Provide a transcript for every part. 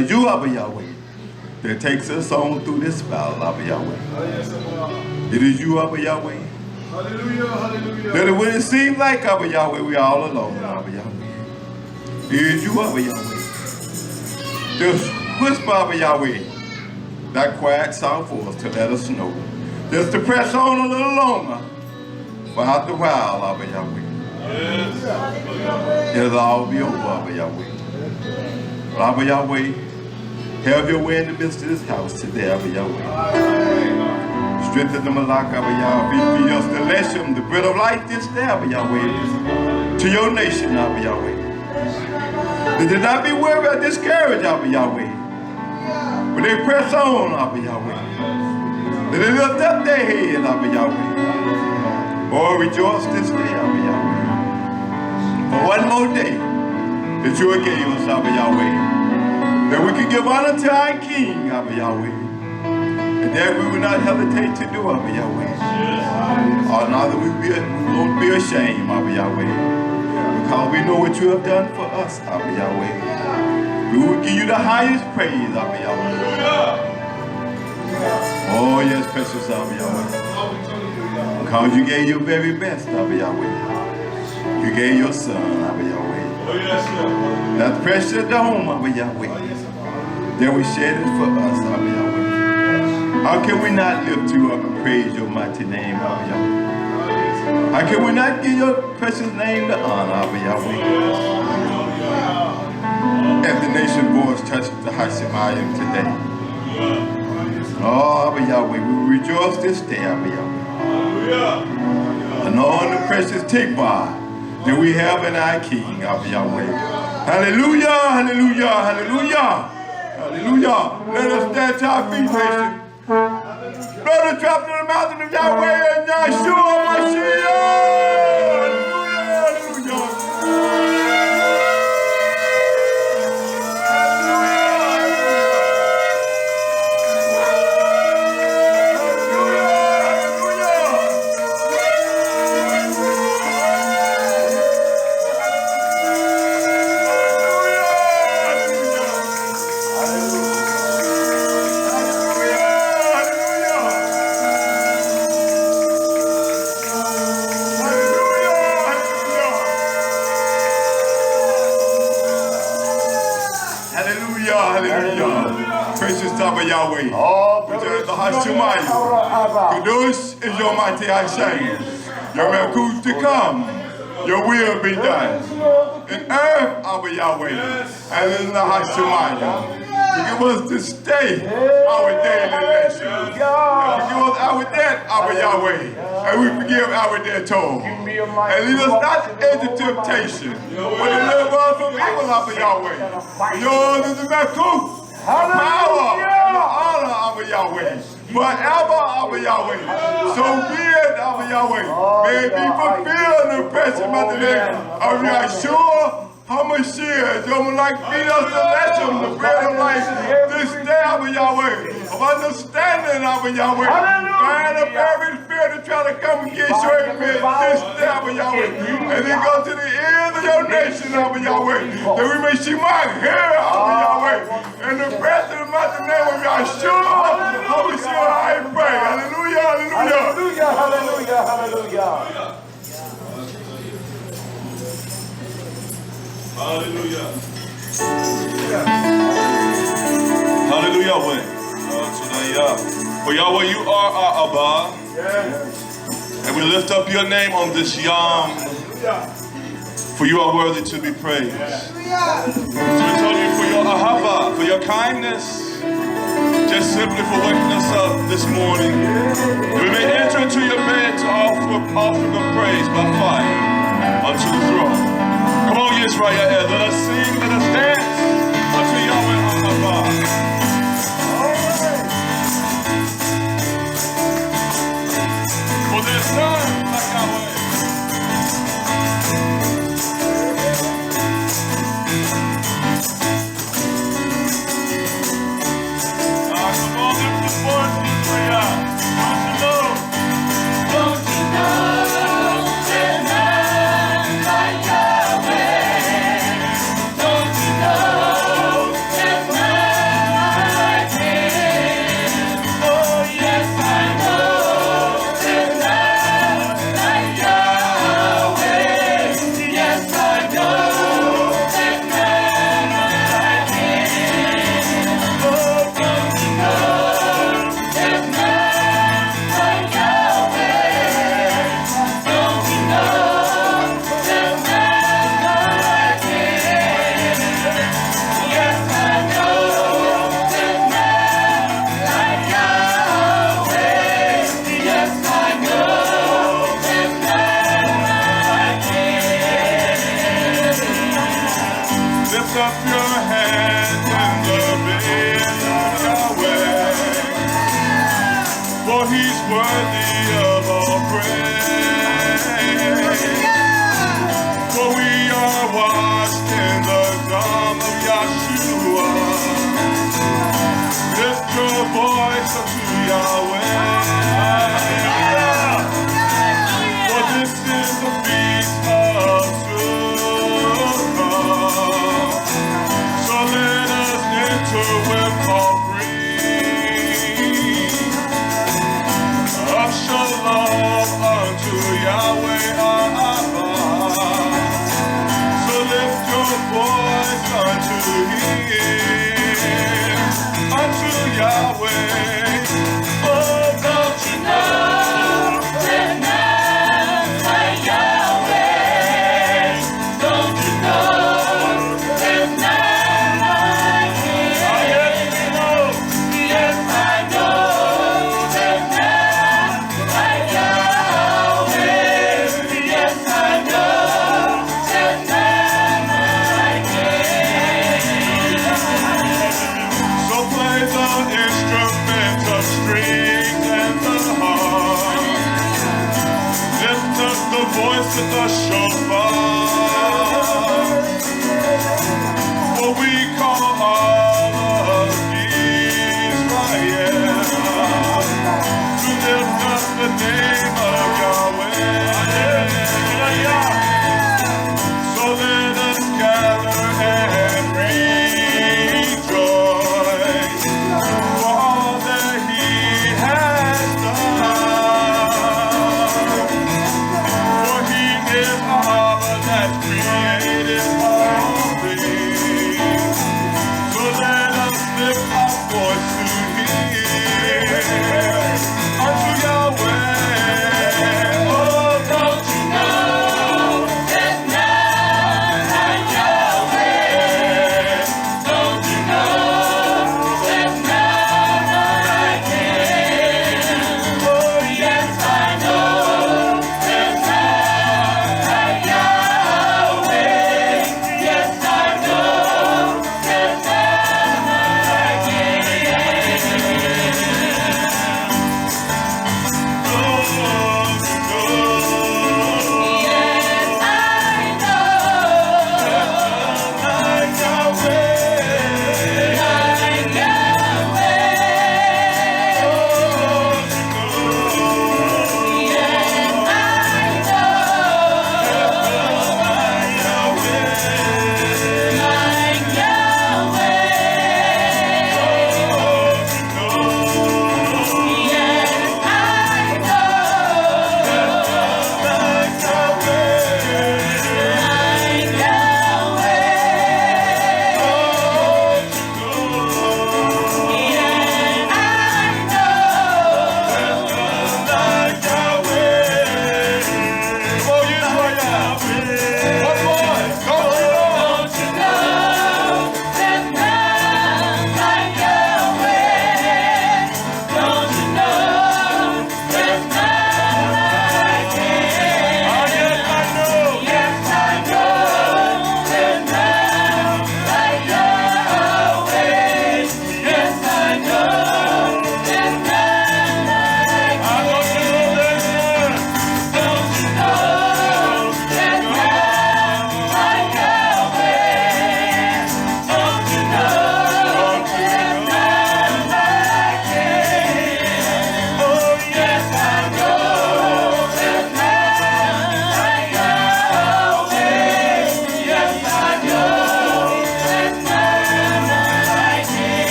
you, Abba Yahweh, that takes us on through this battle, Abba Yahweh. It is you, Abba Yahweh. Hallelujah, hallelujah. That when it seems like, Abba Yahweh, we are all alone, Abba Yahweh. It is you, Abba Yahweh. Just whisper, Abba Yahweh, that quiet sound for us to let us know. Just to press on a little longer. For after a while, Abba Yahweh. Yes. It'll all be over, Abba Yahweh. But Abba Yahweh, have your way in the midst of this house today, Abba Yahweh. Strengthen the Malak, Abba Yahweh. Be your celestium, the bread of life this day, Abba Yahweh. To your nation, Abba Yahweh. That they not be worried or discouraged, Abba Yahweh. But they press on, Abba Yahweh. That they lift up their head, Abba Yahweh. Oh, rejoice this day, Abba Yahweh. For one more day that you gave us, Abba Yahweh. That we can give honor to our King, Abba Yahweh. And that we will not hesitate to do, Abba Yahweh. Or neither we won't be ashamed, Abba Yahweh. Because we know what you have done for us, Abba Yahweh. We will give you the highest praise, Abba Yahweh. Oh, yes, precious Abba Yahweh. Because you gave your very best, Abba Yahweh. You gave your son, Abba Yahweh. That precious dome, Abba Yahweh. That was shed for us, Abba Yahweh. How can we not lift you up and praise your mighty name, Abba Yahweh? How can we not give your precious name the honor, Abba Yahweh? As the nation voice touched the Hashemayim today. Oh, Abba Yahweh, we rejoice this day, Abba Yahweh. And all the precious tikvah that we have in our King, Abba Yahweh. Hallelujah, hallelujah, hallelujah, hallelujah. Let us stand to our feet, nation. Brother, trapped in the mountain of Yahweh and YHWH, Mashiach. Hallelujah, hallelujah. Yahweh, which is the Hashemayim. Kadosh is your mighty Hashem. Your Melkush to come. Your will be done. In earth, Abba Yahweh, and in the Hashemayim. Forgive us this day our daily nation. Forgive us our debt, Abba Yahweh, and we forgive our debtors. And lead us not into temptation, but deliver us from evil, Abba Yahweh. Yours is the Melkush. Power and honor, Abba Yahweh. Forever, Abba Yahweh. So be it, Abba Yahweh. May it be fulfilled in the precious mighty name of YHWH HaMashiach. Your like feed us the lesson, the bread of life. This day, Abba Yahweh, of understanding, Abba Yahweh. Bind up every spirit to try to come against your image. This day, Abba Yahweh. And then go to the ears of your nation, Abba Yahweh. That we may see my hair, Abba Yahweh. In the breath of the mighty name of YHWH HaMashiach, I pray. Hallelujah, hallelujah. Hallelujah, hallelujah, hallelujah. Hallelujah. Hallelujah. For Yahweh, you are our Abba. Yes. And we lift up your name on this Yom. For you are worthy to be praised. So we tell you for your Ahava, for your kindness. Just simply for waking us up this morning. We may enter into your bed to offer offering of praise by fire unto the throne. Come on, YisraYah'ale, let us sing, let us dance unto Yahweh Abba. For there's none like Yahweh. Come on, lift the voice, YisraYah. Don't you know there's none like Yahweh? Don't you know? hand in the bed of Yahweh, for he's worthy of all praise. For we are washed in the gum of Yahshua. Lift your voice unto Yahweh. For this is the feast of Torah. So let us enter with offering of shalom unto Yahweh our Abba. So lift your voice unto him, unto Yahweh. Oh God.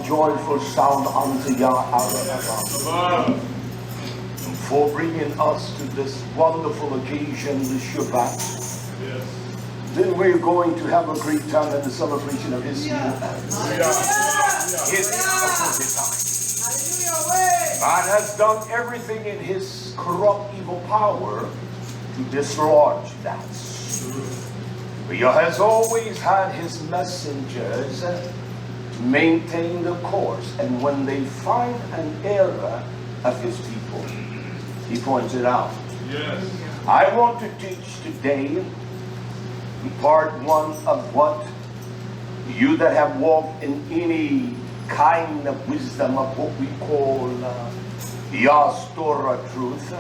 Joyful sound unto YHWH for bringing us to this wonderful occasion, the Shabbat. Yes. Then we're going to have a great time in the celebration of His meal. Man has done everything in his corrupt, evil power to dislodge that. He has always had his messengers maintain the course, and when they find an error of his people, he points it out. Yes. I want to teach today part one of what you that have walked in any kind of wisdom of what we call Yah's Torah truth.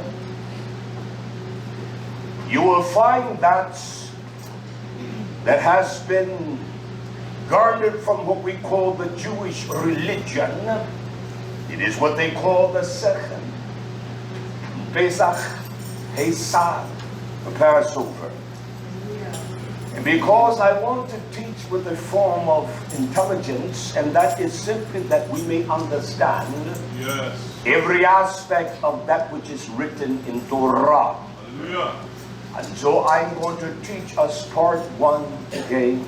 You will find that has been garnered from what we call the Jewish religion. It is what they call the Sechem, Pesach, Pesach, Passover. And because I want to teach with a form of intelligence, and that is simply that we may understand every aspect of that which is written in Torah. Hallelujah. And so I'm going to teach us part one today.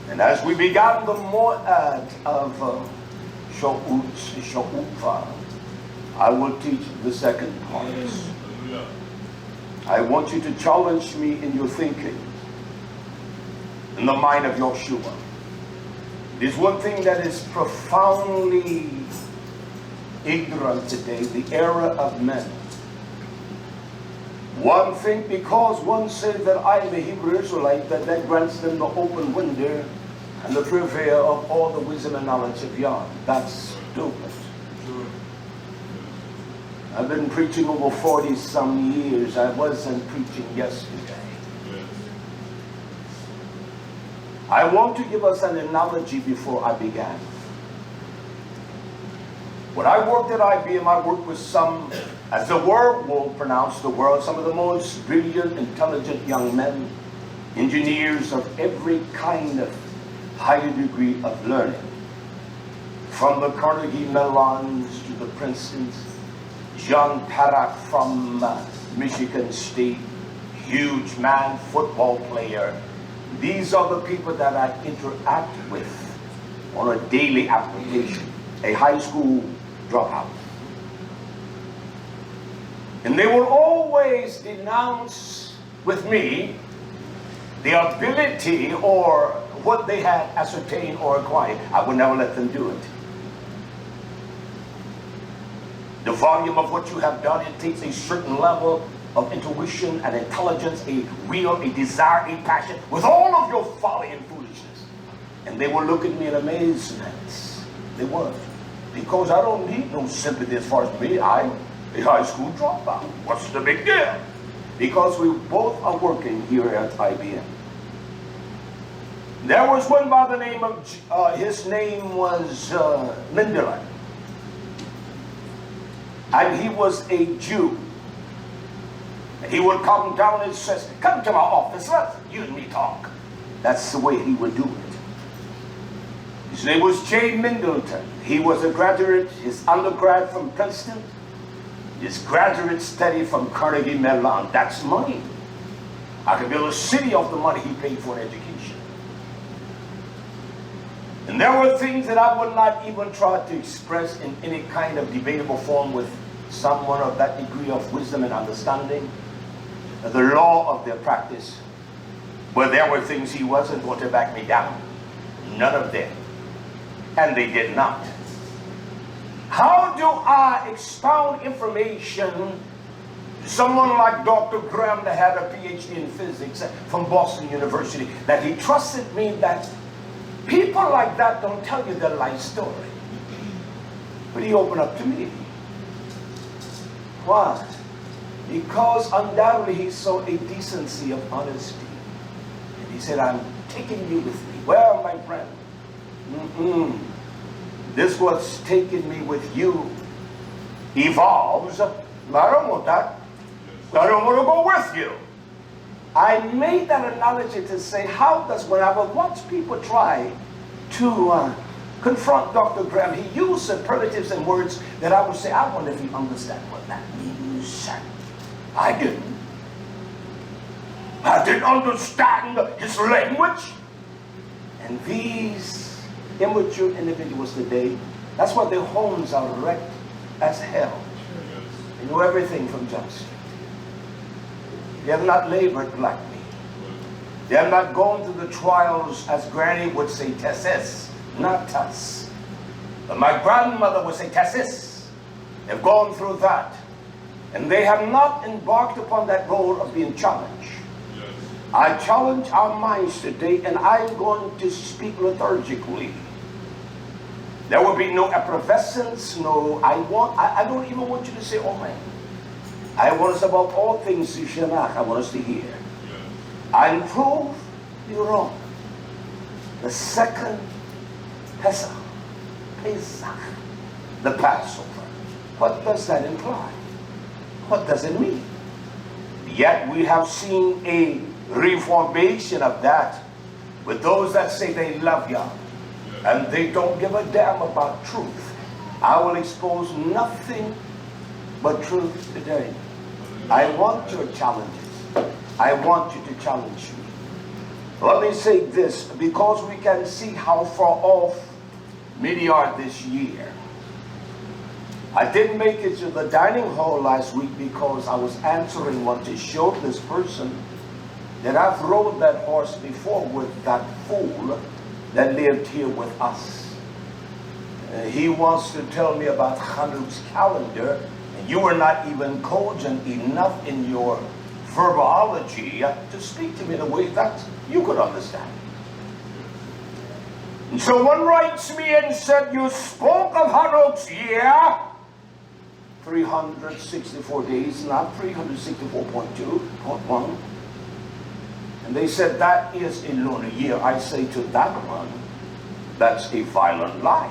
And as we began the mo'ad of YHWH, I will teach the second part. I want you to challenge me in your thinking, in the mind of Yeshua. There's one thing that is profoundly ignorant today, the error of men. One thing, because one said that I am a Hebrew Israelite, that grants them the open window and the purveyor of all the wisdom and knowledge of Yah. That's stupid. I've been preaching over 40-some years. I wasn't preaching yesterday. I want to give us an analogy before I began. When I worked at IBM, I worked with some, as the world will pronounce the world, some of the most brilliant, intelligent young men, engineers of every kind of higher degree of learning. From the Carnegie Mellons to the Princetons, John Parak from Michigan State, huge man, football player. These are the people that I interact with on a daily application, a high school dropout. And they will always denounce with me the ability or what they had ascertained or acquired. I would never let them do it. The volume of what you have done, it takes a certain level of intuition and intelligence, a will, a desire, a passion, with all of your folly and foolishness. And they will look at me in amazement. They would. Because I don't need no sympathy as far as me. I'm a high school dropout. What's the big deal? Because we both are working here at IBM. There was one by the name of, his name was Mendeley. And he was a Jew. He would come down and says, come to my office, let you and me talk. That's the way he would do it. His name was J. Middleton. He was a graduate, his undergrad from Princeton, his graduate study from Carnegie Mellon. That's money. I could build a city off the money he paid for an education. And there were things that I would not even try to express in any kind of debatable form with someone of that degree of wisdom and understanding, the law of their practice. But there were things he wasn't going to back me down. None of them. And they did not. How do I expound information to someone like Dr. Graham that had a PhD in physics from Boston University, that he trusted me, that people like that don't tell you their life story? But he opened up to me. Why? Because undoubtedly he saw a decency of honesty. And he said, I'm taking you with me. Well, my friend, this what's taking me with you evolves. I don't want that. I don't want to go with you. I made that analogy to say, how does, when I would watch people try to confront Dr. Graham, he used superlatives and words that I would say, I wonder if you understand what that means. I didn't. I didn't understand his language. And these immature individuals today, that's why their homes are wrecked as hell. They know everything from Jump Street. They have not labored like me. They have not gone through the trials, as Granny would say, tessis, not tuss. But my grandmother would say, tessis. They've gone through that. And they have not embarked upon that goal of being challenged. Yes. I challenge our minds today, and I'm going to speak liturgically. There will be no effervescence, no, I don't even want you to say, oh man. I want us above all things to Shanach. I want us to hear. Yes. And prove you wrong. The second Pesach, the Passover. What does that imply? What does it mean? Yet we have seen a reformation of that with those that say they love Yah and they don't give a damn about truth. I will expose nothing but truth today. I want your challenges. I want you to challenge me. Let me say this, because we can see how far off many are this year. I didn't make it to the dining hall last week because I was answering one to show this person that I've rode that horse before with that fool that lived here with us. He wants to tell me about Chanuk's calendar, and you were not even cogent enough in your verbology to speak to me in a way that you could understand. And so one writes me and said, you spoke of Chanuk's year, 364 days, not 364.2.1. And they said that is a lunar year. I say to that one, that's a violent lie.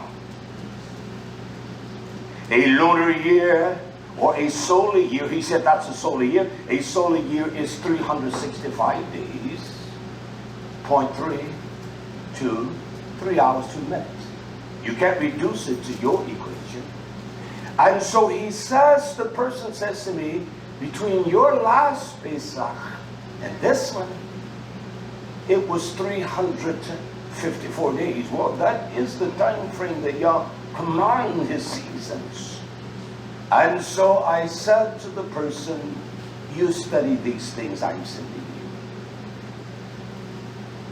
A lunar year or a solar year, he said that's a solar year. A solar year is 365 days, 0.3 to 3 hours, 2 minutes. You can't reduce it to your equation. And so he says, the person says to me, between your last Pesach and this one, it was 354 days. Well, that is the time frame that Yah command his seasons. And so I said to the person, you study these things I'm sending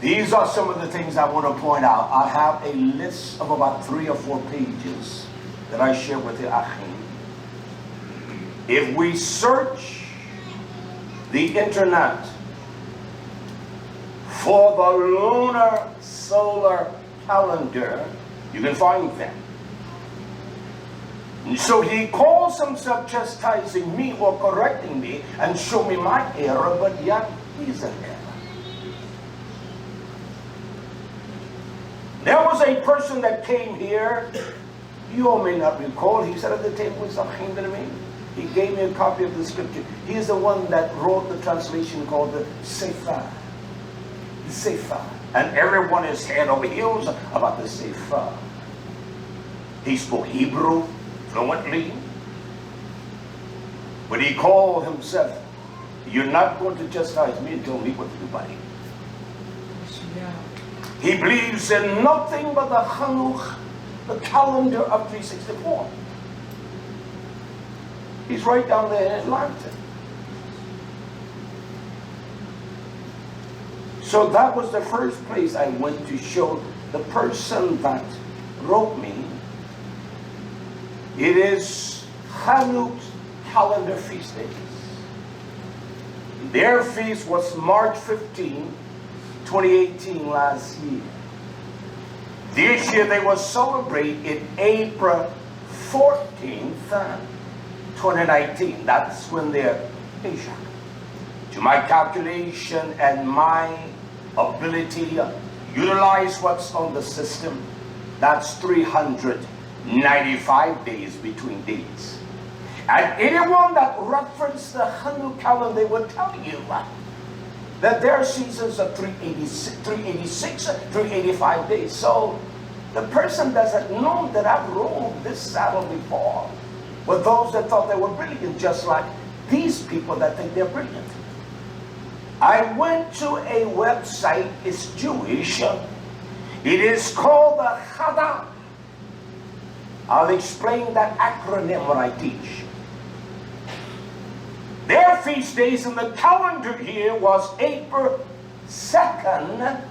you. These are some of the things I want to point out. I have a list of about 3 or 4 pages that I share with the Achim. If we search the internet for the lunar solar calendar, you can find them. And so he calls himself chastising me or correcting me and show me my error, but yet he's an error. There was a person that came here, you all may not recall, he sat at the table with something to me. He gave me a copy of the scripture. He is the one that wrote the translation called the Sefer. The Sefer. And everyone is head over heels about the Sefer. He spoke Hebrew fluently. But he called himself, you're not going to chastise me and tell me what to do, buddy. He believes in nothing but the Chanukah, the calendar of 364. He's right down there in Atlanta. So that was the first place I went to show the person that wrote me. It is Chanukah calendar feast days. Their feast was March 15, 2018 last year. This year they will celebrate it April 14th, 2019. That's when they're Asia. To my calculation and my ability to utilize what's on the system, that's 395 days between dates. And anyone that referenced the Chanukah calendar, they will tell you that their seasons are 386, 385 days. So the person doesn't know that I've rolled this saddle before with those that thought they were brilliant, just like these people that think they're brilliant. I went to a website, it's Jewish. It is called the SHABBAT. I'll explain that acronym when I teach. Their feast days in the calendar year was April 2nd,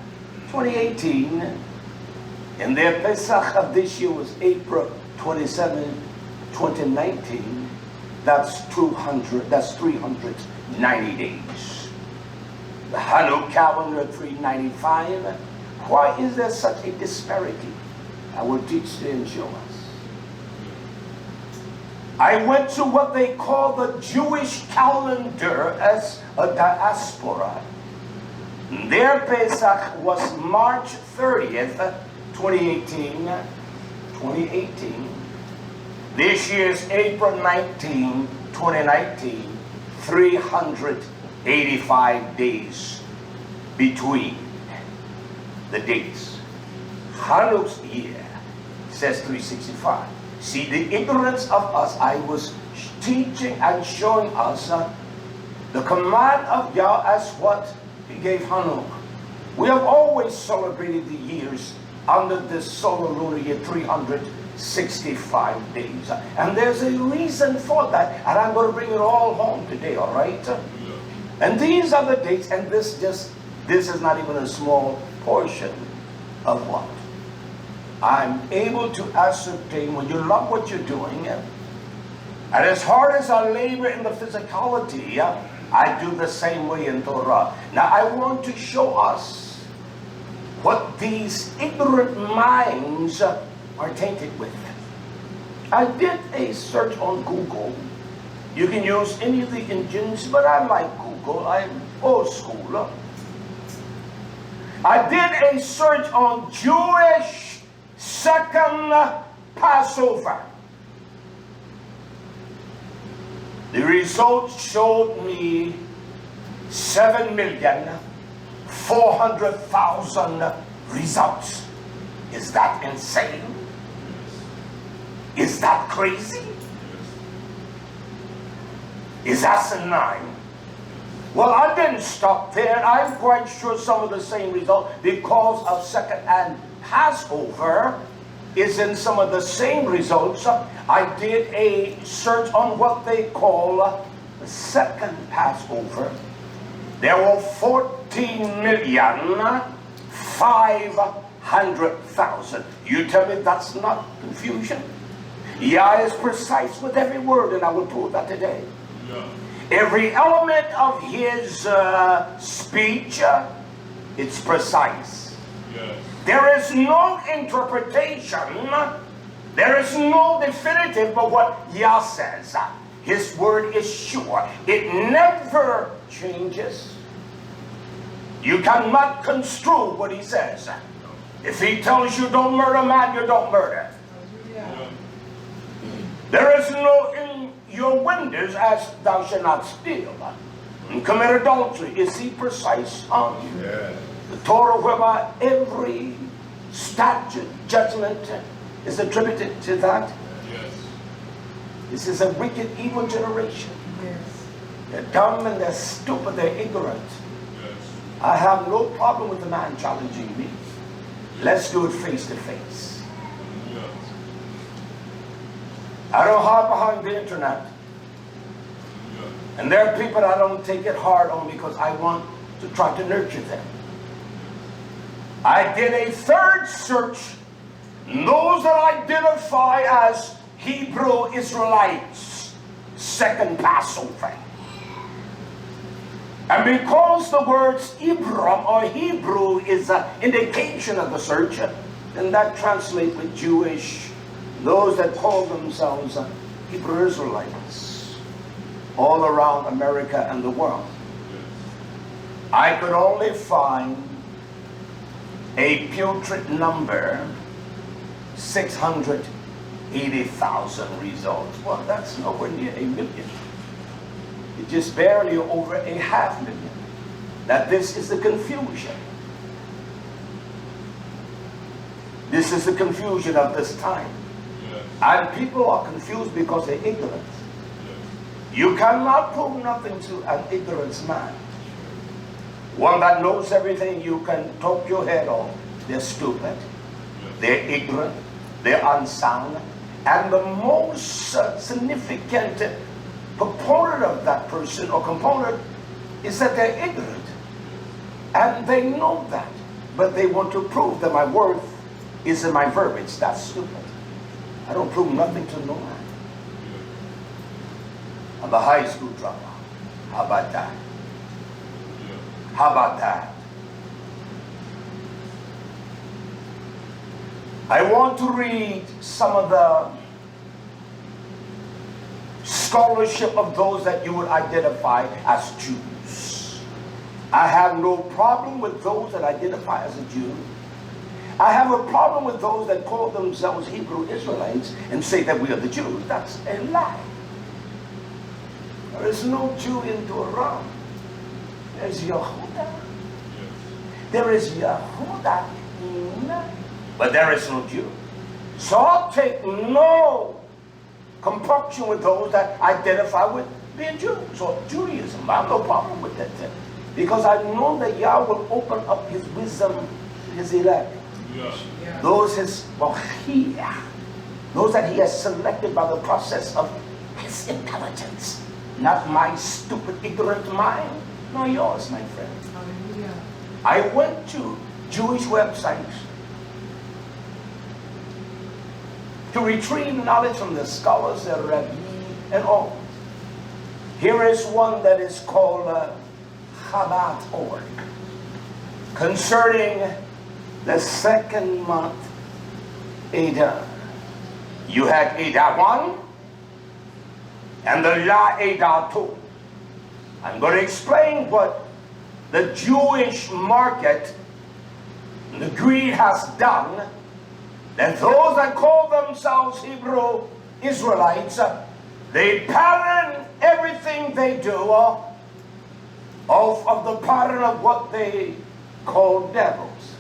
2018. And their Pesach of this year was April 27, 2019. That's 390 days. The Chanukah calendar 395. Why is there such a disparity? I will teach today and show us. I went to what they call the Jewish calendar as a diaspora. Their Pesach was March 30th, 2018. This year's April 19, 2019. 385 days between the dates. Chanukah's year says 365. See, the ignorance of us, I was teaching and showing us the command of Yah as what He gave Chanukah. We have always celebrated the years under this solar lunar year, 365 days. And there's a reason for that. And I'm going to bring it all home today, all right? And these are the dates, and this is not even a small portion of what I'm able to ascertain. When you love what you're doing, and as hard as I labor in the physicality, I do the same way in Torah. Now I want to show us what these ignorant minds are tainted with. I did a search on Google. You can use any of the engines, but I like Google. I'm old school. I did a search on Jewish second Passover. The results showed me 7,400,000 results. Is that insane? Is that crazy? Is that asinine? Well, I didn't stop there. I'm quite sure some of the same results, because of second and Passover, is in some of the same results. I did a search on what they call the second Passover. There were 14,500,000. You tell me that's not confusion? Yah is precise with every word, and I will prove that today. Yeah. Every element of his speech, it's precise. Yes. There is no interpretation. There is no definitive but what Yah says. His word is sure. It never changes. You cannot construe what he says. If he tells you don't murder man, you don't murder. Yeah. There is no in your windows as thou shalt not steal and commit adultery. Is he precise on you? Yeah. The Torah whereby every statute, judgment is attributed to that. Yes. This is a wicked, evil generation. Yes. They're dumb and they're stupid, they're ignorant. Yes. I have no problem with the man challenging me. Let's do it face to face. Yes. I don't hide behind the internet. Yes. And there are people I don't take it hard on because I want to try to nurture them. I did a third search. Those that identify as Hebrew Israelites, second Passover. And because the words Ibram or Hebrew is an indication of the search, then that translates with Jewish, those that call themselves Hebrew Israelites, all around America and the world. I could only find a putrid number, 680,000 results. Well, that's nowhere near a million. It's just barely over a 500,000. Now this is the confusion. This is the confusion of this time. Yes. And people are confused because they're ignorant. You cannot prove nothing to an ignorant man. One that knows everything, you can talk your head off. They're stupid. They're ignorant. They're unsound. And the most significant proponent of that person or component is that they're ignorant. And they know that. But they want to prove that my worth is in my verbiage. That's stupid. I don't prove nothing to no man. I'm a high school dropout. How about that? How about that? I want to read some of the scholarship of those that you would identify as Jews. I have no problem with those that identify as a Jew. I have a problem with those that call themselves Hebrew Israelites and say that we are the Jews. That's a lie. There is no Jew in Torah. There's Yehuda. There is Yehuda, but there is no Jew. So I'll take no compunction with those that identify with being Jews or Judaism. I have no problem with that thing. Because I know that Yah will open up his wisdom to his elect. Yes. Those those that he has selected by the process of his intelligence. Not my stupid, ignorant mind, nor yours, my friend. Hallelujah. I went to Jewish websites to retrieve knowledge from the scholars, the Rabbi, and all. Here is one that is called SHABBAT.org concerning the second month, Adar. You had Adar 1 and the Adar 2. I'm going to explain what the Jewish market, the greed has done, that those that call themselves Hebrew Israelites, they pattern everything they do off of the pattern of what they call devils.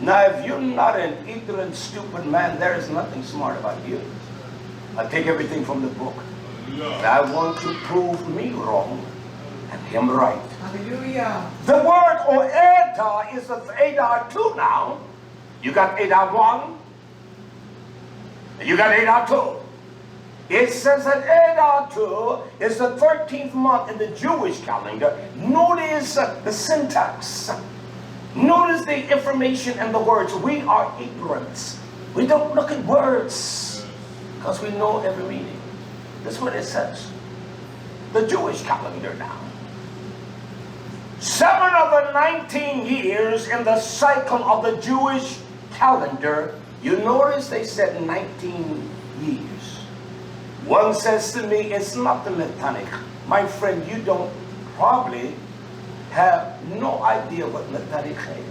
Now, if you're not an ignorant, stupid man, there is nothing smart about you. I take everything from the book. And I want to prove me wrong and him right. Hallelujah. The word or Adar is the Adar 2 now. You got Adar 1, and you got Adar 2. It says that Adar 2 is the 13th month in the Jewish calendar. Notice the syntax. Notice the information and the words. We are ignorant. We don't look at words because we know every meaning. That's what it says. the Jewish calendar now. 7 of the 19 years in the cycle of the Jewish calendar, you notice they said 19 years. One says to me, it's not the metonic. My friend, you don't probably have no idea what metonic is,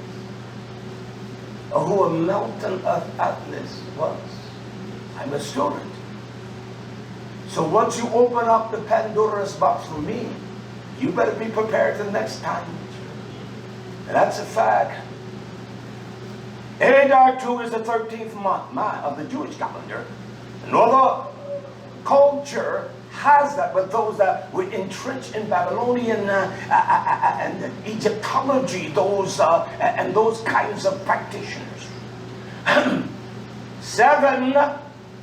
or who a Mountain of Atlas was. I'm a student. So once you open up the Pandora's box for me, you better be prepared the next time. And that's a fact. Adar 2 is the 13th month of the Jewish calendar. And other culture has that, but those that were entrenched in Babylonian and Egyptology, and those kinds of practitioners. 7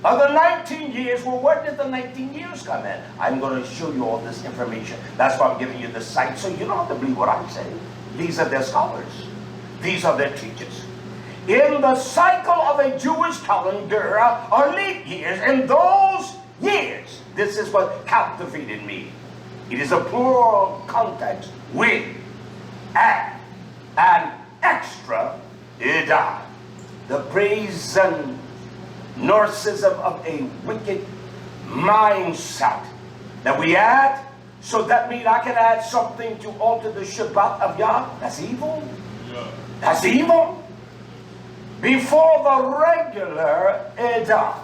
of the 19 years, well, where did the 19 years come in? I'm going to show you all this information. That's why I'm giving you the site, so you don't have to believe what I'm saying. These are their scholars. These are their teachers. In the cycle of a Jewish calendar are leap years. In those years, this is what captivated me. It is a plural context with an extra Edar. The brazen narcissism of a wicked mindset that we add. So that means I can add something to alter the Shabbat of Yah. That's evil. Yeah. That's evil. Before the regular Edar,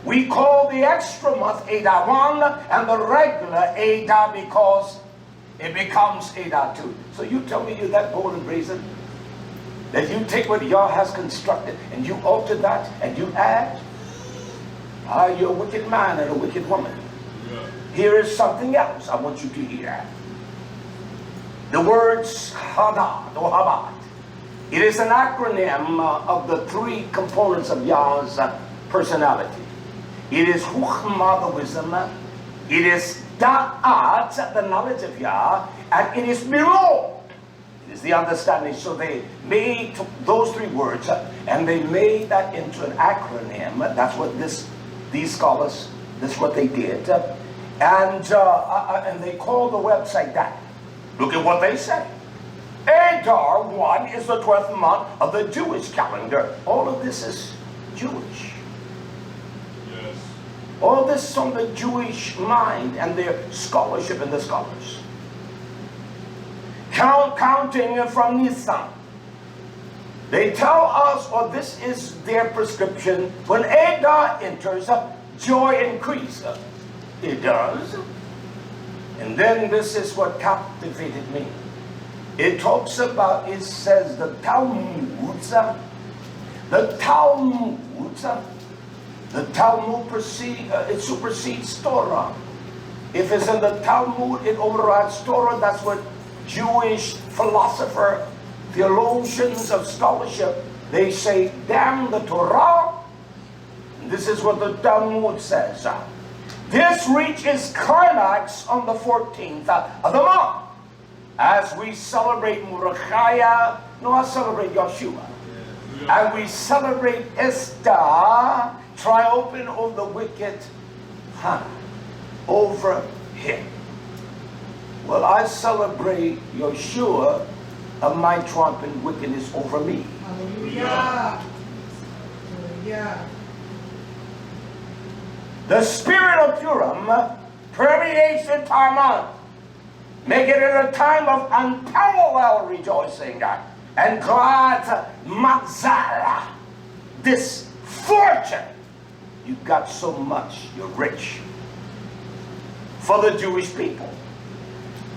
we call the extra month Edar 1 and the regular Edar because it becomes Edar 2. So you tell me you're that bold and brazen that you take what Yah has constructed and you alter that and you add? You're a wicked man and a wicked woman. Yeah. Here is something else I want you to hear. The words Hadad or Habbat. It is an acronym of the 3 components of Yah's personality. It is Chukhmah, the wisdom. It is Da'at, the knowledge of Yah. And it is Miror. It is the understanding. So they made those 3 words and they made that into an acronym. That's what these scholars, that's what they did. And they call the website that. Look at what they say. Adar 1 is the 12th month of the Jewish calendar. All of this is Jewish. Yes. All this is from the Jewish mind and their scholarship and the scholars. Counting from Nisan. They tell us, or this is their prescription, when Adar enters, joy increases. It does. And then this is what captivated me. It talks about, it says the Talmud it supersedes Torah. If it's in the Talmud, it overrides Torah. That's what Jewish philosopher, theologians of scholarship, they say, damn the Torah. And this is what the Talmud says. This reaches climax on the 14th of the month. As we celebrate Mordechai, I celebrate Yeshua. And we celebrate Esther, triumphant over the wicked, over him. Well, I celebrate Yeshua of my triumphant wickedness over me. Hallelujah. Hallelujah. The spirit of Purim permeates the entire month. Make it a time of unparalleled rejoicing and glad mazal. This fortune, you got so much, you're rich. For the Jewish people.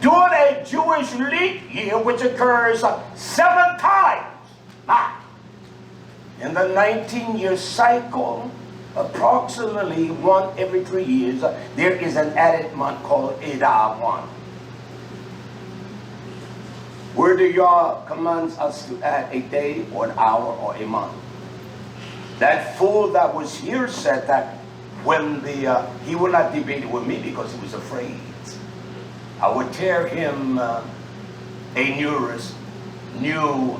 During a Jewish leap year, which occurs 7 times in the 19-year cycle, approximately 1 every 3 years, there is an added month called Adar 1. Where do Yah commands us to add a day or an hour or a month? That fool that was here said that when he would not debate it with me because he was afraid. I would tear him a new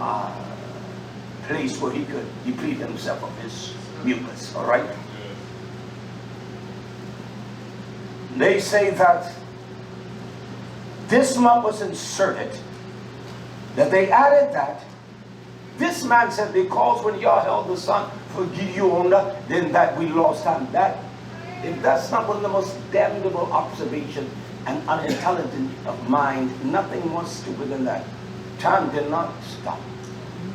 place where he could deplete himself of his mucus, all right? They say that this month was inserted, that they added that. This man said, because when y'all held the sun for Gideon, then that we lost time. That, if that's not one of the most damnable observation and unintelligent of mind, nothing more stupid than that. Time did not stop.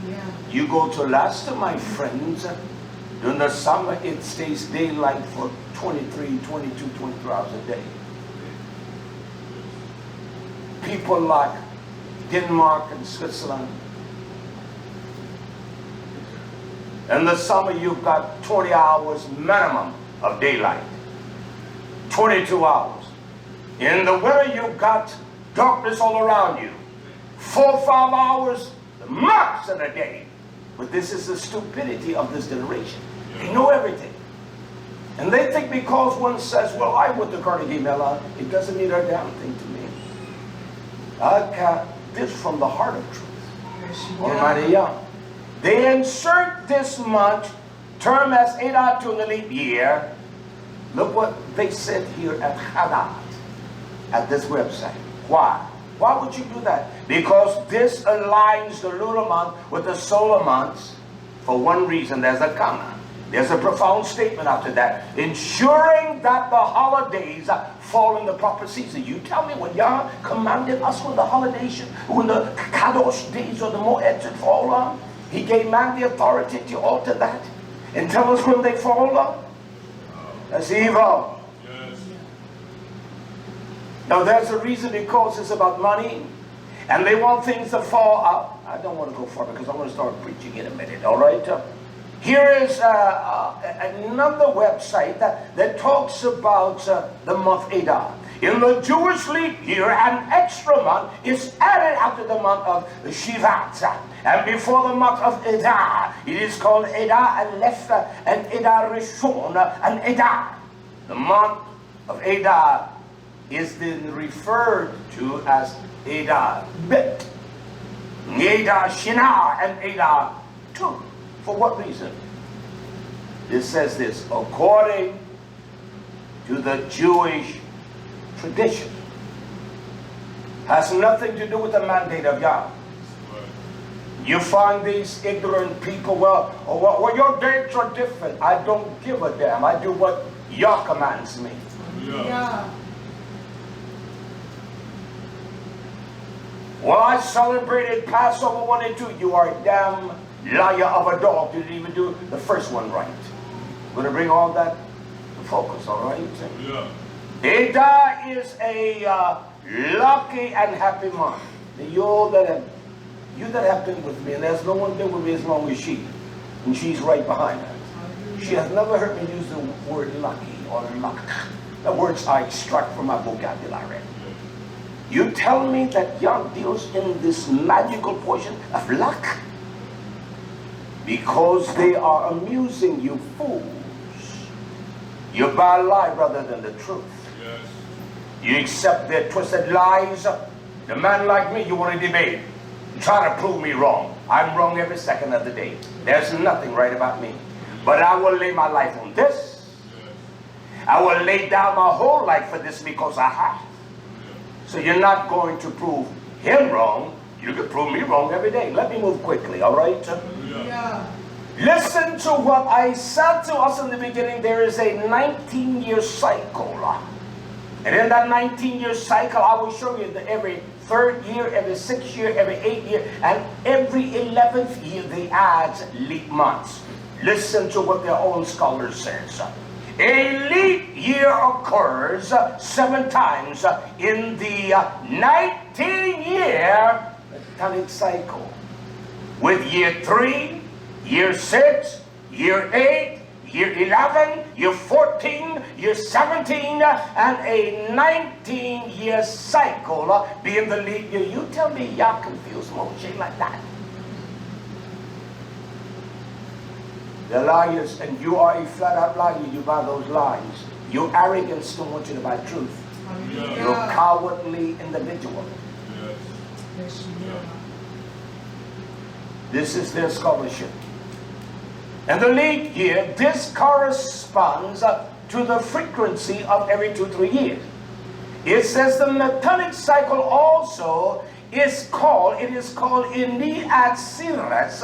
Yeah. You go to Alaska, my friends, during the summer it stays daylight for 23, 22, 23 hours a day. People like Denmark and Switzerland. In the summer you've got 20 hours minimum of daylight. 22 hours. In the winter you've got darkness all around you. 4 or 5 hours the max in a day. But this is the stupidity of this generation. They know everything. And they think because one says, well, I went to Carnegie Mellon, it doesn't mean a damn thing to me. I got this from the heart of truth. Almighty Young. They insert this month, term as 8 in the leap year. Look what they said here at SHABBAT, at this website. Why? Why would you do that? Because this aligns the lunar month with the solar months for one reason. There's a comma. There's a profound statement after that. Ensuring that the holidays fall in the proper season. You tell me when Yah commanded us when the holidays, when the Kadosh days or the Moed should fall on, He gave man the authority to alter that and tell us when they fall on. That's evil. Yes. Now there's a reason, because it's about money and they want things to fall out. I don't want to go far because I'm going to start preaching in a minute, all right? Here is another website that talks about the month Adar. In the Jewish leap year, an extra month is added after the month of Shvat. And before the month of Adar, it is called Adar Aleph and Adar Rishon and Adar. The month of Adar is then referred to as Adar Bet, Adar Shinar, and Adar Tu. For what reason? It says this, according to the Jewish tradition. Has nothing to do with the mandate of Yah. You find these ignorant people, well, your dates are different. I don't give a damn. I do what Yah commands me. Yeah. Well, I celebrated Passover 1 and 2. You are a damn liar of a dog. You didn't even do the first one right. We're going to bring all that to focus, all right? Yeah. Adar is a lucky and happy month. You that have been with me, and there's no one been with me as long as she. And she's right behind her. She has never heard me use the word lucky or luck. The words I extract from my vocabulary. You tell me that Yah deals in this magical portion of luck? Because they are amusing you fools. You buy a lie rather than the truth. Yes. You accept their twisted lies. The man like me, you want to debate. Try to prove me wrong. I'm wrong every second of the day. There's nothing right about me. But I will lay my life on this. I will lay down my whole life for this because I have. So you're not going to prove him wrong. You can prove me wrong every day. Let me move quickly, all right? Yeah. Listen to what I said to us in the beginning. There is a 19-year cycle. And in that 19-year cycle, I will show you that every 3rd year, every 6th year, every 8th year, and every 11th year, they add leap months. Listen to what their own scholar says. A leap year occurs 7 times in the 19-year metonic cycle, with year 3, year 6, year 8, year 11, year 14, year 17, and a 19-year cycle being the leap year. You tell me Yah confused Moshe like that. They're liars, and you are a flat-out liar. You buy those lies. Your arrogance don't want you to buy truth. Yeah. You're a cowardly individual. Yes. This is their scholarship. And the leap year, this corresponds to the frequency of every 2-3 years. It says the metonic cycle also is called, it is called Iniatsiras.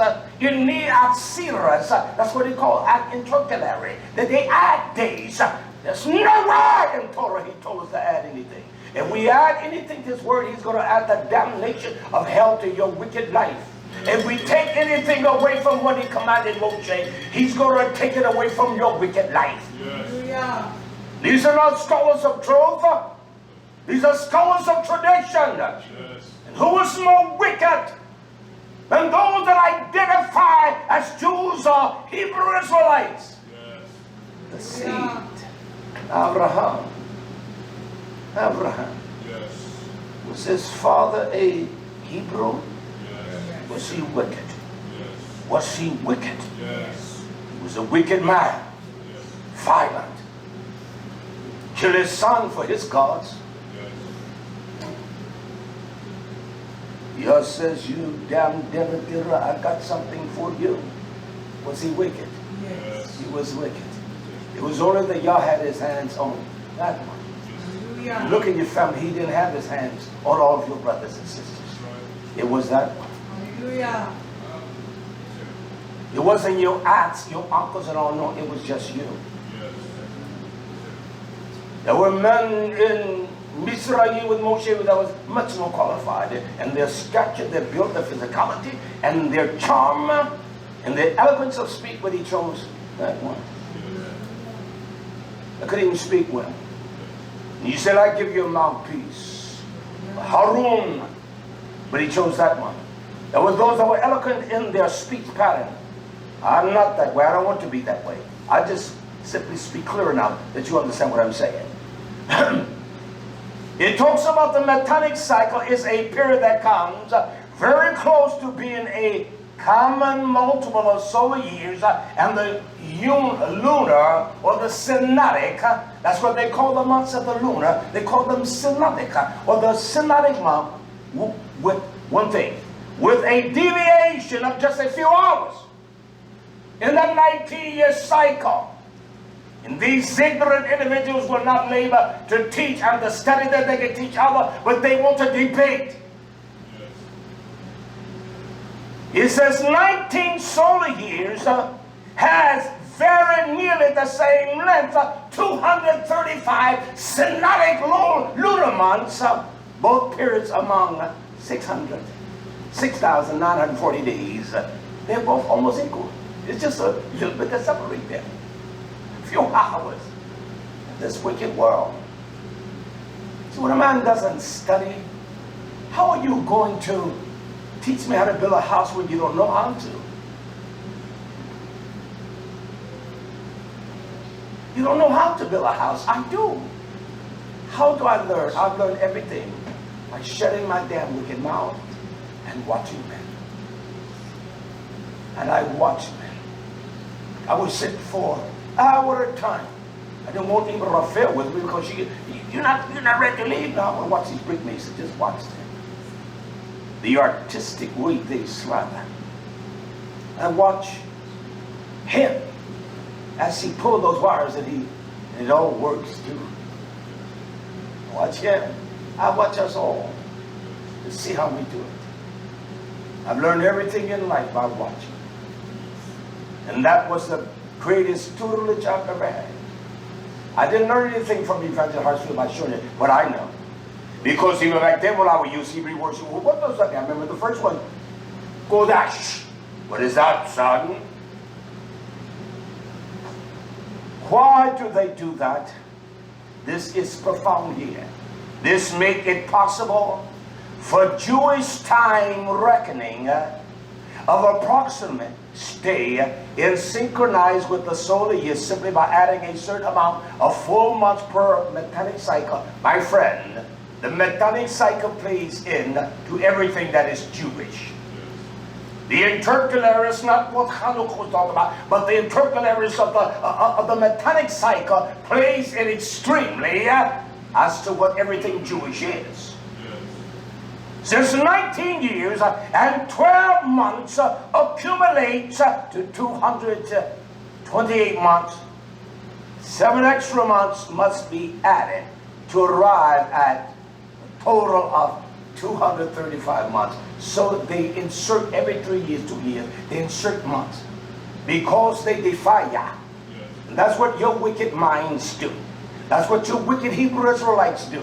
That's what they call ad intercalary. That they add days. There's nowhere in Torah he told us to add anything. If we add anything to his word, he's going to add the damnation of hell to your wicked life. If we take anything away from what he commanded Moshe, he's going to take it away from your wicked life. Hallelujah. These are not scholars of truth. These are scholars of tradition. Yes. And who is more wicked than those that identify as Jews or Hebrew Israelites? Yes. The seed. Abraham. Yes. Was his father a Hebrew? Yes. Was he wicked? Yes. Was he wicked? Yes. He was a wicked man. Yes. Violent. Killed his son for his gods. Yah says, you damn devil, I got something for you. Was he wicked? Yes. He was wicked. It was only that Yah had his hands on that one. Hallelujah. Look at your family. He didn't have his hands on all of your brothers and sisters. It was that one. Hallelujah. It wasn't your aunts, your uncles and all. No, it was just you. There were men in YisraYah'ale with Moshe that was much more qualified. And their stature, their build, their physicality, and their charm, and their eloquence of speech, but he chose that one. I couldn't even speak well. And you said, I give you a mouthpiece. Harun. But he chose that one. There were those that were eloquent in their speech pattern. I'm not that way. I don't want to be that way. I just simply speak clear enough that you understand what I'm saying. It talks about the metonic cycle is a period that comes very close to being a common multiple of solar years, and the lunar or the synodic, that's what they call the months of the lunar, they call them synodic, or the synodic month, with one thing, with a deviation of just a few hours in that 19-year cycle. And these ignorant individuals will not labor to teach and to study that they can teach others, but they want to debate. It says 19 solar years has very nearly the same length, 235 synodic lunar months, both periods among 6,940 days. They're both almost equal. It's just a little bit that separate them. A few hours in this wicked world. So when a man doesn't study, how are you going to teach me how to build a house when you don't know how to? You don't know how to build a house. I do. How do I learn? I've learned everything by shutting my damn wicked mouth and watching men. And I watch men. I would sit for an hour at a time. I don't want even Raphael with me because you're not ready to leave now. I want to watch these brick masons. Just watch them. The artistic way they slaughter. I watch him as he pulled those wires and it all works too. Watch him. I watch us all to see how we do it. I've learned everything in life by watching. And that was the greatest tutelage I've ever had. I didn't learn anything from Evangelist Hartsfield by showing it, but I know. Because even back then when I would use Hebrew words, well, what does that mean? I remember the first one, Kodash. What is that, son? Why do they do that? This is profound here. This make it possible for Jewish time reckoning of approximate stay in synchronized with the solar year simply by adding a certain amount of full months per metonic cycle. My friend, the metonic cycle plays in to everything that is Jewish. The intercalary is not what Hanukkah was talking about, but the intercalaries of the metonic cycle plays in extremely as to what everything Jewish is. Since 19 years and 12 months accumulates to 228 months, 7 extra months must be added to arrive at a total of 235 months. So they insert every 3 years, 2 years, they insert months because they defy Yah. And that's what your wicked minds do. That's what your wicked Hebrew Israelites do.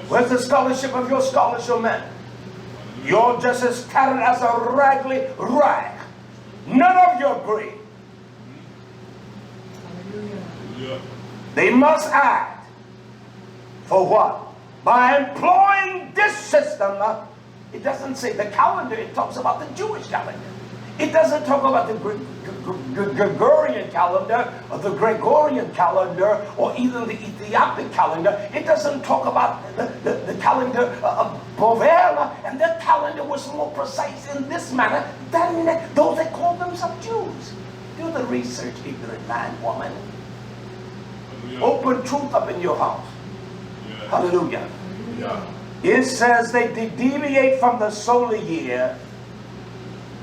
Where's the scholarship of your scholars, your men? You're just as tattered as a ragly rag. None of you agree. They must act. For what? By employing this system. It doesn't say the calendar, it talks about the Jewish calendar. It doesn't talk about the Gregorian calendar or the Gregorian calendar or even the Ethiopic calendar. It doesn't talk about the calendar of Bovel, and their calendar was more precise in this manner than those that call themselves Jews. Do the research, ignorant man, woman. Open truth up in your house. Hallelujah. It says they deviate from the solar year,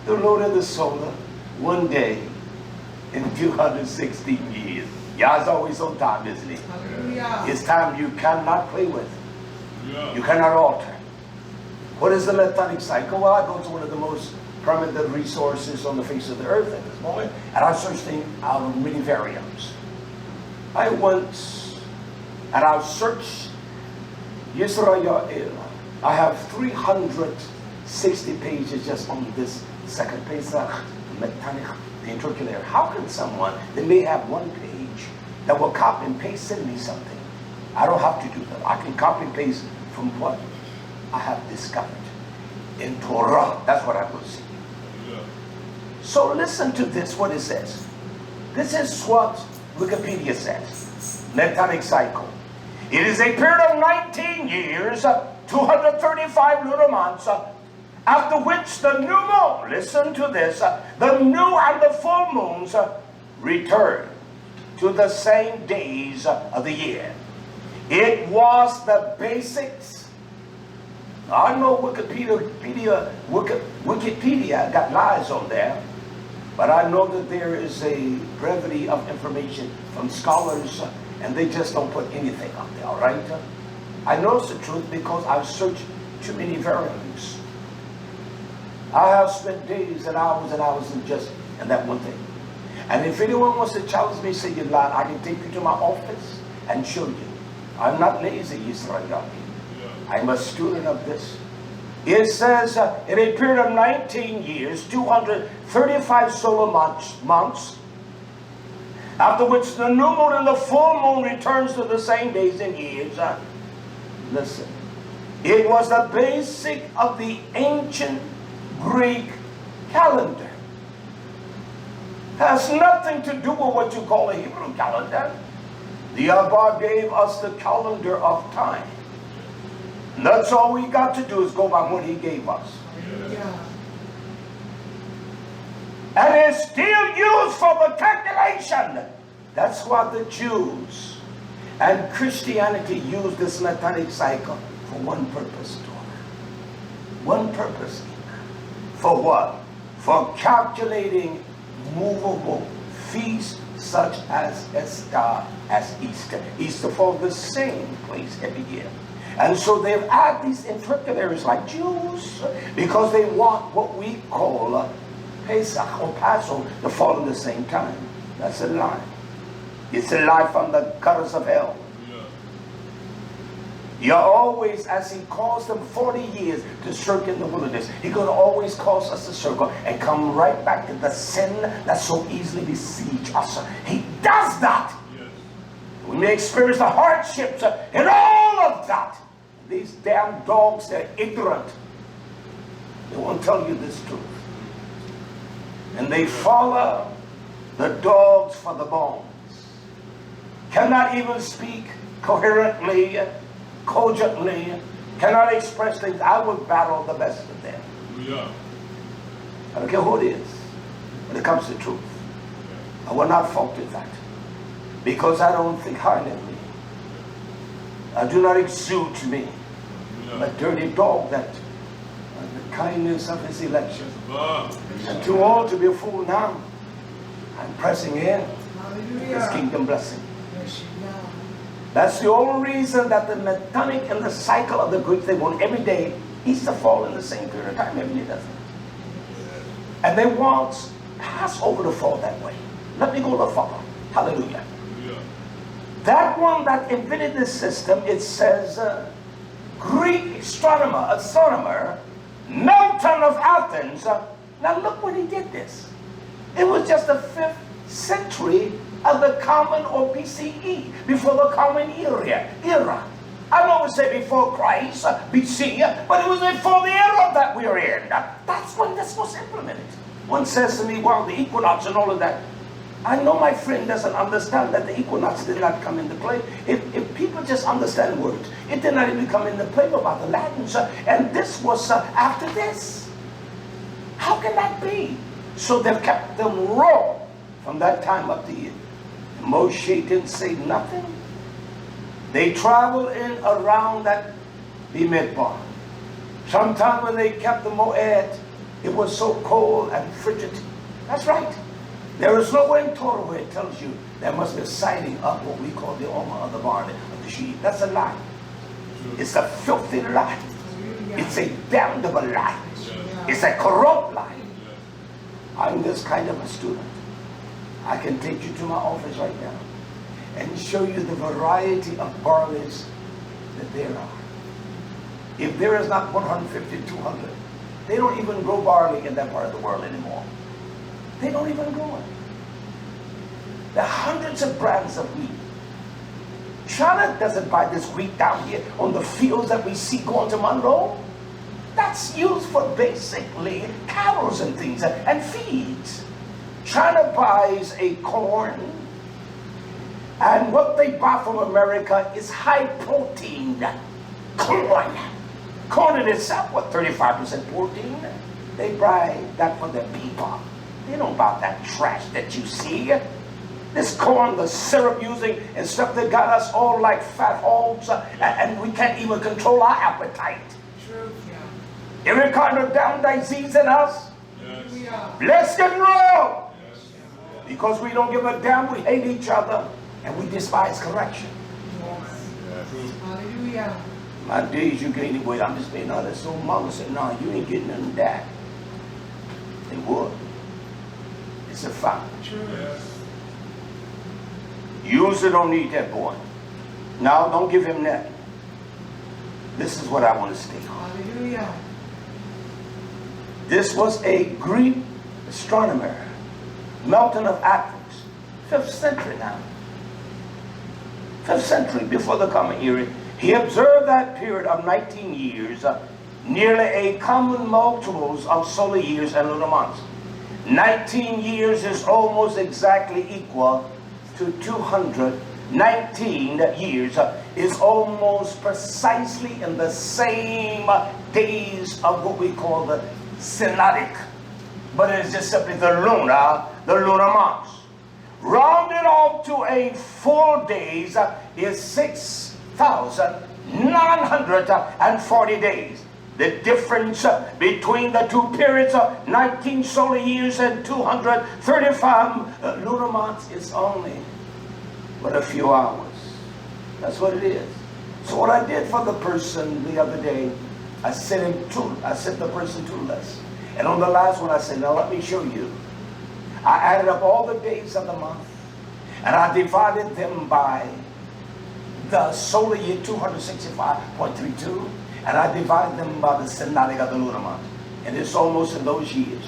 the Lord of the solar, one day in 216 years. Yah's always on time, isn't he? Hallelujah. It's time you cannot play with. You cannot alter. What is the metonic cycle? Well, I go to one of the most primitive resources on the face of the earth at this moment, and I search things out of many variants. I went and I searched YisraYah'ale. I have 360 pages just on this second Pesach, metonic, the intercalator. How can someone that may have one page that will copy and paste send me something? I don't have to do that. I can copy and paste from what I have discovered in Torah. That's what I will see. So listen to this, what it says. This is what Wikipedia says. Metonic cycle. It is a period of 19 years, 235 lunar months, after which the new moon, listen to this, the new and the full moons return to the same days of the year. It was the basics. I know Wikipedia got lies on there, but I know that there is a brevity of information from scholars, and they just don't put anything up there, all right? I know it's the truth because I've searched too many variants. I have spent days and hours in just in that one thing. And if anyone wants to challenge me, say you lied, I can take you to my office and show you. I'm not lazy, YisraYah'ale. I'm a student of this. It says, in a period of 19 years, 235 solar months, after which the new moon and the full moon returns to the same days and years. Listen, it was the basic of the ancient Greek calendar. Has nothing to do with what you call a Hebrew calendar. The Abba gave us the calendar of time. And that's all we got to do is go by what he gave us. Hallelujah. And it's still used for the calculation. That's what the Jews and Christianity use this metonic cycle for one purpose, Torah. One purpose. For what? For calculating movable feasts such as Esther, as Easter. Easter falls the same place every year. And so they've added these interpreters like Jews because they want what we call Pesach or Passover to fall in the same time. That's a lie. It's a lie from the gutters of hell. You're always, as he calls them 40 years to circle in the wilderness, he's going to always cause us to circle and come right back to the sin that so easily besiege us. He does that. Yes. We may experience the hardships and all of that. These damn dogs, they're ignorant. They won't tell you this truth. And they follow the dogs for the bones. Cannot even speak coherently, cogently, cannot express things. I will battle the best of them. Yeah. I don't care who it is when it comes to truth. I will not fault with that because I don't think highly of me. I do not exude to me. I'm a dirty dog that the kindness of his election. I'm too old to be a fool now. I'm pressing in his kingdom blessing. That's the only reason that the metonic and the cycle of the Greeks, they want every day Easter fall in the same period of time. Every year doesn't. And they want Passover to fall that way. Let me go to the Father. Hallelujah. That one that invented this system, it says, Greek astronomer, Milton of Athens. Now look when he did this. It was just the 5th century of the Common or BCE, before the Common Era. I know we say before Christ, BC, but it was before the era that we're in. That's when this was implemented. One says to me, well, the equinox and all of that. I know my friend doesn't understand that the equinox did not come into play. If people just understand words, it did not even come into play about the Latins. And this was after this. How can that be? So they've kept them raw from that time up to here. Moshe didn't say nothing. They traveled in around that Bimidbar. Sometime when they kept the Moed, it was so cold and frigid. That's right. There is nowhere in Torah where it tells you there must be a siding up what we call the Oma of the barley of the sheep. That's a lie. It's a filthy lie. It's a damnable lie. It's a corrupt lie. I'm this kind of a student. I can take you to my office right now and show you the variety of barleys that there are. If there is not 150, 200, they don't even grow barley in that part of the world anymore. They don't even grow it. There are hundreds of brands of wheat. China doesn't buy this wheat down here on the fields that we see going to Monroe. That's used for basically cattle and things and feeds. China buys a corn, and what they buy from America is high protein corn. Corn in itself, what, 35% protein? They buy that for their people. They don't buy that trash that you see. This corn, the syrup using and stuff that got us all like fat hogs, and we can't even control our appetite. True. Every kind of damn disease in us, Hallelujah. blessed and wrong. Because we don't give a damn, we hate each other, and we despise correction. Hallelujah. My days you gaining weight, I'm just being honest. So mama said, no, you ain't getting none of that. They would. It's a fact. True. Usually don't need that boy. Now don't give him that. This is what I want to stay on. Hallelujah. This was a Greek astronomer, Milton of Athens, 5th century now. 5th century before the Common Era. He observed that period of 19 years, nearly a common multiples of solar years and lunar months. 19 years is almost exactly equal to 219 years. Is almost precisely in the same days of what we call the synodic. But it is just simply the lunar months. Rounded off to a full days is 6,940 days. The difference between the two periods of 19 solar years and 235 lunar months is only but a few hours. That's what it is. So what I did for the person the other day, I set the person to less. And on the last one I said, now let me show you. I added up all the days of the month, and I divided them by the solar year 265.32, and I divided them by the synodic of the lunar month. And it's almost in those years.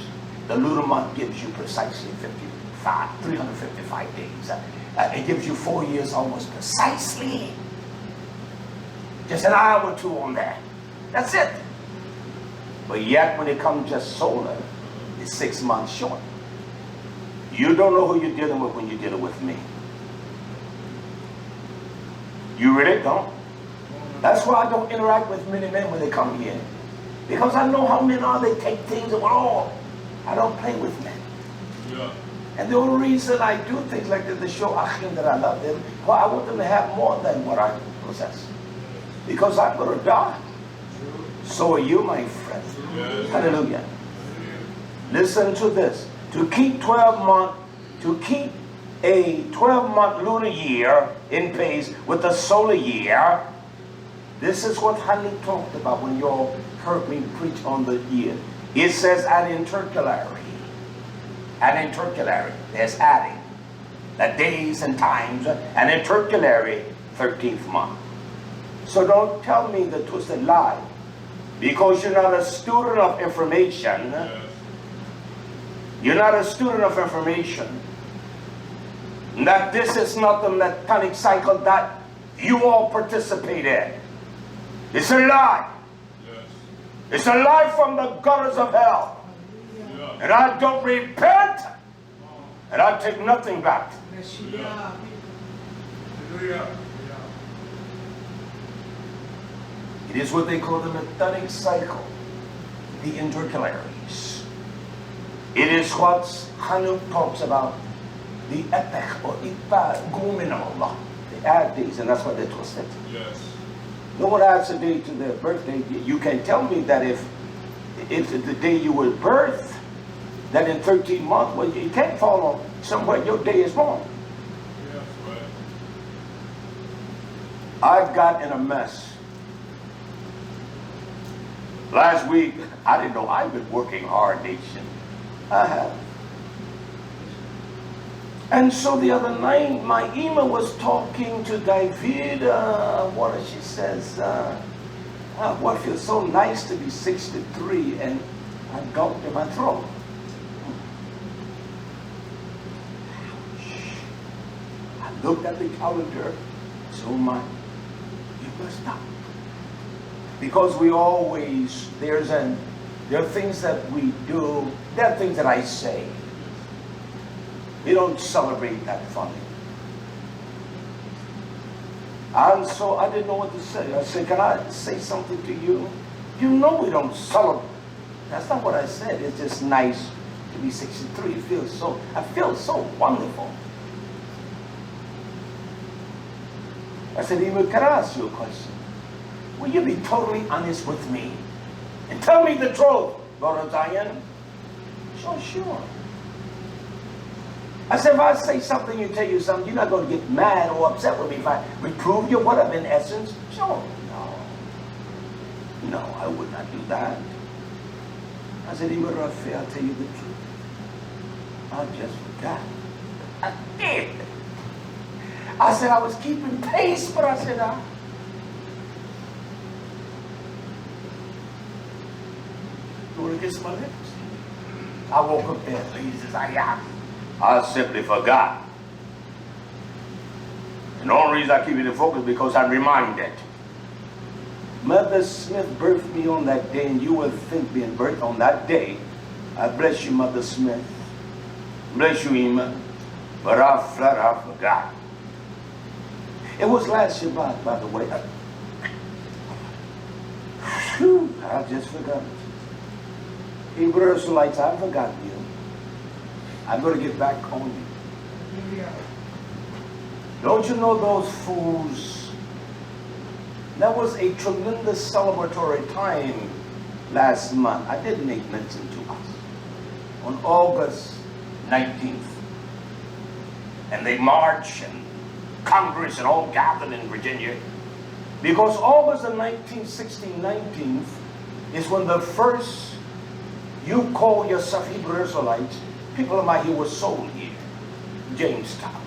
The lunar month gives you precisely 355 days. It gives you 4 years almost precisely. Just an hour or two on that. That's it. But yet when it comes just solar, it's 6 months short. You don't know who you're dealing with when you're dealing with me. You really don't. That's why I don't interact with many men when they come here. Because I know how men are. They take things and all. I don't play with men. Yeah. And the only reason I do things like this to show Achim that I love them, well, I want them to have more than what I possess. Because I'm going to die. So are you, my friend. Yes. Hallelujah. Listen to this. To keep 12 months, to keep a 12-month lunar year in pace with the solar year. This is what Honey talked about when you all heard me preach on the year. It says an intercalary. An intercalary. There's adding. The days and times. An intercalary 13th month. So don't tell me the twisted lie. Because you're not a student of information. You're not a student of information. That this is not the metonic cycle that you all participate in. It's a lie. It's a lie from the gutters of hell. And I don't repent. And I take nothing back. It is what they call the metonic cycle. The intercalaries. It is what Hanuk talks about. The epoch or ipa the add days, and that's what they twisted. Yes. No one adds a day to their birthday. You can tell me that if the day you were birthed, that in 13 months, well, you can't follow somewhere your day is born. Yes, right. I've got in a mess. Last week, I didn't know I've been working hard, nation. I have. And so the other night, my email was talking to Dawid. What she says, what feels so nice to be 63, and I gulped in my throat. I looked at the calendar. So my, you must stop. Because we always, there are things that we do, there are things that I say. We don't celebrate that funny. And so I didn't know what to say. I said, can I say something to you? You know we don't celebrate. That's not what I said. It's just nice to be 63. I feel so wonderful. I said, Eva, can I ask you a question? Will you be totally honest with me? And tell me the truth, Brother Zion? Sure. I said, if I say something and tell you something, you're not going to get mad or upset with me if I reprove you, whatever, in essence. Sure. No, I would not do that. I said, Rafi, I'll tell you the truth. I just forgot. I did. I said, I was keeping pace, but I said, you want to kiss my lips? I woke up there, ladies, as I am. I simply forgot. And the only reason I keep it in focus is because I'm reminded. Mother Smith birthed me on that day, and you will think being birthed on that day. I bless you, Mother Smith. Bless you, Emma. But I flat out forgot. It was last Shabbat, by the way. I just forgot it. YHWHlites, I've forgotten you. I'm going to get back on you. Don't you know those fools? That was a tremendous celebratory time last month. I did make mention to us. On August 19th. And they marched, and Congress and all gathered in Virginia. Because August of 1916-19th is when the first, you call yourself YisraYah'ale, people of mine, he was sold here, Jamestown,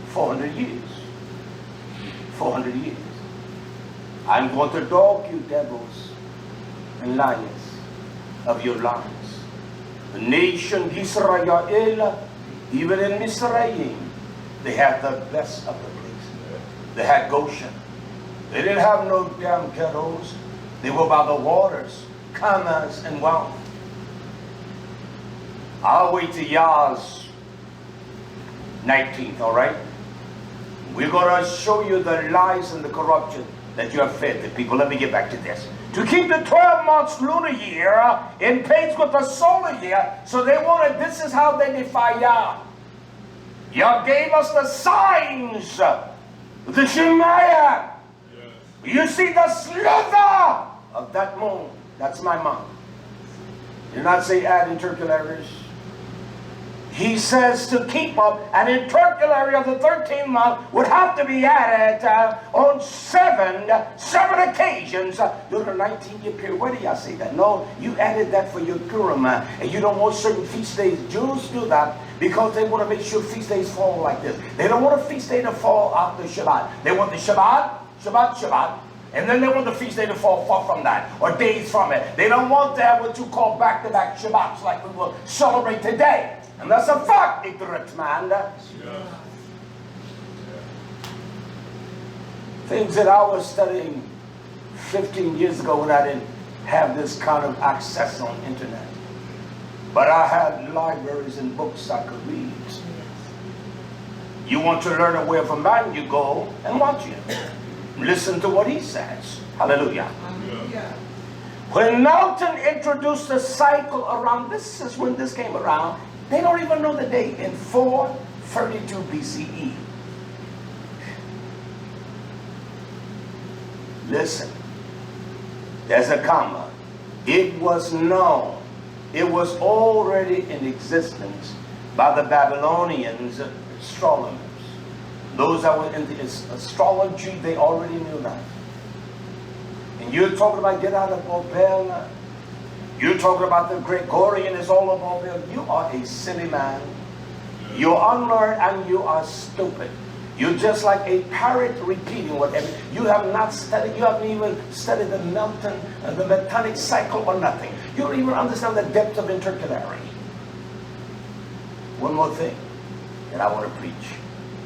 400 years. 400 years. I'm going to dog you devils and lions of your lives. The nation YisraYah'ale, even in Mizraim, they had the best of the place. They had Goshen. They didn't have no damn ghettos. They were by the waters, commerce and wealth. I'll wait till Yah's 19th, all right? We're going to show you the lies and the corruption that you have fed the people. Let me get back to this. To keep the 12 months lunar year in pace with the solar year, so they wanted, this is how they defy Yah. Yah gave us the signs, the Shemaiah. Yes. You see the slither of that moon. That's my mom. Do not say add intercalaries. He says to keep up, and in particularly of the 13th month would have to be added on seven occasions during the 19-year period. Where do y'all see that? No, you added that for your Purim, and you don't want certain feast days. Jews do that because they want to make sure feast days fall like this. They don't want a feast day to fall after Shabbat. They want the Shabbat, and then they want the feast day to fall far from that, or days from it. They don't want to have what you call back-to-back Shabbats like we will celebrate today. And that's a fact, ignorant man. Things that I was studying 15 years ago when I didn't have this kind of access on internet. But I had libraries and books I could read. You want to learn a way of a man, you go and watch him. Listen to what he says. Hallelujah. Hallelujah. When Milton introduced the cycle around, this is when this came around, they don't even know the date, in 432 BCE. Listen, there's a comma. It was known, it was already in existence by the Babylonians, astronomers. Those that were into astrology, they already knew that. And you're talking about get out of Babel. You're talking about the Gregorian is all of Babel. You are a silly man. You're unlearned and you are stupid. You're just like a parrot repeating whatever. You have not studied, you haven't even studied the Milton, the metonic cycle or nothing. You don't even understand the depth of intercalary. One more thing that I want to preach.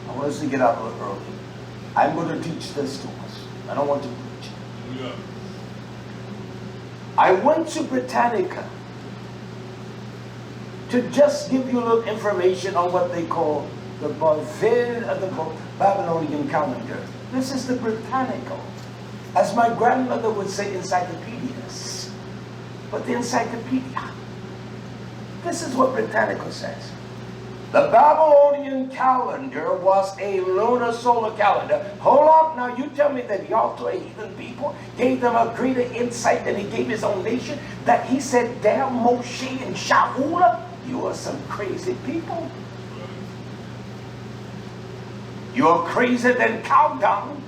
I want us to get out a little early. I'm going to teach this to us. I don't want to preach. Yeah. I went to Britannica to just give you a little information on what they call the Babylonian calendar. This is the Britannical. As my grandmother would say, encyclopedias. But the encyclopedia. This is what Britannica says. The Babylonian calendar was a lunar solar calendar. Hold up, now you tell me that y'all to a heathen people gave them a greater insight than he gave his own nation, that he said, damn Moshe and Shaul, you are some crazy people. You are crazier than cow dung.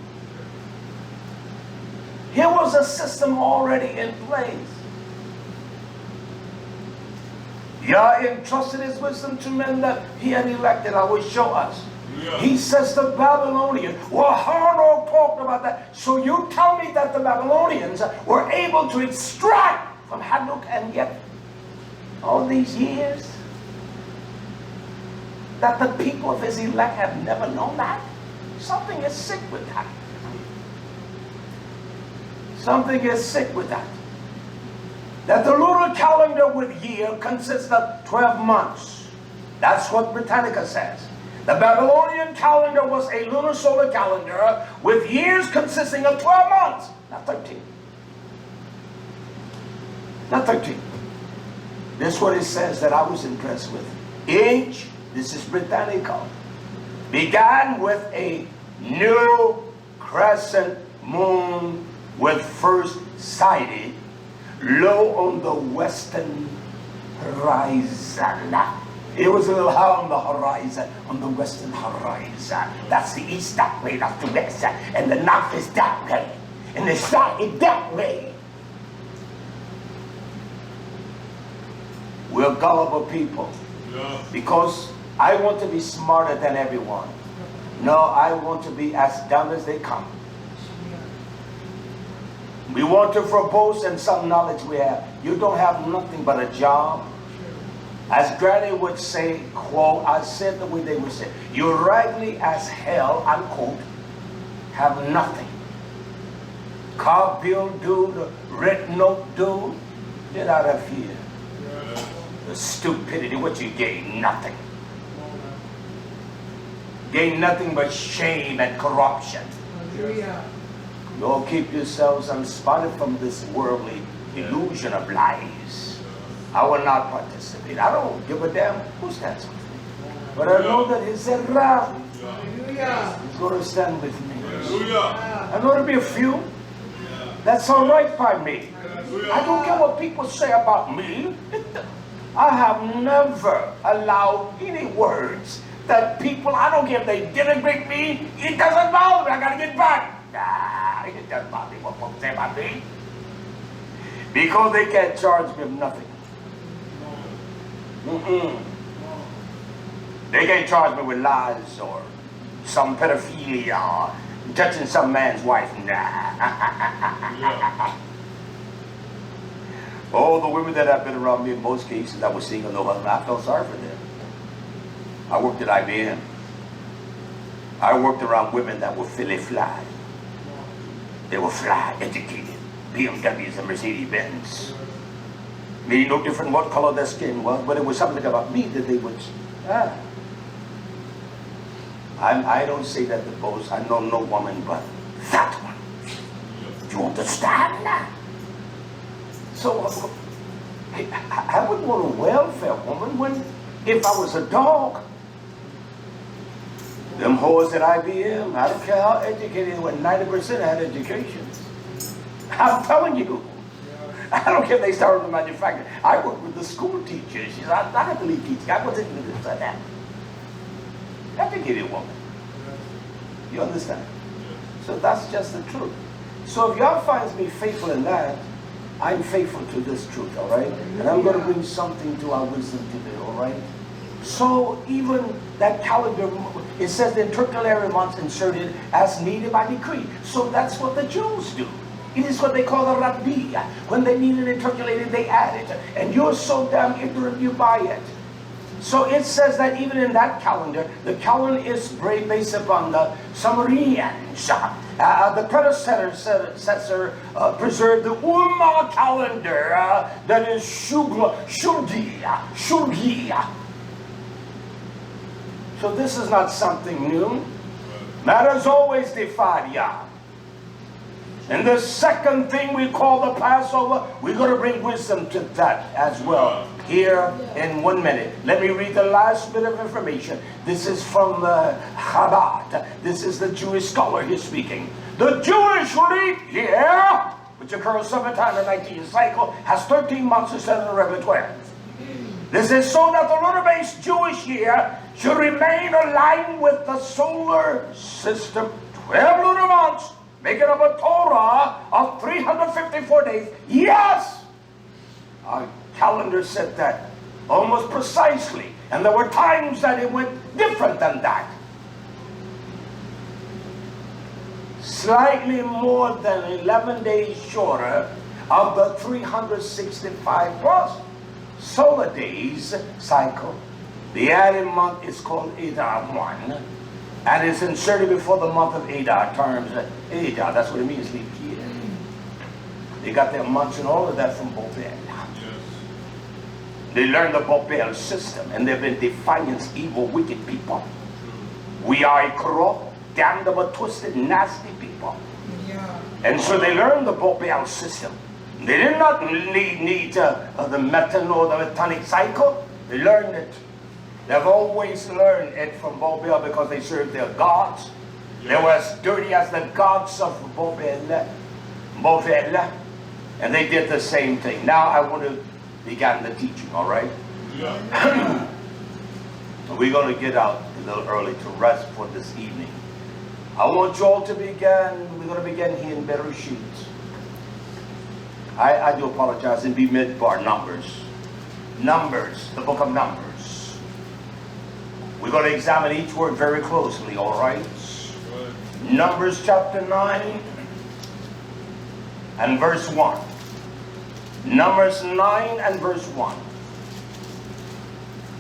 Here was a system already in place. Yah entrusted his wisdom to men that he had elected. I will show us. Yeah. He says the Babylonians. Well, Harno talked about that. So you tell me that the Babylonians were able to extract from Hanuk, and yet all these years that the people of his elect have never known that? Something is sick with that. Something is sick with that. That the lunar calendar with year consists of 12 months. That's what Britannica says. The Babylonian calendar was a lunar solar calendar with years consisting of 12 months, not 13. Not 13. This is what it says that I was impressed with. Age, this is Britannica, began with a new crescent moon with first sighted low on the western horizon. It was a little high on the horizon, on the western horizon. That's the east that way, that's the west, and the north is that way, and the south is that way. We're gullible people. Yeah. Because I want to be smarter than everyone. No, I want to be as dumb as they come. We want to propose and some knowledge we have. You don't have nothing but a job. As Granny would say, quote, I said the way they would say, you're raggedy as hell, unquote, have nothing. Car bill dude, rent note dude, get out of here. The stupidity, what you gain? Nothing. Gain nothing but shame and corruption. You all keep yourselves unspotted from this worldly illusion of lies. I will not participate. I don't give a damn who stands with me. But I know that he said, he's going to stand with me. I know there'll be a few. That's all right by me. I don't care what people say about me. I have never allowed any words that people, I don't care if they denigrate me, it doesn't bother me, I gotta get back. Nah, it doesn't bother me what folks say about me. Because they can't charge me of nothing. They can't charge me with lies or some pedophilia or touching some man's wife. Nah. Oh, the women that have been around me in most cases, I was single, no husband, I felt sorry for them. I worked at IBM. I worked around women that were Philly fly. They were fly, educated. BMWs and Mercedes-Benz. Maybe no different what color their skin was, but it was something about me that they would... I don't say that to boast. I know no woman but that one. Do you understand that? So I wouldn't want a welfare woman when, if I was a dog. Them whores at IBM, I don't care how educated they were, 90% had educations. I'm telling you. I don't care if they started the manufacturing. I work with the school teachers. I have to leave teaching. I wasn't into this or that. Educated woman. You understand? So that's just the truth. So if y'all finds me faithful in that, I'm faithful to this truth, all right? And I'm going to bring something to our wisdom today, all right? So even that calendar, it says the intercalary months inserted as needed by decree. So that's what the Jews do. It is what they call the rabbi. When they need it intercalated, they add it. And you're so damn ignorant, you buy it. So it says that even in that calendar, the calendar is based upon the Sumerians. The predecessor preserved the Ummah calendar that is Shulgi. So this is not something new. Matters always defied Yah. And the second thing we call the Passover, we're going to bring wisdom to that as well. Here in 1 minute. Let me read the last bit of information. This is from SHABBAT. This is the Jewish scholar here speaking. The Jewish leap year, which occurs 7 times in the 19th cycle, has 13 months instead of the regular 12. This is so that the lunar-based Jewish year should remain aligned with the solar system. 12 lunar months, making up a Torah of 354 days. Yes! Our calendar said that almost precisely. And there were times that it went different than that. Slightly more than 11 days shorter of the 365 plus solar days cycle. The added month is called Adar 1, and it's inserted before the month of Adar. Terms Adar, that's what it means, leap year. They got their months and all of that from Bopel. They learned the Bopel system, and they've been defiant, evil, wicked people. We are a corrupt, damnable, twisted, nasty people. And so they learned the Bopel system. They did not need the metonic or the metonic cycle. They learned it. They've always learned it from Bopel because they served their gods. They were as dirty as the gods of Bopel. And they did the same thing. Now I want to begin the teaching, all right? Yeah. We're going to get out a little early to rest for this evening. I want you all to begin. We're going to begin here in Bereshit. I do apologize and be midbar. Numbers, the book of Numbers. We're going to examine each word very closely, all right? Numbers chapter 9 and verse 1. Numbers 9 and verse 1.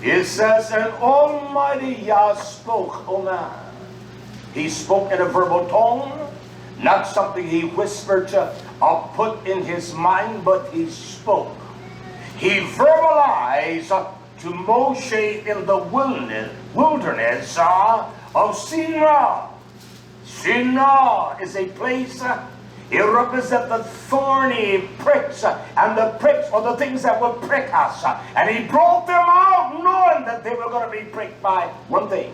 It says, and Almighty Yah spoke, O man. He spoke in a verbal tone, not something he whispered or put in his mind, but he spoke. He verbalized to Moshe in the wilderness of Sinai. Sinai is a place, it represents the thorny pricks, and the pricks are the things that will prick us. And he brought them out knowing that they were going to be pricked by one thing,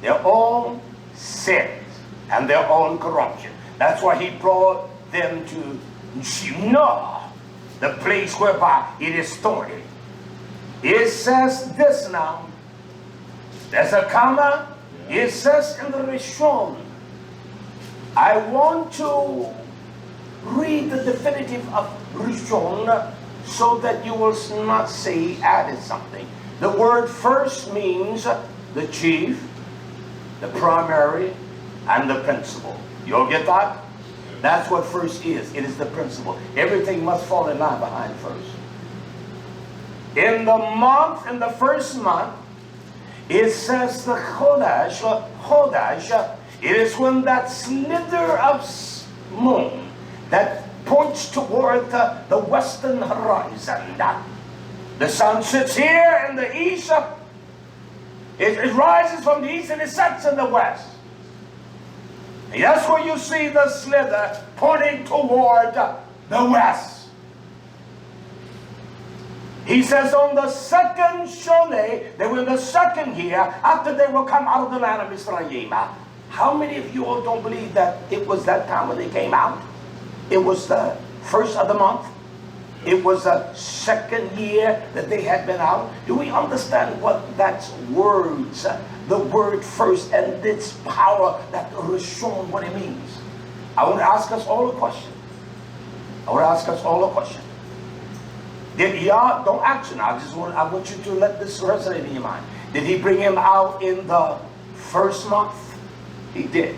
their own sins and their own corruption. That's why he brought them to Shinar, the place whereby it is thorny. It says this now. There's a comma. It says in the Rishon. I want to read the definitive of Rishon so that you will not say he added something. The word first means the chief, the primary, and the principal. You'll get that? That's what first is. It is the principle. Everything must fall in line behind first. In the first month, it says the Chodesh, it is when that slither of moon that points toward the western horizon. The sun sits here in the east. It rises from the east and it sets in the west. And that's where you see the slither pointing toward the west. He says on the second Shoneh, they were in the second year after they will come out of the land of YisraYah'ale. How many of you all don't believe that it was that time when they came out? It was the first of the month. It was the second year that they had been out. Do we understand what that's words? The word first and its power, that Rishon, what it means. I want to ask us all a question. Did Yah, don't act now, I want you to let this resonate in your mind. Did he bring him out in the first month? He did.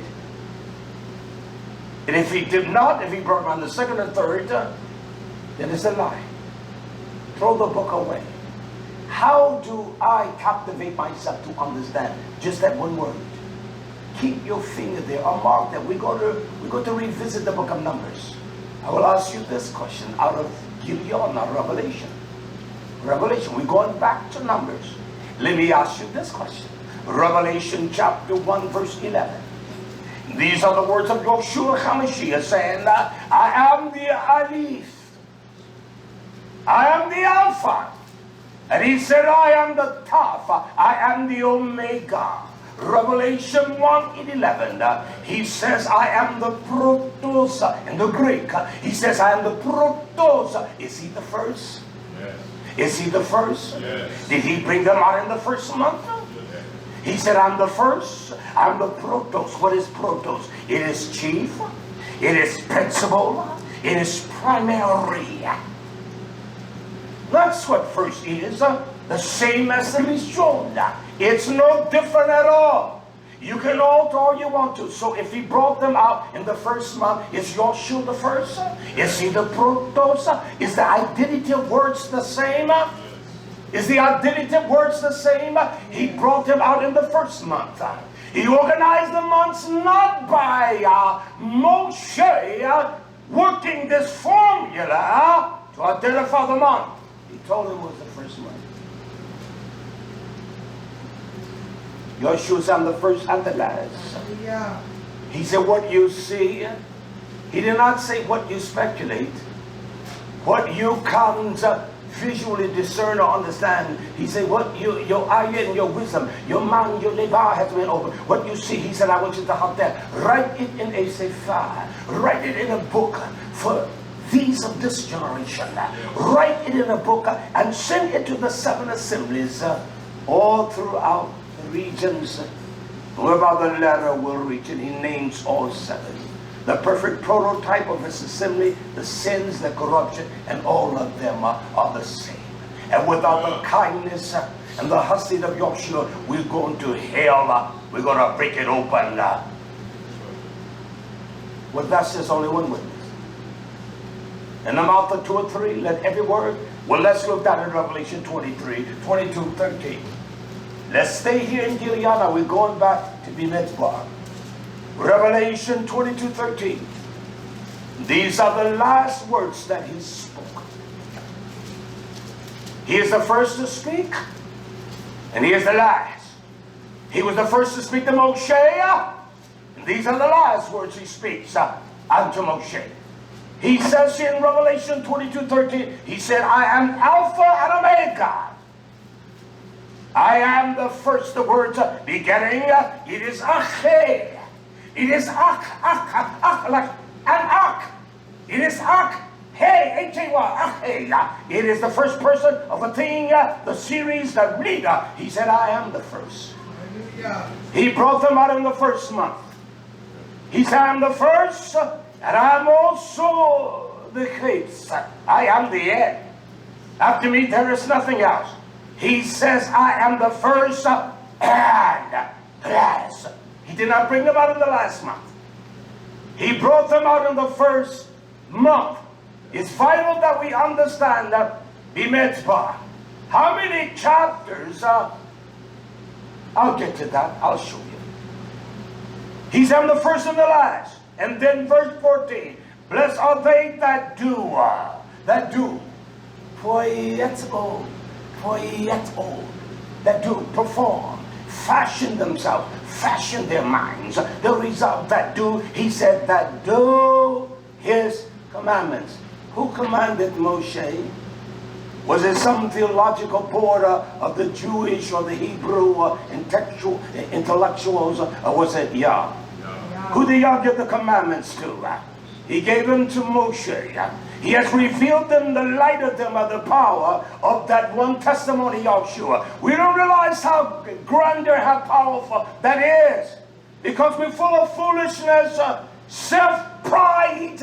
And if he did not, if he brought him on the second and third, then it's a lie. Throw the book away. How do I captivate myself to understand just that one word? Keep your finger there or mark that. We're going to revisit the book of Numbers. I will ask you this question out of Gideon, not Revelation. We're going back to Numbers. Let me ask you this question. Revelation chapter 1 verse 11. These are the words of YHWH HaMashiach saying that I am the Aleph. I am the Alpha. And he said, I am the Taf. I am the Omega. Revelation 1:11. He says, I am the Protos. In the Greek, he says, I am the Protos. Is he the first? Yes. Is he the first? Yes. Did he bring them out in the first month? Yes. He said, I'm the first. I'm the Protos. What is Protos? It is chief. It is principal. It is primary. That's what first is. The same as the Rishon. It's no different at all. You can alter all you want to. So if he brought them out in the first month, is YHWH the first? Is he the Protos? Is the identity of words the same? Is the identity of words the same? He brought them out in the first month. He organized the months not by Moshe working this formula to identify the month. He told him it was the first month. YHWH, I'm the first and the last. Hallelujah. He said, what you see. He did not say what you speculate. What you can't visually discern or understand. He said, what your eye and your wisdom, your mind, your levar has been open. What you see, he said, I want you to have that. Write it in a sefer. Write it in a book for these of this generation. Write it in a book and send it to the 7 assemblies all throughout the regions whereby the letter will reach. And he names all 7. The perfect prototype of his assembly, the sins, the corruption, and all of them are the same. And without the kindness and the hustle of YHWH, we're going to hell. We're going to break it open. Well, that's just only one witness. In the mouth of 2 or 3, let every word. Well, let's look down in Revelation 23, 22, 13. Let's stay here in Gilead. We're going back to Bimidbar. Revelation 22, 13. These are the last words that he spoke. He is the first to speak, and he is the last. He was the first to speak to Moshe, and these are the last words he speaks unto Moshe. He says here in Revelation 22, 13, he said, I am Alpha and Omega. I am the first, the words beginning. It is Ache. It is Ak, like an Ak. It is Ak, YHWH. It is the first person of a thing, the series, the leader. He said, I am the first. Hallelujah. He brought them out in the first month. He said, I am the first, and I am also the case. I am the end. After me, there is nothing else. He says, I am the first and last. He did not bring them out in the last month. He brought them out in the first month. It's vital that we understand that Bimetzbah. How many chapters? I'll get to that. I'll show you. He said, I'm the first and the last. And then verse 14. Blessed are they that do. That do, perform, fashion themselves, fashion their minds. The result that do, he said, that do his commandments. Who commanded Moshe? Was it some theological board of the Jewish or the Hebrew intellectuals, or was it Yah? Who did Yah give the commandments to? He gave them to Moshe. He has revealed them, the light of them, of the power of that one testimony, Yahushua. We don't realize how grandeur, how powerful that is. Because we're full of foolishness, self-pride.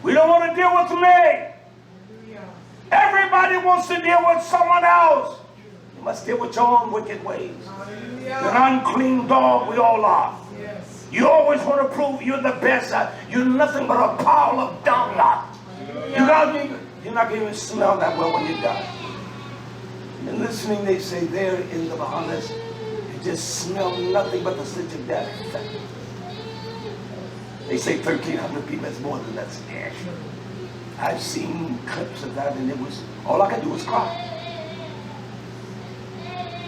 We don't want to deal with me. Hallelujah. Everybody wants to deal with someone else. You must deal with your own wicked ways. Hallelujah. You're an unclean dog, we all are. Yes. You always want to prove you're the best. You're nothing but a pile of dung. You're not going to smell that well when you die. And listening, they say there in the Bahamas, you just smell nothing but the stench of death. They say 1,300 people, that's more than that stench. I've seen clips of that, and it was, all I could do was cry.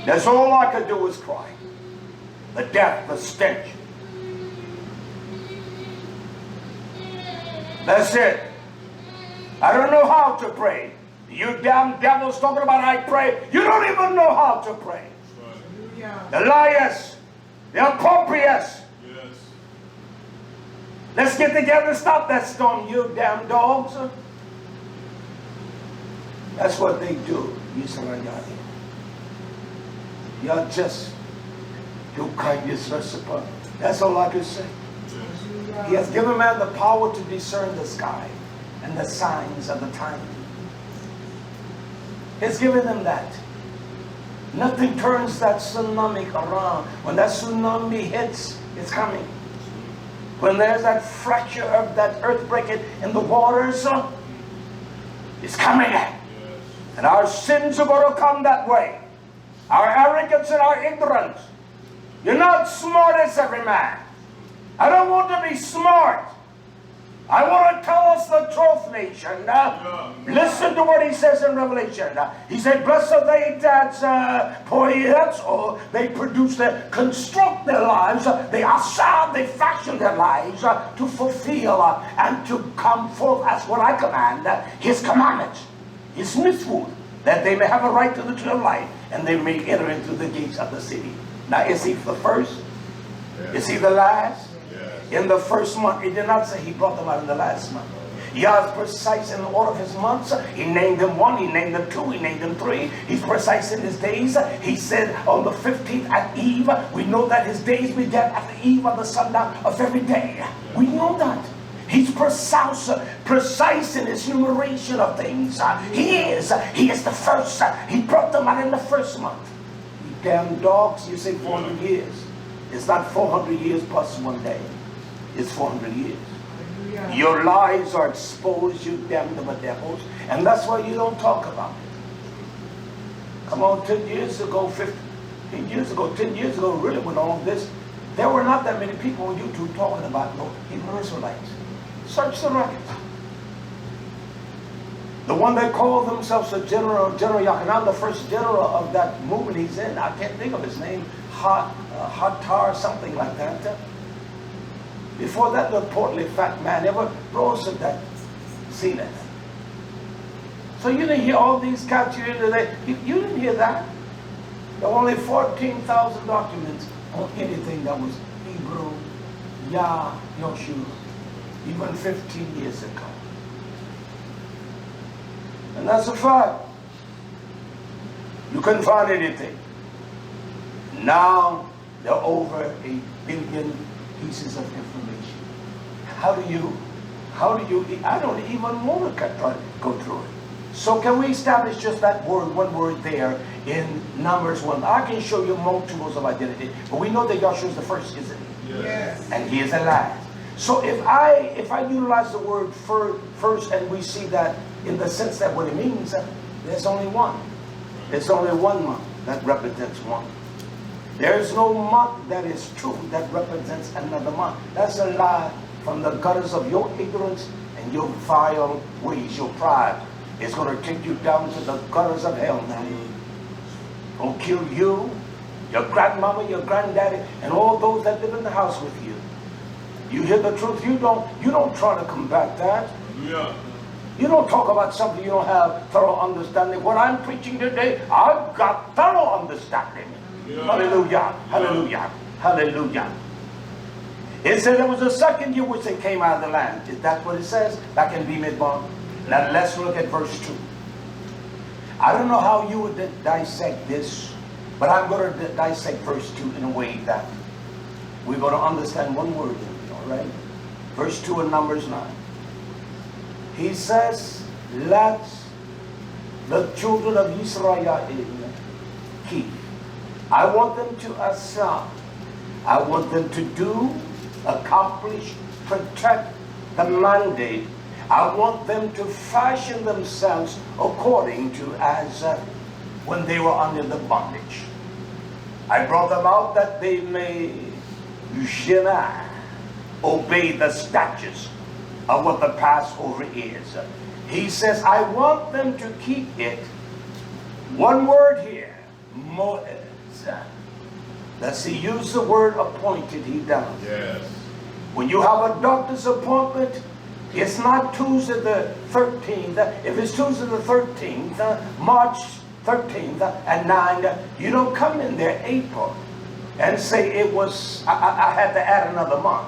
That's all I could do was cry. The death, the stench. That's it. I don't know how to pray. You damn devils talking about I pray. You don't even know how to pray. Hallelujah. The liars, the appropriates. Yes. Let's get together and stop that storm, you damn dogs. That's what they do, YisraYah'ale. You're just, your kindness reciprocal. That's all I can say. He has given man the power to discern the sky and the signs of the time. He's given them that. Nothing turns that tsunami around. When that tsunami hits, it's coming. When there's that fracture of that earthquake in the waters, it's coming. And our sins are going to come that way. Our arrogance and our ignorance. You're not smart as every man. I don't want to be smart. I want to tell us the truth, nation. Listen to what he says in Revelation. He said, blessed are they that they produce, construct their lives. They assad, they fashion their lives to fulfill and to come forth as what I command, his commandments, his mitzvot, that they may have a right to the tree of life and they may enter into the gates of the city. Now, is he the first? Is he the last? In the first month, he did not say he brought them out in the last month. Yah is precise in the order of his months. He named them 1, he named them 2, he named them 3. He's precise in his days. He said on the 15th at eve, we know that his days began at the eve of the sundown of every day. We know that. He's precise in his numeration of things. He is the first. He brought them out in the first month. You damn dogs, you say 400 years. It's not 400 years plus 1 day. It's 400 years. Hallelujah. Your lies are exposed, you damn devils, and that's why you don't talk about it. Come on, 10 years ago, 15 years ago, 10 years ago, really when all this, there were not that many people on YouTube talking about no Hebrew Israelites. Search the records. The one that called themselves a General YisraYah'ale, the first general of that movement he's in, I can't think of his name, Hatar, something like that. Before that, the portly fat man never rose to that zenith. So you didn't hear all these cats you didn't hear that. There were only 14,000 documents on anything that was Hebrew, YHWH, even 15 years ago. And that's a fact. You couldn't find anything. Now, there are over 1 billion pieces of information. How do you, I don't even want to try to go through it. So can we establish just that word, one word there in Numbers 1? I can show you multiples of identity, but we know that Yahshua is the first, isn't he? Yes. And he is the last. So if I utilize the word first, and we see that in the sense that what it means, there's only one. There's only one month that represents one. There is no month that is true that represents another month. That's a lie from the gutters of your ignorance and your vile ways, your pride. It's going to take you down to the gutters of hell now. It'll kill you, your grandmama, your granddaddy, and all those that live in the house with you. You hear the truth, you don't try to combat that. Yeah. You don't talk about something you don't have thorough understanding. What I'm preaching today, I've got thorough understanding. Yeah. Hallelujah, hallelujah, hallelujah. It said it was the second year which they came out of the land. Is that what it says? Back in Bimidbar. Now let's look at verse 2. I don't know how you would dissect this, but I'm going to dissect verse 2 in a way that we're going to understand one word in it, all right? Verse 2 in Numbers 9. He says, let the children of YisraYah'ale keep. I want them to assign. I want them to do, accomplish, protect the mandate. I want them to fashion themselves according to as when they were under the bondage. I brought them out that they may obey the statutes of what the Passover is. He says, I want them to keep it. One word here, moed. Does he use the word appointed? He does. Yes. When you have a doctor's appointment, it's not Tuesday the 13th. If it's Tuesday the 13th, March 13th at 9, you don't come in there April and say it was, I had to add another month.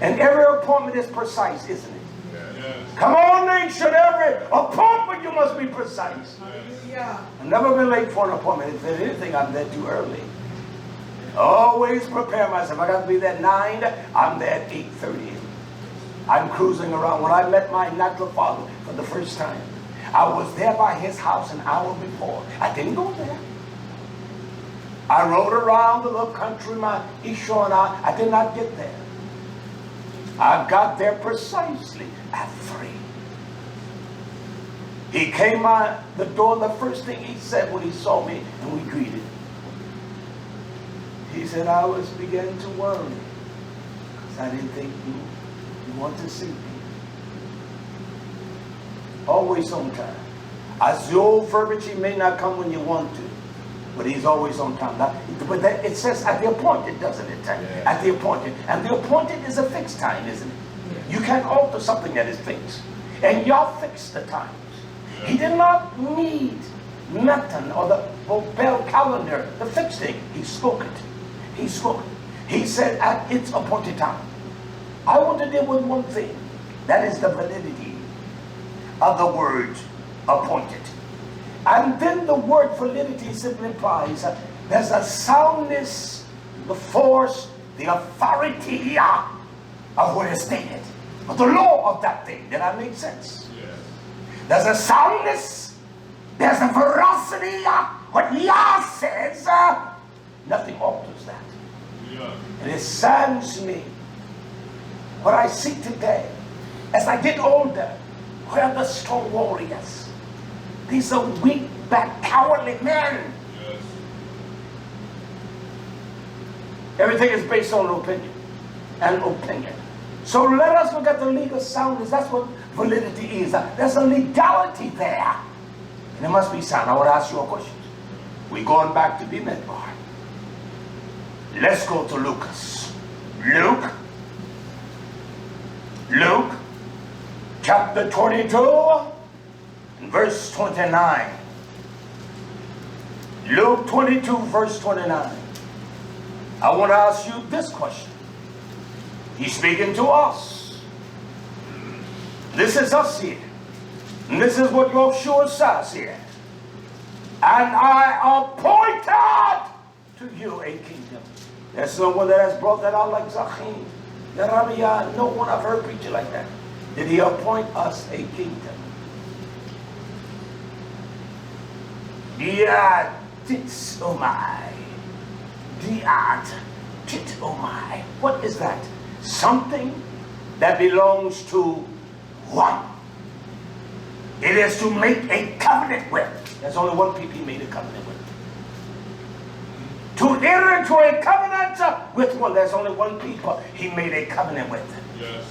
And every appointment is precise, isn't it? Yes. Come on, nation, every appointment you must be precise. Hallelujah. I've never been late for an appointment. If there's anything, I'm there too early. Always prepare myself. I got to be there at 9, I'm there at 8:30. I'm cruising around. When I met my natural father for the first time, I was there by his house an hour before. I didn't go there. I rode around the little country, my Isha and I did not get there. I got there precisely at 3. He came out the door, the first thing he said when he saw me, and we greeted. He said, I was beginning to worry, because I didn't think you want to see me. Always on time. As the old verbiage, he may not come when you want to, but he's always on time. But it says at the appointed, doesn't it? Yeah. At the appointed. And the appointed is a fixed time, isn't it? Yeah. You can't alter something that is fixed. And Yah fixed the times. Yeah. He did not need Meton or the Bell calendar to fix things. He spoke it. He spoke it. He said at its appointed time. I want to deal with one thing. That is the validity of the word appointed. And then the word validity simply implies there's a soundness, the force, the authority of what is stated. But the law of that thing, did that make sense? Yes. There's a soundness, there's a veracity. What Yah says, nothing alters that. Yeah. And it saddens me what I see today as I get older. Where are the strong warriors? These are weak, back, cowardly men. Yes. Everything is based on opinion and opinion. So let us look at the legal soundness. That's what validity is. There's a legality there. And it must be sound. I want to ask you a question. We're going back to Bimidbar. Let's go to Lucas. Luke chapter 22 and verse 29. Luke 22 verse 29. I want to ask you this question. He's speaking to us. This is us here. And this is what YHWH says here. And I appointed to you a kingdom. There's someone that has brought that out like Zachim. No one I've heard preach it like that. Did he appoint us a kingdom? Diat tits omai. Diat tit omai. What is that? Something that belongs to one. It is to make a covenant with. There's only one people he made a covenant with. To enter into a covenant with one. There's only one people he made a covenant with. Yes.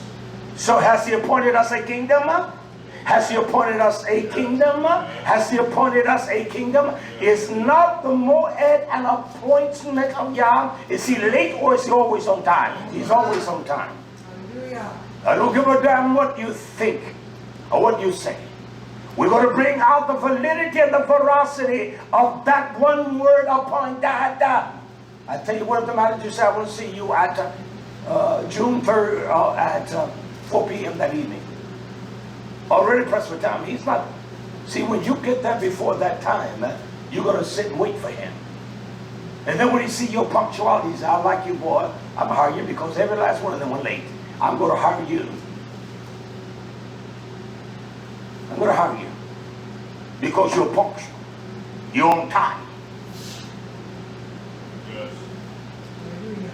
So has he appointed us a kingdom? Has he appointed us a kingdom? Has he appointed us a kingdom? Is not the moed an appointment of Yah? Is he late or is he always on time? He's always on time. Hallelujah. I don't give a damn what you think or what you say. We're going to bring out the validity and the veracity of that one word upon that. I tell you what, the manager said, I want to see you at June 3rd at 4 p.m. that evening. Already pressed for time. He's not. See, when you get there before that time, you're going to sit and wait for him. And then when he see your punctuality, he says, I like you, boy. I'm going to hire you because every last one of them were late. I'm going to hire you. I'm going to hire you because you're punctual. You're on time. Yes. Hallelujah.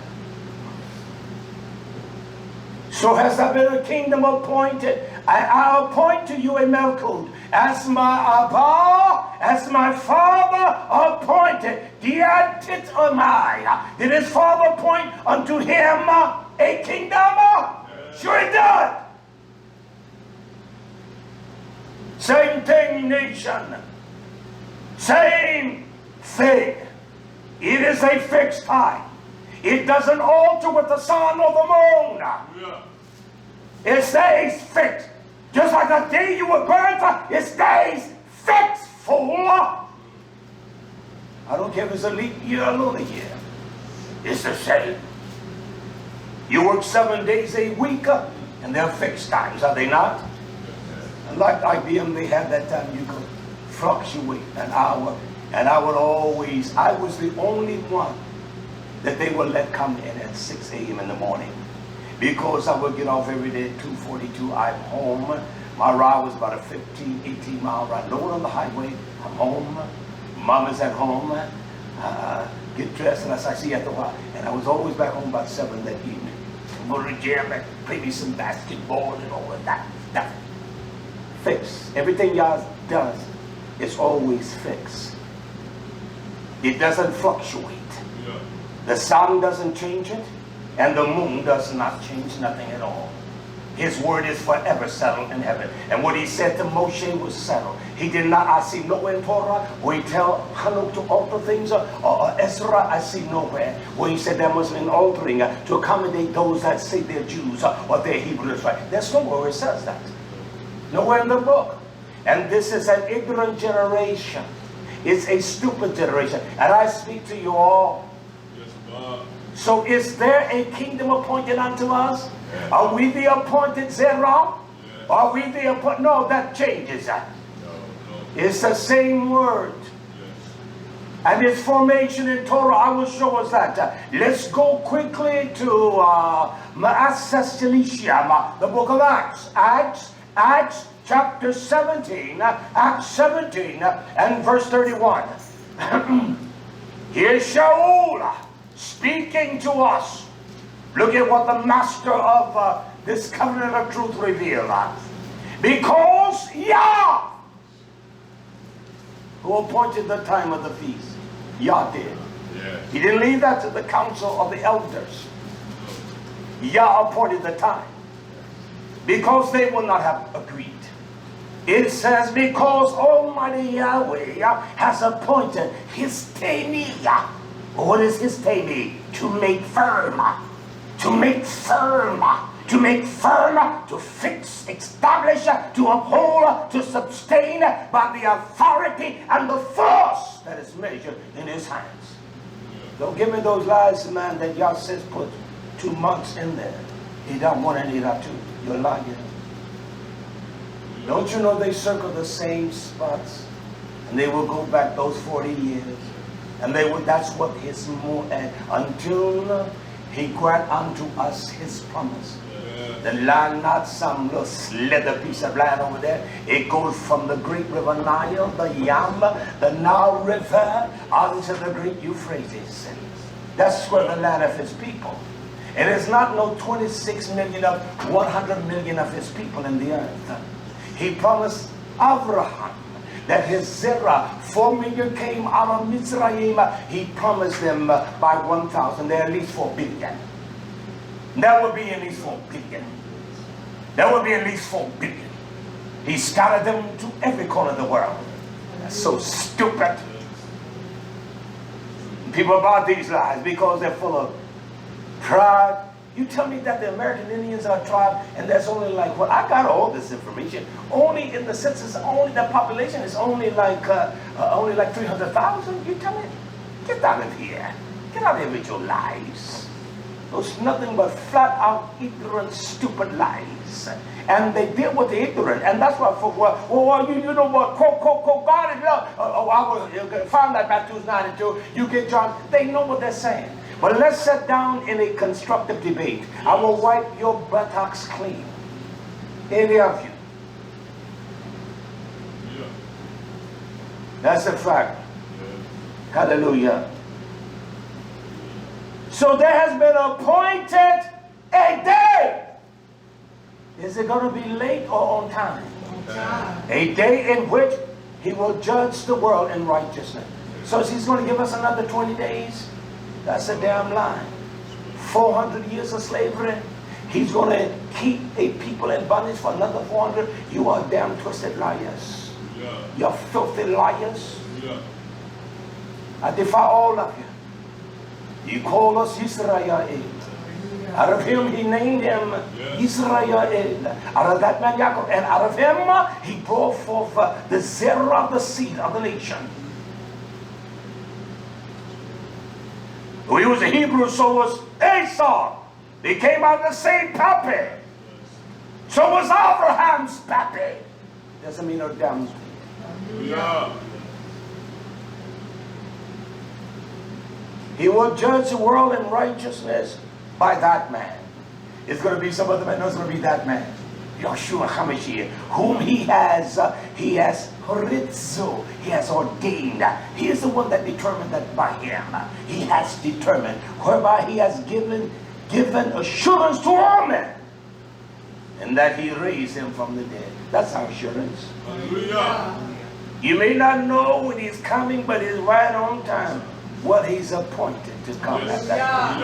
So has there been a kingdom appointed? I appoint to you a Melchizedek as my Abba, as my father appointed. Diatit omai. Did his father appoint unto him a kingdom? Sure he did. Same thing, nation. Same thing. It is a fixed time. It doesn't alter with the sun or the moon. Yeah. It stays fixed. Just like the day you were born, it stays fixed, fool. I don't care if it's a leap year or lunar year. It's the same. You work 7 days a week, and they're fixed times, are they not? And like IBM, they have that time you could fluctuate an hour. And I was the only one that they would let come in at 6 a.m. in the morning. Because I would get off every day at 2:42. I'm home. My ride was about a 15, 18 mile ride. No one on the highway. I'm home. Mom is at home. Get dressed and I see you after a while. And I was always back home about 7 that evening. Go to the gym and play me some basketball and all of that stuff. Fixed. Everything Yah does is always fixed. It doesn't fluctuate. Yeah. The sun doesn't change it, and the moon does not change nothing at all. His word is forever settled in heaven. And what he said to Moshe was settled. He did not, I see nowhere in Torah where he tell Hanok to alter things, or Ezra, I see nowhere where he said there must be an altering to accommodate those that say they're Jews or they're Hebrews. Right? There's nowhere where it says that. Nowhere in the book. And this is an ignorant generation. It's a stupid generation. And I speak to you all. Yes, God. So is there a kingdom appointed unto us? Are we the appointed Zerah? Are we the appointed? No, that changes that. No. It's the same word. Yes. And its formation in Torah, I will show us that. Let's go quickly to Ma'asas Shalishim, the book of Acts. Acts chapter 17, Acts 17 and verse 31. Here's Shaul speaking to us. Look at what the master of this covenant of truth revealed. Because Yah, who appointed the time of the feast, Yah did. Yes. He didn't leave that to the council of the elders. Yah appointed the time. Because they will not have agreed. It says, because Almighty Yahweh has appointed his Temi. What is his Temi? To make firm. To make firm. To make firm. To fix, establish, to uphold, to sustain by the authority and the force that is measured in his hands. Don't give me those lies, man, that Yah says put 2 months in there. He don't want any of that too. You're lying. Don't you know they circle the same spots? And they will go back those 40 years. And they would, that's what his until he grant unto us his promise. The land, not some little slither piece of land over there. It goes from the great river Nile, the Yam, the Nile River, onto the great Euphrates. That's where the land of his people. It is not no 26 million of 100 million of his people in the earth. He promised Abraham that his Zerah, 4 million came out of Mitzrayim. He promised them by 1,000. There are at least 4 billion. There will be at least 4 billion. There will be at least 4 billion. He scattered them to every corner of the world. That's so stupid. People about these lies because they're full of pride. You tell me that the American Indians are a tribe and there's only like, well, I got all this information. Only in the census, only the population is only like 300,000. You tell me? Get out of here. Get out of here with your lies. Those nothing but flat out ignorant, stupid lies. And they deal with the ignorant. And that's why, you know what, quote, God is love. I will find that Matthew 9 and 2. You get John. They know what they're saying. But let's sit down in a constructive debate. I will wipe your buttocks clean. Any of you. Yeah. That's a fact. Yeah. Hallelujah. So there has been appointed a day. Is it going to be late or on time? On time. A day in which he will judge the world in righteousness. So he's going to give us another 20 days? That's a damn lie. 400 years of slavery. He's going to keep a people in bondage for another 400. You are damn twisted liars. Yeah. You're filthy liars. Yeah. I defy all of you. You call us YisraYah'ale. Out of him he named him YisraYah'ale. Out of that man Yaakov. And out of him he brought forth the zerah of the seed of the nation. He was a Hebrew, so was Esau. They came out of the same pappy. So was Abraham's pappy. Doesn't mean no damn thing. Yeah. He will judge the world in righteousness by that man. It's going to be some other man. No, it's going to be that man. YHWH HaMashiach, whom he has horitzo, he has ordained. He is the one that determined that by him. He has determined, whereby he has given assurance to all men, and that he raised him from the dead. That's our assurance. Hallelujah. You may not know when he's coming, but he's right on time. What he's appointed to come at that time.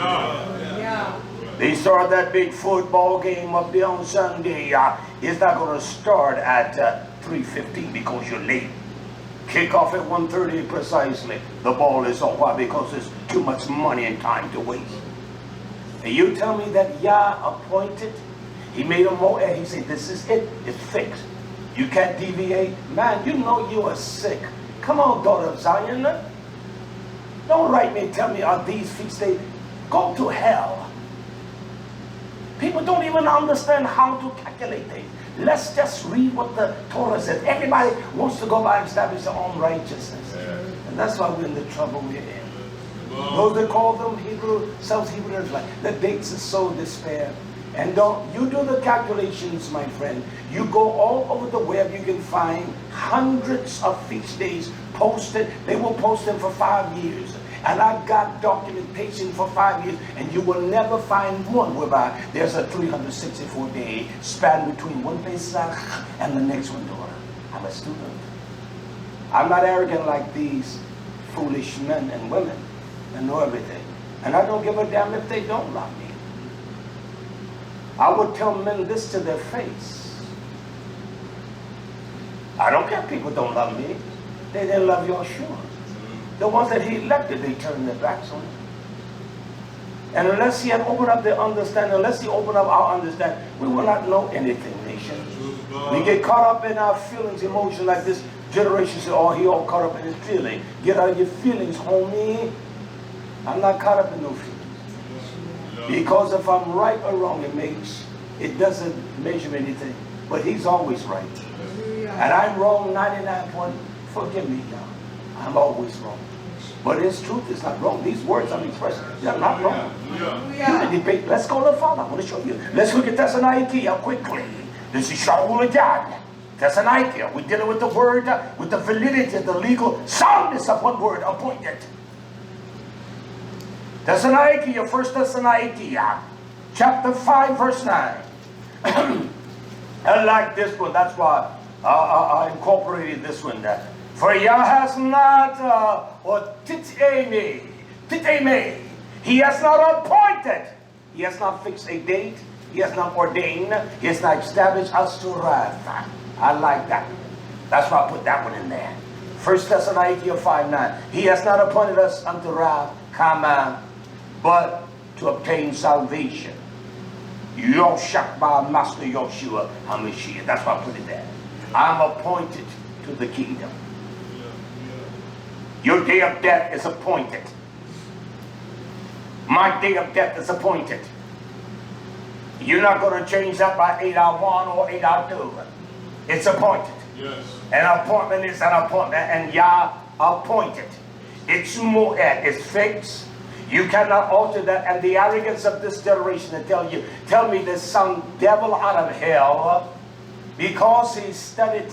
Yeah. They start that big football game up there on Sunday. It's not going to start at 3:15 because you're late. Kick off at 1:30 precisely. The ball is on. Why? Because there's too much money and time to waste. And you tell me that Yah appointed, he made a more, and he said, this is it. It's fixed. You can't deviate. Man, you know you are sick. Come on, daughter of Zion. Don't write me and tell me, are these feast days? Go to hell. People don't even understand how to calculate things. Let's just read what the Torah says. Everybody wants to go by and establish their own righteousness. And that's why we're in the trouble we're in. Those that call them South Hebrew Israelites, the dates are so despair. And you do the calculations, my friend. You go all over the web, you can find hundreds of feast days posted. They will post them for 5 years. And I've got documentation for 5 years, and you will never find one whereby there's a 364-day span between one Pesach and the next one, daughter. I'm a student. I'm not arrogant like these foolish men and women that know everything. And I don't give a damn if they don't love me. I would tell men this to their face. I don't care if people don't love me. They didn't love YHWH. The ones that he elected, they turned their backs on him. And unless he had opened up their understanding, unless he opened up our understanding, we will not know anything, nation. We get caught up in our feelings, emotions, like this generation says, oh, he all caught up in his feelings. Get out of your feelings, homie. I'm not caught up in no feelings. Because if I'm right or wrong, it doesn't measure anything. But he's always right. And I'm wrong 99 forgive me, y'all. I'm always wrong. But His truth is not wrong. These words I'm expressing, they're not wrong. You can debate. Let's go to the Father. I want to show you. Let's look at Thessalonica quickly. This is YHWH. Thessalonica. We're dealing with the word, with the validity, the legal soundness of one word, appointed. Thessalonica, 1 Thessalonica, chapter 5, verse 9. I like this one. That's why I incorporated this one. For Yah has not, or titeme, He has not appointed, He has not fixed a date, He has not ordained, He has not established us to wrath. I like that. That's why I put that one in there. 1 Thessalonica 5:9. He has not appointed us unto wrath, but to obtain salvation. YHWH, Master Yeshua HaMashiach. That's why I put it there. I'm appointed to the kingdom. Your day of death is appointed. My day of death is appointed. You're not going to change that by 8-1 or 8-2. It's appointed. Yes. An appointment is an appointment, and Yah appointed. It's more, it's fixed. You cannot alter that. And the arrogance of this generation to tell me there's some devil out of hell because he studied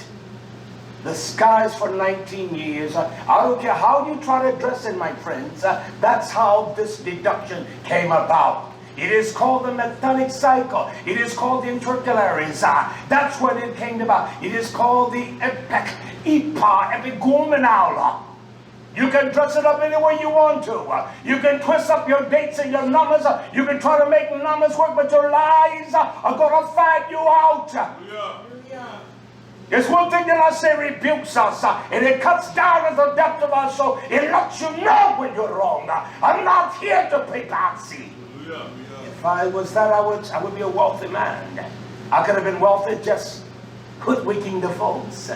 the skies for 19 years. I don't care how you try to dress it, my friends. That's how this deduction came about. It is called the metonic cycle. It is called the intercalaries. That's when it came about. It is called the epigomenal. You can dress it up any way you want to. You can twist up your dates and your numbers. You can try to make numbers work, but your lies are going to find you out. There's one thing that I say rebukes us, and it cuts down at the depth of our soul. It lets you know when you're wrong. I'm not here to play boxy. If I was that, I would be a wealthy man. I could have been wealthy just hoodwinking the folks.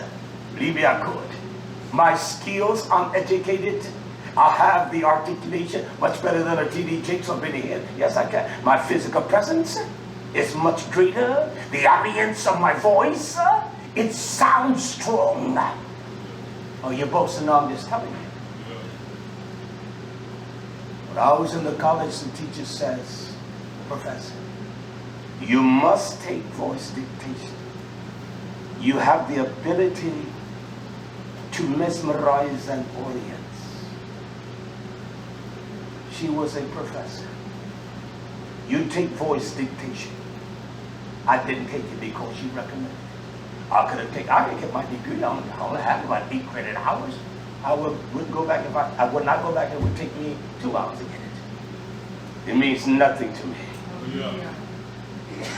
Believe me, I could. My skills, I'm educated. I have the articulation much better than a T.D. Jakes or Benny Hinn. Yes, I can. My physical presence is much greater. The audience of my voice, it sounds strong. Oh, you're boasting? No, I'm just telling you. When I was in the college, the teacher says, Professor, you must take voice dictation. You have the ability to mesmerize an audience. She was a professor. You take voice dictation. I didn't take it because she recommended it. I could get my degree. I only have about 8 credit hours. I wouldn't go back. I would not go back. It would take me 2 hours to get it. It means nothing to me.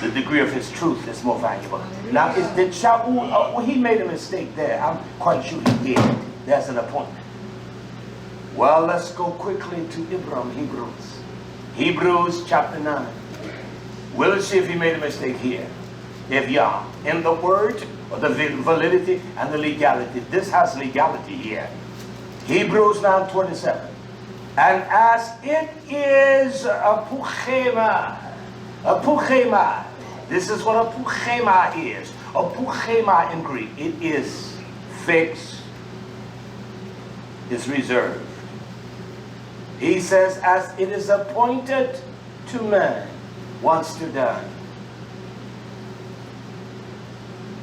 The degree of his truth is more valuable. Now, did Shaul, he made a mistake there. I'm quite sure he did. There's an appointment. Well, let's go quickly to Hebrews. Hebrews chapter 9. We'll see if he made a mistake here. If Yah, in the word, or the validity and the legality. This has legality here. Hebrews 9:27. And as it is a puchema, this is what a puchema is. A puchema in Greek, it is fixed, is reserved. He says, as it is appointed to man once to die.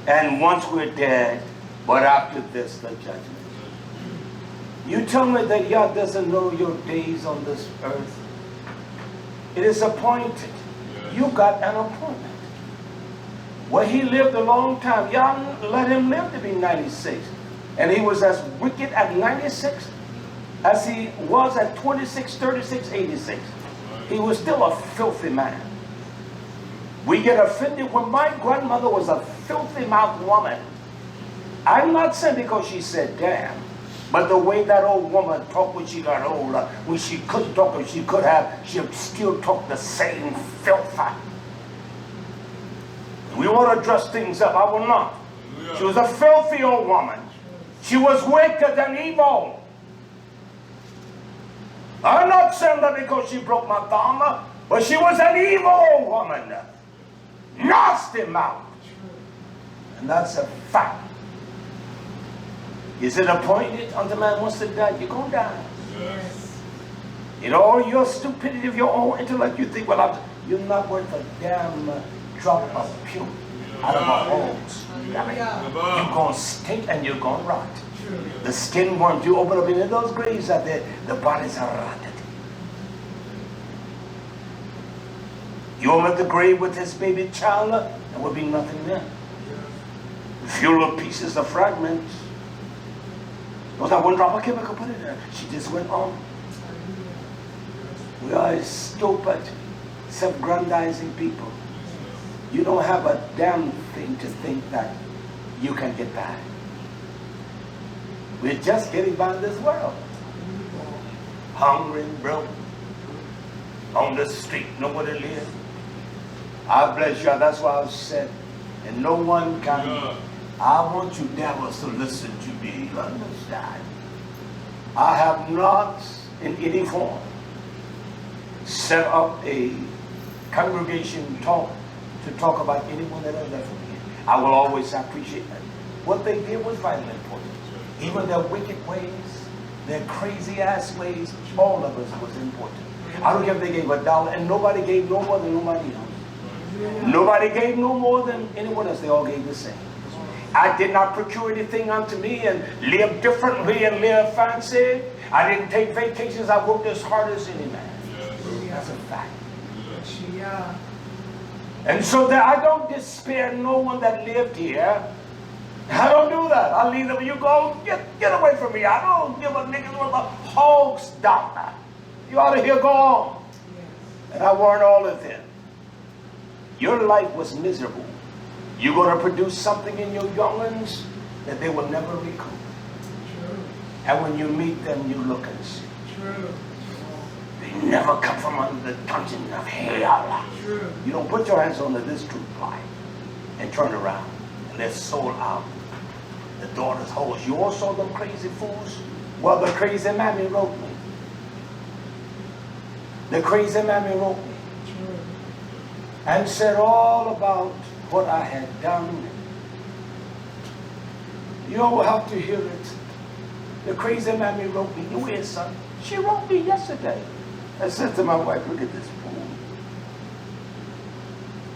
And once we're dead, but after this, the judgment. You tell me that Yah doesn't know your days on this earth. It is appointed. You got an appointment. Well, he lived a long time. Yah let him live to be 96. And he was as wicked at 96 as he was at 26, 36, 86. He was still a filthy man. We get offended when my grandmother was a filthy-mouthed woman. I'm not saying because she said damn, but the way that old woman talked when she got old, when she couldn't talk or she could have, she still talked the same filth. We want to dress things up. I will not. She was a filthy old woman. She was wicked and evil. I'm not saying that because she broke my thumb, but she was an evil old woman. Nasty mouth. And that's a fact. Is it appointed unto man once to die? You're going to die. Yes. In all your stupidity of your own intellect, you think, well, you're not worth a damn drop of puke out of a hose. You're going to stink and you're going to rot. The skin worms, you open up into those graves out there, the bodies are rotted. You open up the grave with this baby child, there will be nothing there. Few little pieces of fragments. There's not one drop of chemical put in there. She just went on. We are stupid, self-grandizing people. You don't have a damn thing to think that you can get by. We're just getting by in this world. Hungry, broke, on the street, nobody live. I bless you, that's why I've said, and no one can, I want you devils to listen to me, you understand? I have not in any form set up a congregation to talk about anyone that has left me. I will always appreciate that. What they did was vitally important. Even their wicked ways, their crazy ass ways, all of us was important. I don't care if they gave $1, and nobody gave no more than nobody else. Nobody gave no more than anyone else. They all gave the same. I did not procure anything unto me and live differently and live fancy. I didn't take vacations. I worked as hard as any man. That's a fact. And so that I don't despair no one that lived here. I don't do that. I leave them. You go, get away from me. I don't give a nigga with a hog's doctor. You ought to hear go on. And I warn all of them. Your life was miserable. You're going to produce something in your young'uns that they will never recoup. True. And when you meet them, you look and see. True. They never come from under the dungeon of hell. True. You don't put your hands on this truth line and turn around and they're sold out. The daughter's holes. You all saw them crazy fools? Well, the crazy mammy wrote me. The crazy mammy wrote me. True. And said all about what I had done. You all will have to hear it. The crazy mammy wrote me. You hear, son? She wrote me yesterday. I said to my wife, look at this fool.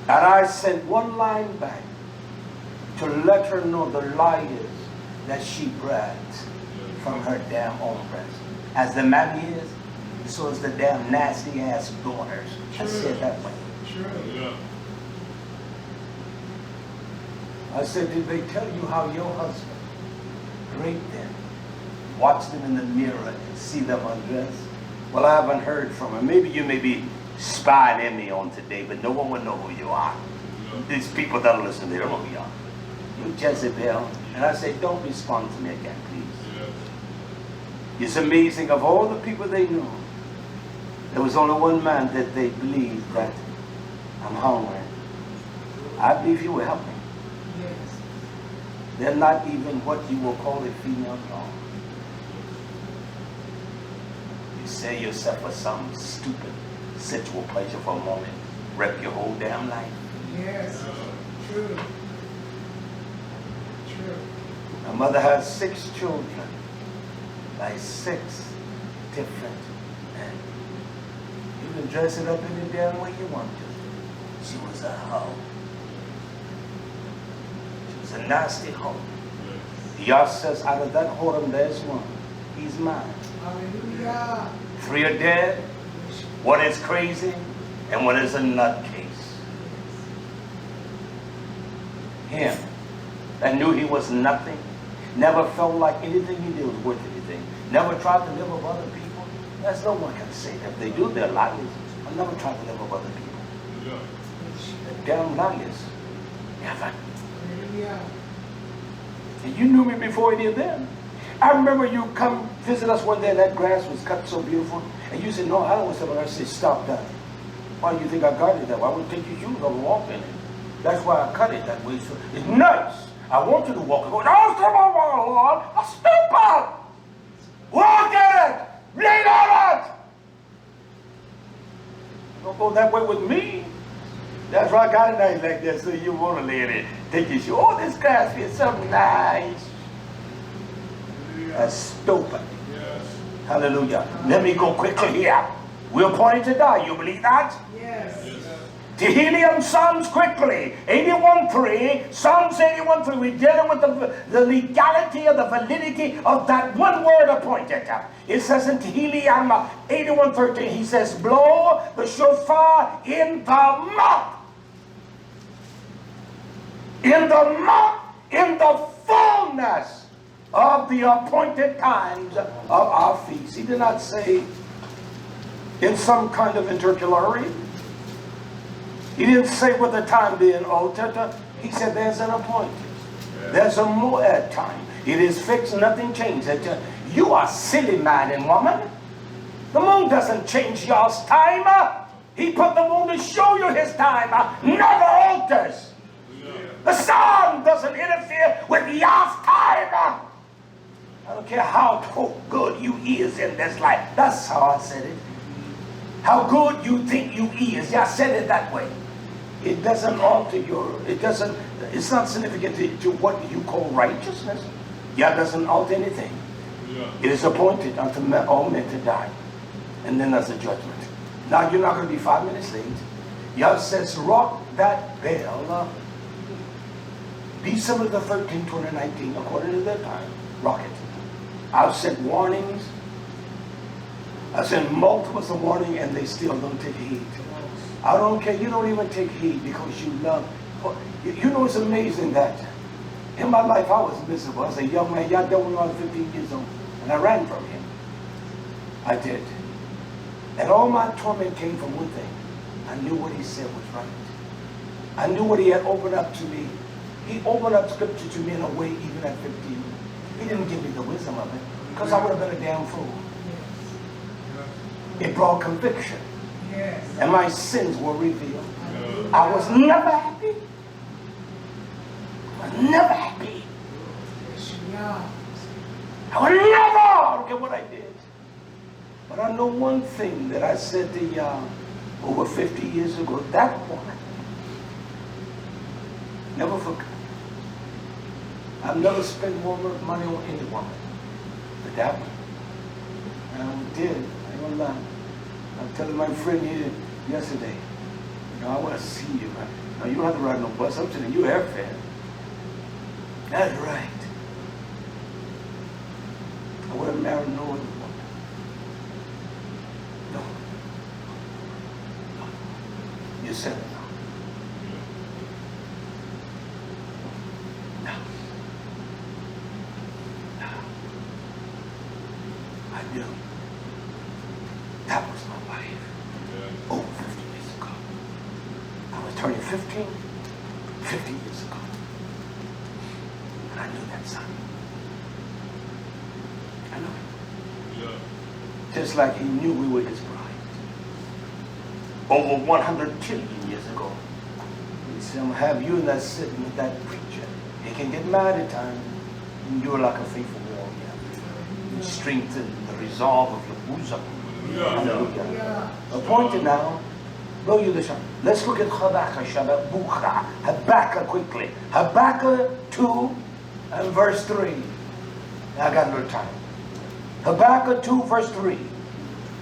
And I sent one line back to let her know the liars that she bragged from her damn own breast. As the mammy is, so is the damn nasty ass daughters. I said that way. Sure. Yeah. I said, did they tell you how your husband raped them, watch them in the mirror and see them undress? Well, I haven't heard from her. Maybe you may be spying in me on today, but no one will know who you are. These people that listen, they don't know who you are. You Jezebel. And I say, don't respond to me again, please. It's amazing, of all the people they knew, there was only one man that they believed that I'm hungry. I believe you will help me. Yes. They're not even what you will call a female dog. You say yourself for some stupid sexual pleasure for a moment, wreck your whole damn life. Yes. True. True. My mother had 6 children by 6 different men. You can dress it up any damn way you want to. She was a hoe. She was a nasty hoe. Yah says, out of that whoredom there's one. He's mine. Hallelujah. 3 are dead. 1 is crazy, and 1 is a nutcase. Him that knew he was nothing, never felt like anything he did was worth anything, never tried to live with other people. There's no one can say that. If they do, they're liars. I never tried to live with other people. Yeah. They're damn liars. Never. Yeah. And you knew me before any of them. I remember you come visit us one day and that grass was cut so beautiful. And you said, no, I don't want to. I said, stop that. Why do you think I got it that way? I wouldn't take your shoes off and walk in it. That's why I cut it that way. So it's nice. I want you to walk and go, don't step on my lawn. I'm stupid. Walk in it. Lean on it. Don't go that way with me. That's why I got it nice like that, so you want to lay in it. Take your shoe. Oh, this grass feels so nice. Stupid. Hallelujah. Let me go quickly here. We're appointed to die. You believe that? Yes. Tehillim, Psalms quickly. 81:3. Psalms 81:3. We're dealing with the legality or the validity of that one word appointed. It says in Tehillim 81:13, he says, blow the shofar in the month. In the month, in the fullness of the appointed times of our feast. He did not say in some kind of intercalary. He didn't say with the time being altered. He said there's an appointed. There's a moed time. It is fixed, nothing changes. You are silly man and woman. The moon doesn't change y'all's time. He put the moon to show you his time. Never alters. The sun doesn't interfere with y'all's time. I don't care how good you is in this life. That's how I said it. How good you think you is. I said it that way. It doesn't alter it's not significant to what you call righteousness. Yah doesn't alter anything. It is appointed unto all men to die. And then there's a judgment. Now you're not going to be 5 minutes late. Yah says, rock that bell. December the 13th, 2019, according to their time. Rock it. I've sent warnings. I sent multiple warnings and they still don't take heed. I don't care. You don't even take heed because you love. You know, it's amazing that in my life I was miserable. As a young man, y'all know when I was 15 years old, and I ran from him. I did. And all my torment came from one thing. I knew what he said was right. I knew what he had opened up to me. He opened up scripture to me in a way even at 15. He didn't give me the wisdom of it because I would have been a damn fool. It brought conviction. Yes. And my sins were revealed. I was never happy. I was never happy. Yeah. I was never, I don't care what I did. But I know one thing that I said to y'all over 50 years ago. That woman, never forgot. I've never spent more money on any woman. But that one, I did. I don't lie. I'm telling my friend here yesterday, you know, I want to see you. Now, you don't have to ride no bus. I'm telling you, airfare. That's right. I would have married no other woman. No. No. You said it. No. No. I knew. That was my wife. Over 50 years ago. I was turning 15, 50 years ago. And I knew that son. I knew it. Just like he knew we were his bride. Over 100 trillion years ago. He said, I'm going to have you in that sitting with that preacher. He can get mad at times. And you're like a faithful warrior. You strengthen the resolve of your bosom. Hallelujah. Appointed now. Go you the Let's look at Habakkuk, SHABBAT, Bukhra. Habakkuk quickly. Habakkuk 2 and verse 3. I got no time. Habakkuk 2 verse 3.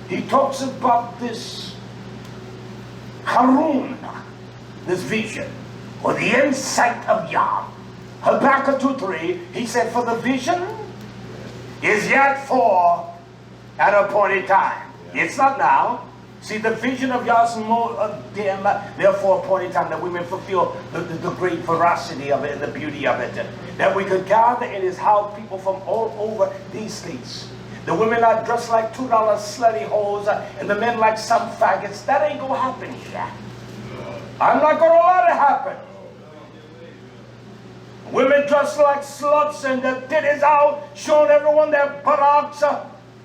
He talks about this Harun, this vision, or the insight of Yah. Habakkuk 2:3. He said, for the vision is yet for an appointed time. It's not now. See, the vision of Yah's more of them, therefore appointed time, that we may fulfill the great veracity of it and the beauty of it. That we could gather in his house people from all over these states. The women are dressed like $2 slutty hoes, and the men like some faggots. That ain't gonna happen here. I'm not gonna let it happen. Women dressed like sluts and their titties out, showing everyone their buttocks.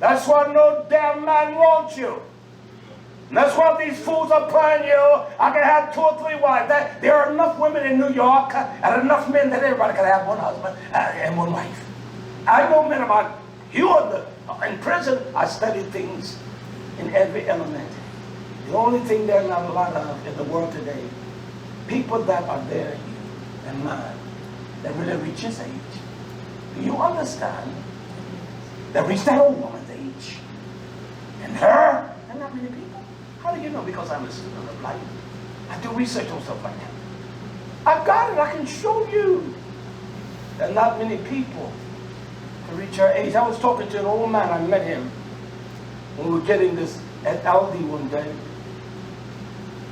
That's why no damn man wants you. And that's why these fools are playing you. I can have 2 or 3 wives. There are enough women in New York and enough men that everybody can have one husband and one wife. I know men about you in prison. I study things in every element. The only thing there's not a lot of in the world today, people that are there and mine, that really reach his age. Do you understand that reached that old woman's age. And her, and not many people. How do you know? Because I'm a student of life. I do research on stuff like that. I've got it. I can show you. There are not many people to reach her age. I was talking to an old man. I met him when we were getting this at Aldi one day.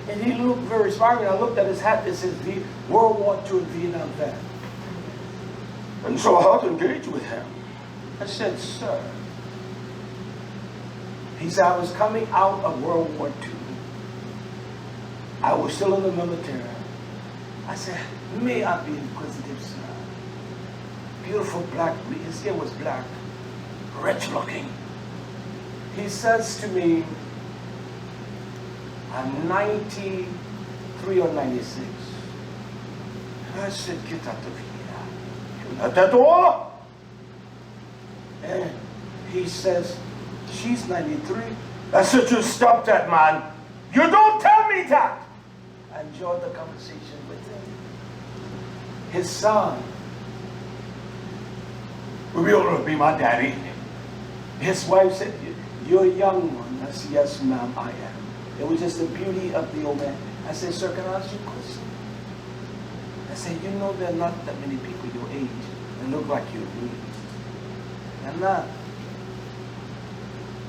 And he looked very inspiring. I looked at his hat. It says World War II Vietnam vet. And so I had to engage with him. I said, sir. He said, I was coming out of World War II. I was still in the military. I said, may I be inquisitive, sir? Beautiful black, his hair was black, rich looking. He says to me, I'm 93 or 96. And I said, get out of here. You're not at all. And he says, she's 93. I said, you stop that, man. You don't tell me that. I enjoyed the conversation with him. His son will be able to be my daddy. His wife said, you're a young one. I said, yes, ma'am, I am. It was just the beauty of the old man. I said, sir, can I ask you a question? I said, you know there are not that many people your age that look like you and me. They're not.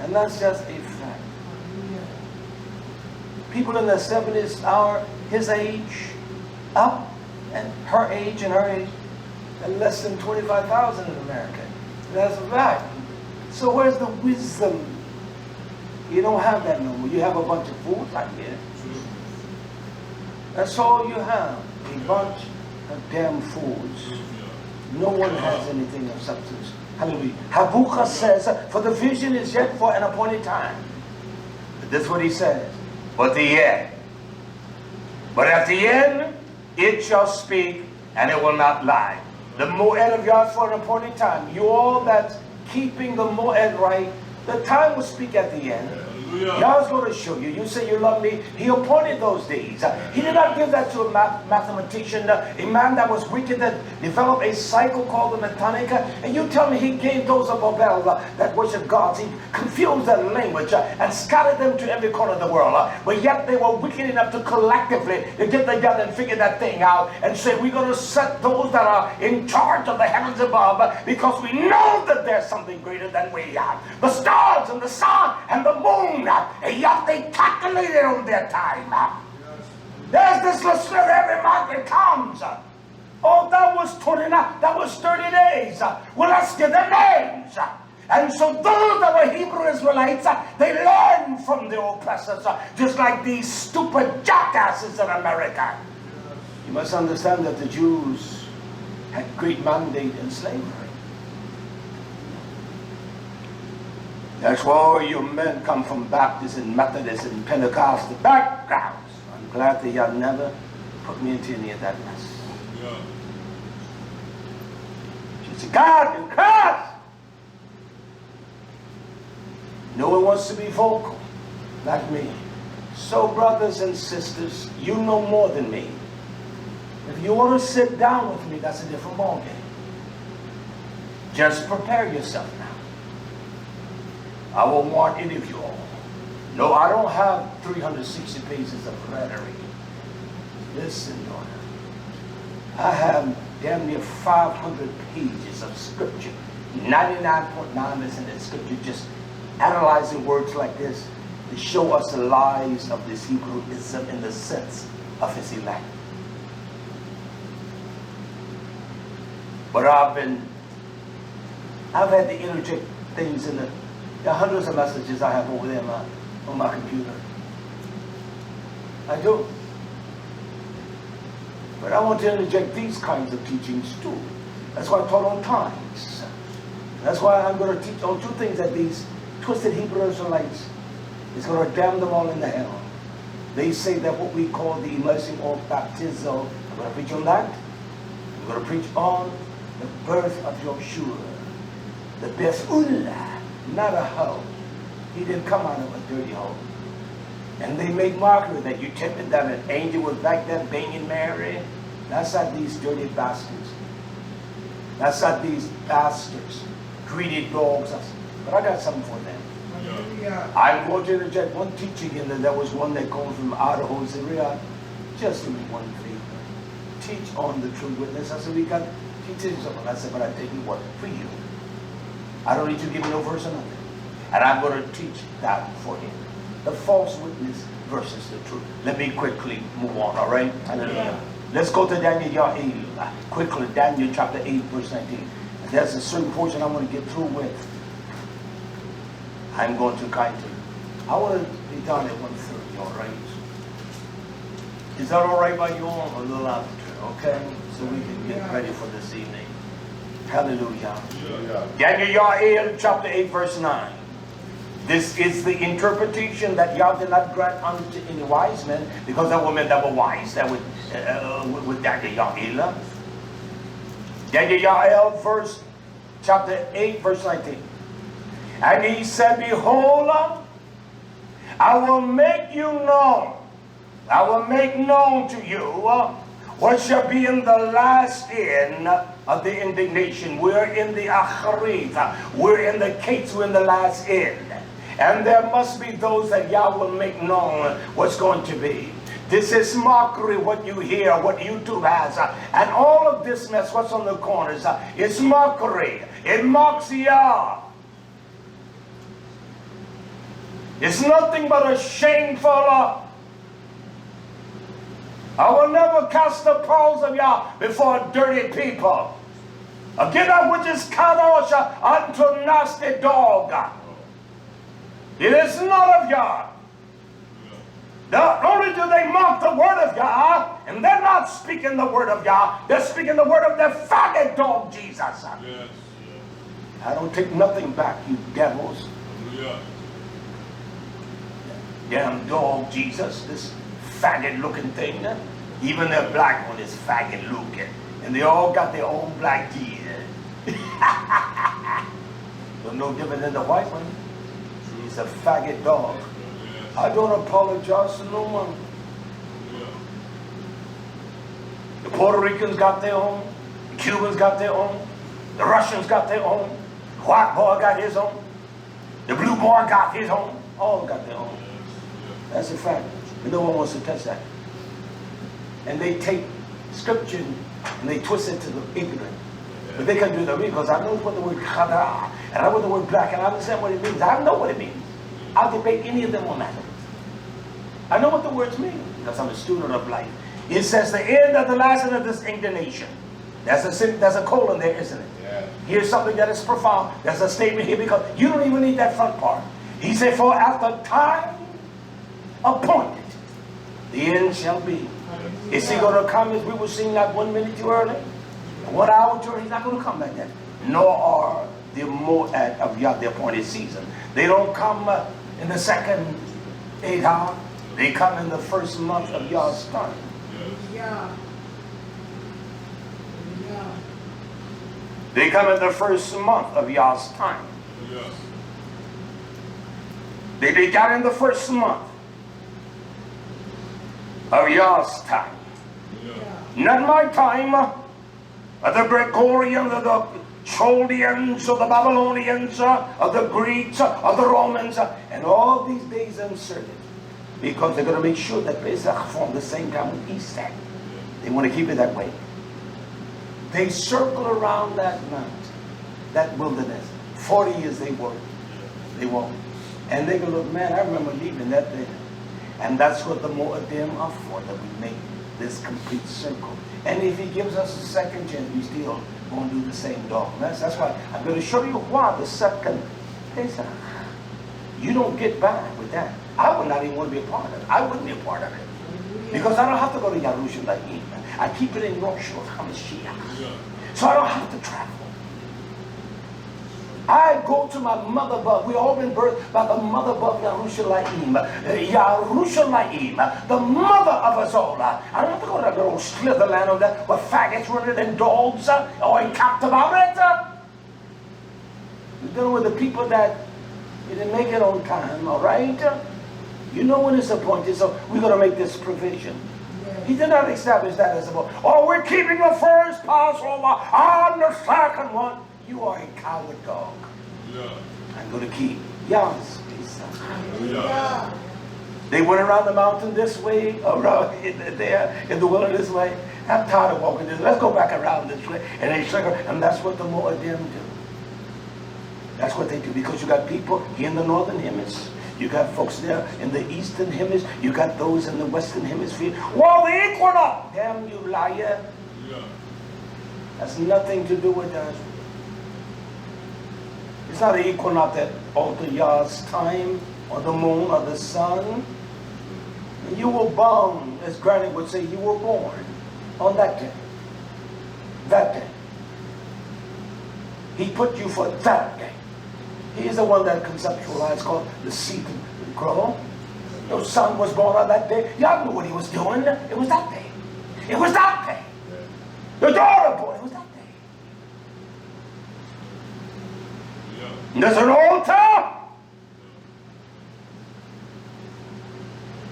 And that's just a fact. People in their 70s are his age, up, and her age and her age, and less than 25,000 in America. That's a fact. So where's the wisdom? You don't have that no more. You have a bunch of fools out here. That's all you have. A bunch of damn fools. No one has anything of substance. Hallelujah. Habakkuk says, for the vision is yet for an appointed time. But that's what he says. But the end. But at the end, it shall speak and it will not lie. The Moed of Yah for an appointed time. You all that's keeping the Moed right, the time will speak at the end. Yah's going to show you. You say you love me. He appointed those days. He did not give that to a mathematician, a man that was wicked that developed a cycle called the metonic. And you tell me he gave those of Babel that worship gods. He confused their language and scattered them to every corner of the world. But yet they were wicked enough to collectively to get together and figure that thing out and say we're going to set those that are in charge of the heavens above because we know that there's something greater than we are. The stars and the sun and the moon. And yet they calculated on their time. There's this listener every month that comes. Oh, that was 29, that was 30 days. Well, let's get their names. And so those that were Hebrew Israelites, they learned from the oppressors, just like these stupid jackasses in America. You must understand that the Jews had great mandate in slavery. That's why all you men come from Baptist and Methodist and Pentecostal backgrounds. I'm glad that y'all never put me into any of that mess. Yeah. It's God in Christ. No one wants to be vocal, like me. So brothers and sisters, you know more than me. If you want to sit down with me, that's a different ballgame. Just prepare yourself now. I won't want any of you all. No, I don't have 360 pages of rhetoric. Listen, daughter. I have damn near 500 pages of scripture. 99.9% of scripture just analyzing words like this to show us the lies of this Hebrewism in the sense of his elect. But I've had to interject things in the There are hundreds of messages I have over there on my computer. I do. But I want to interject these kinds of teachings too. That's why I taught on times. That's why I'm going to teach on two things that these twisted Hebrew Israelites is going to damn them all into hell. They say that what we call the immersion or baptism. I'm going to preach on that. I'm going to preach on the birth of Yeshua. The Bethullah. Not a hoe. He didn't come out of a dirty hole. And they make mockery that you tempted that an angel was back there banging Mary. That's not these dirty bastards. That's not these bastards. Greedy dogs. But I got something for them. Hallelujah. I'm going to interject one teaching in there. There was one that comes from YHWH. Just do me one favor. Teach on the true witness. I said, we got teaching someone. I said, but I tell you what, for you. I don't need to give you no verse or nothing. And I'm going to teach that for him. The false witness versus the truth. Let me quickly move on, all right? Hallelujah. Let's go to Daniel YisraYah'ale. Quickly, Daniel chapter 8, verse 19. There's a certain portion I want to get through with. I'm going to kindly. I want to be done at 1:30, all right? Is that all right by you all? A little after, okay? So we can get ready for this evening. Hallelujah. Daniel YisraYah'ale chapter 8, verse 9. This is the interpretation that Yah did not grant unto any wise men, because there were men that were wise that with Daniel YisraYah'ale. Daniel YisraYah'ale chapter 8, verse 19. And he said, behold, I will make you known. I will make known to you what shall be in the last end of the indignation. We're in the Acharit. We're in the gates. We're in the last end. And there must be those that Yah will make known what's going to be. This is mockery, what you hear, what YouTube has. And all of this mess, what's on the corners, is mockery. It mocks Yah. It's nothing but a shameful. I will never cast the pearls of Yah before dirty people. Get up which is kadosh unto nasty dog. It is not of Yah. Not only do they mock the word of Yah, and they're not speaking the word of Yah, they're speaking the word of the faggot dog Jesus. Yes. I don't take nothing back, you devils. Yeah. Damn dog Jesus, this faggot looking thing. Even the black one is faggot looking. And they all got their own black Jesus. But no different than the white one. He's a faggot dog. I don't apologize to no one. The Puerto Ricans got their own. The Cubans got their own. The Russians got their own. The white boy got his own. The blue boy got his own. All got their own. That's a fact. And no one wants to touch that. And they take scripture and they twist it to the ignorant. But they can do that because I know what the word khadra, and I know what the word black, and I understand what it means. I know what it means. I'll debate any of them on that. I know what the words mean because I'm a student of life. It says the end of the last end of this indignation. There's a colon there, isn't it? Yeah. Here's something that is profound. There's a statement here because you don't even need that front part. He said, for after time appointed, the end shall be. Is he going to come as we were seeing that 1 minute too early? 1 hour too early? He's not going to come like that. Nor are the Moed of Yah, the appointed season. They don't come in the second 8 hour. They come in the first month of Yah's time. Yeah. They come in the first month of Yah's time. They got in the first month of Yah's time. Not my time, the Gregorians, the Chaldeans, or the Babylonians, or the Greeks, or the Romans, and all these days inserted. Because they're going to make sure that Pesach form the same time with Easter. They want to keep it that way. They circle around that mount, that wilderness. 40 years they work. They won't. And they go, look, man, I remember leaving that day. And that's what the Moedim are for, that we make this complete circle. And if he gives us a second chance, we still won't do the same dogma. That's why I'm going to show you why the second Pesach. You don't get by with that. I would not even want to be a part of it. I wouldn't be a part of it. Because I don't have to go to YHWH. I keep it in YHWH HaMashiach. So I don't have to travel. I go to my mother above. We've all been birthed by the mother above YHWH. YHWH, the mother of us all. I don't have to go to that little slither land over there where faggots running and dogs or capped about it. We're dealing with the people that didn't make it on time, all right? You know when it's appointed, so we're going to make this provision. He did not establish that as a book. Oh, we're keeping the first Passover on the second one. You are a coward dog. Yeah. I'm going to keep Yah's Pesach. Hallelujah. They went around the mountain this way, around there in the wilderness way. I'm tired of walking this way. Let's go back around this way. And they circle, and that's what the Moadim do. That's what they do, because you got people here in the northern hemisphere. You got folks there in the eastern hemisphere. You got those in the western hemisphere. Well, the equinox! Damn you, liar. Yeah. Has nothing to do with us. It's not the equinox that alter Yah's time, or the moon, or the sun. You were born, as Granny would say, you were born on that day. That day. He put you for that day. He is the one that conceptualized, called the seed to grow. Your son was born on that day. Y'all knew what he was doing. It was that day. It was that day. Your daughter born. It was that day. Yeah. There's an altar.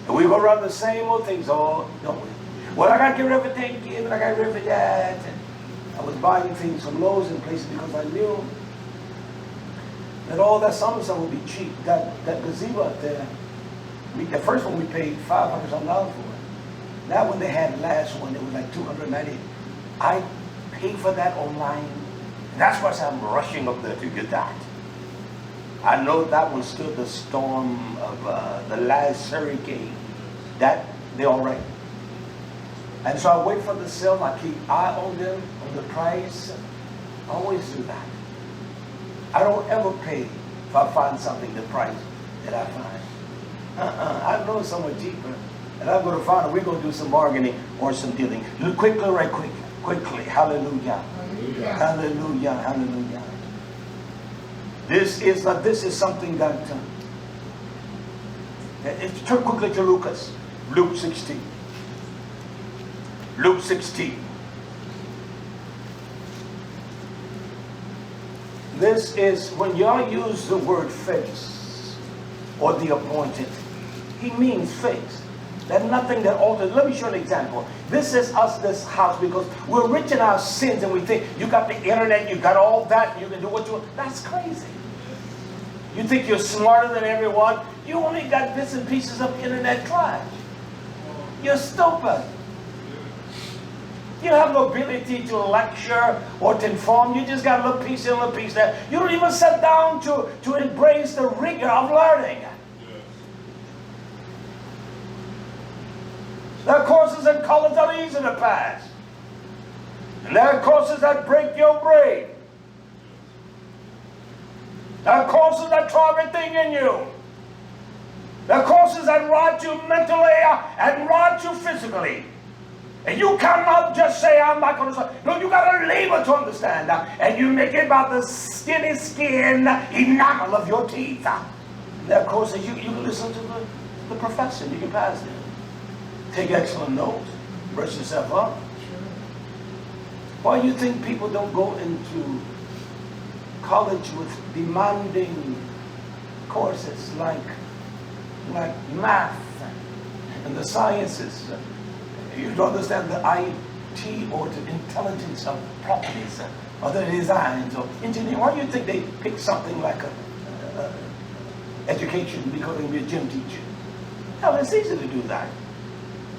And we go around the same old things, all, don't we? Well, I got to get rid of everything, and I got to get rid of that. And I was buying things from Lowe's and places because I knew that all that summer stuff would be cheap. That gazebo out there, the first one we paid $500 for it. That one they had last one, it was like $290. I paid for that online. And that's why I'm rushing up there to get that. I know that one stood the storm of the last hurricane. That, they're all right. And so I wait for the sale. I keep eye on them, on the price. I always do that. I don't ever pay if I find something, the price that I find. I know it's somewhere cheaper. And I'm going to find it. We're going to do some bargaining or some dealing. Quickly, right quick. Quickly. Hallelujah. Hallelujah. Hallelujah. Hallelujah. This is something that turn quickly to Lucas. Luke 16. Luke 16. This is when y'all use the word face or the appointed. He means face. There's nothing that alters. Let me show you an example. This is us, this house, because we're rich in our sins and we think you got the internet, you got all that, you can do what you want. That's crazy. You think you're smarter than everyone. You only got bits and pieces of internet trash. You're stupid. You don't have no ability to lecture or to inform. You just got a little piece here, a little piece there. You don't even sit down to embrace the rigor of learning. There are courses in college that are easy to pass. And there are courses that break your brain. There are courses that try everything in you. There are courses that rot you mentally and rot you physically. And you cannot just say, I'm not going to. No, you got to labor to understand. And you make it about the skin enamel of your teeth. There are courses you can listen to the professor. You can pass them. Take excellent notes. Brush yourself up. Why do you think people don't go into college with demanding courses like math and the sciences? You don't understand the IT or the intelligence of properties or the designs or engineering. Why do you think they pick something like education, becoming a gym teacher? Hell, it's easy to do that.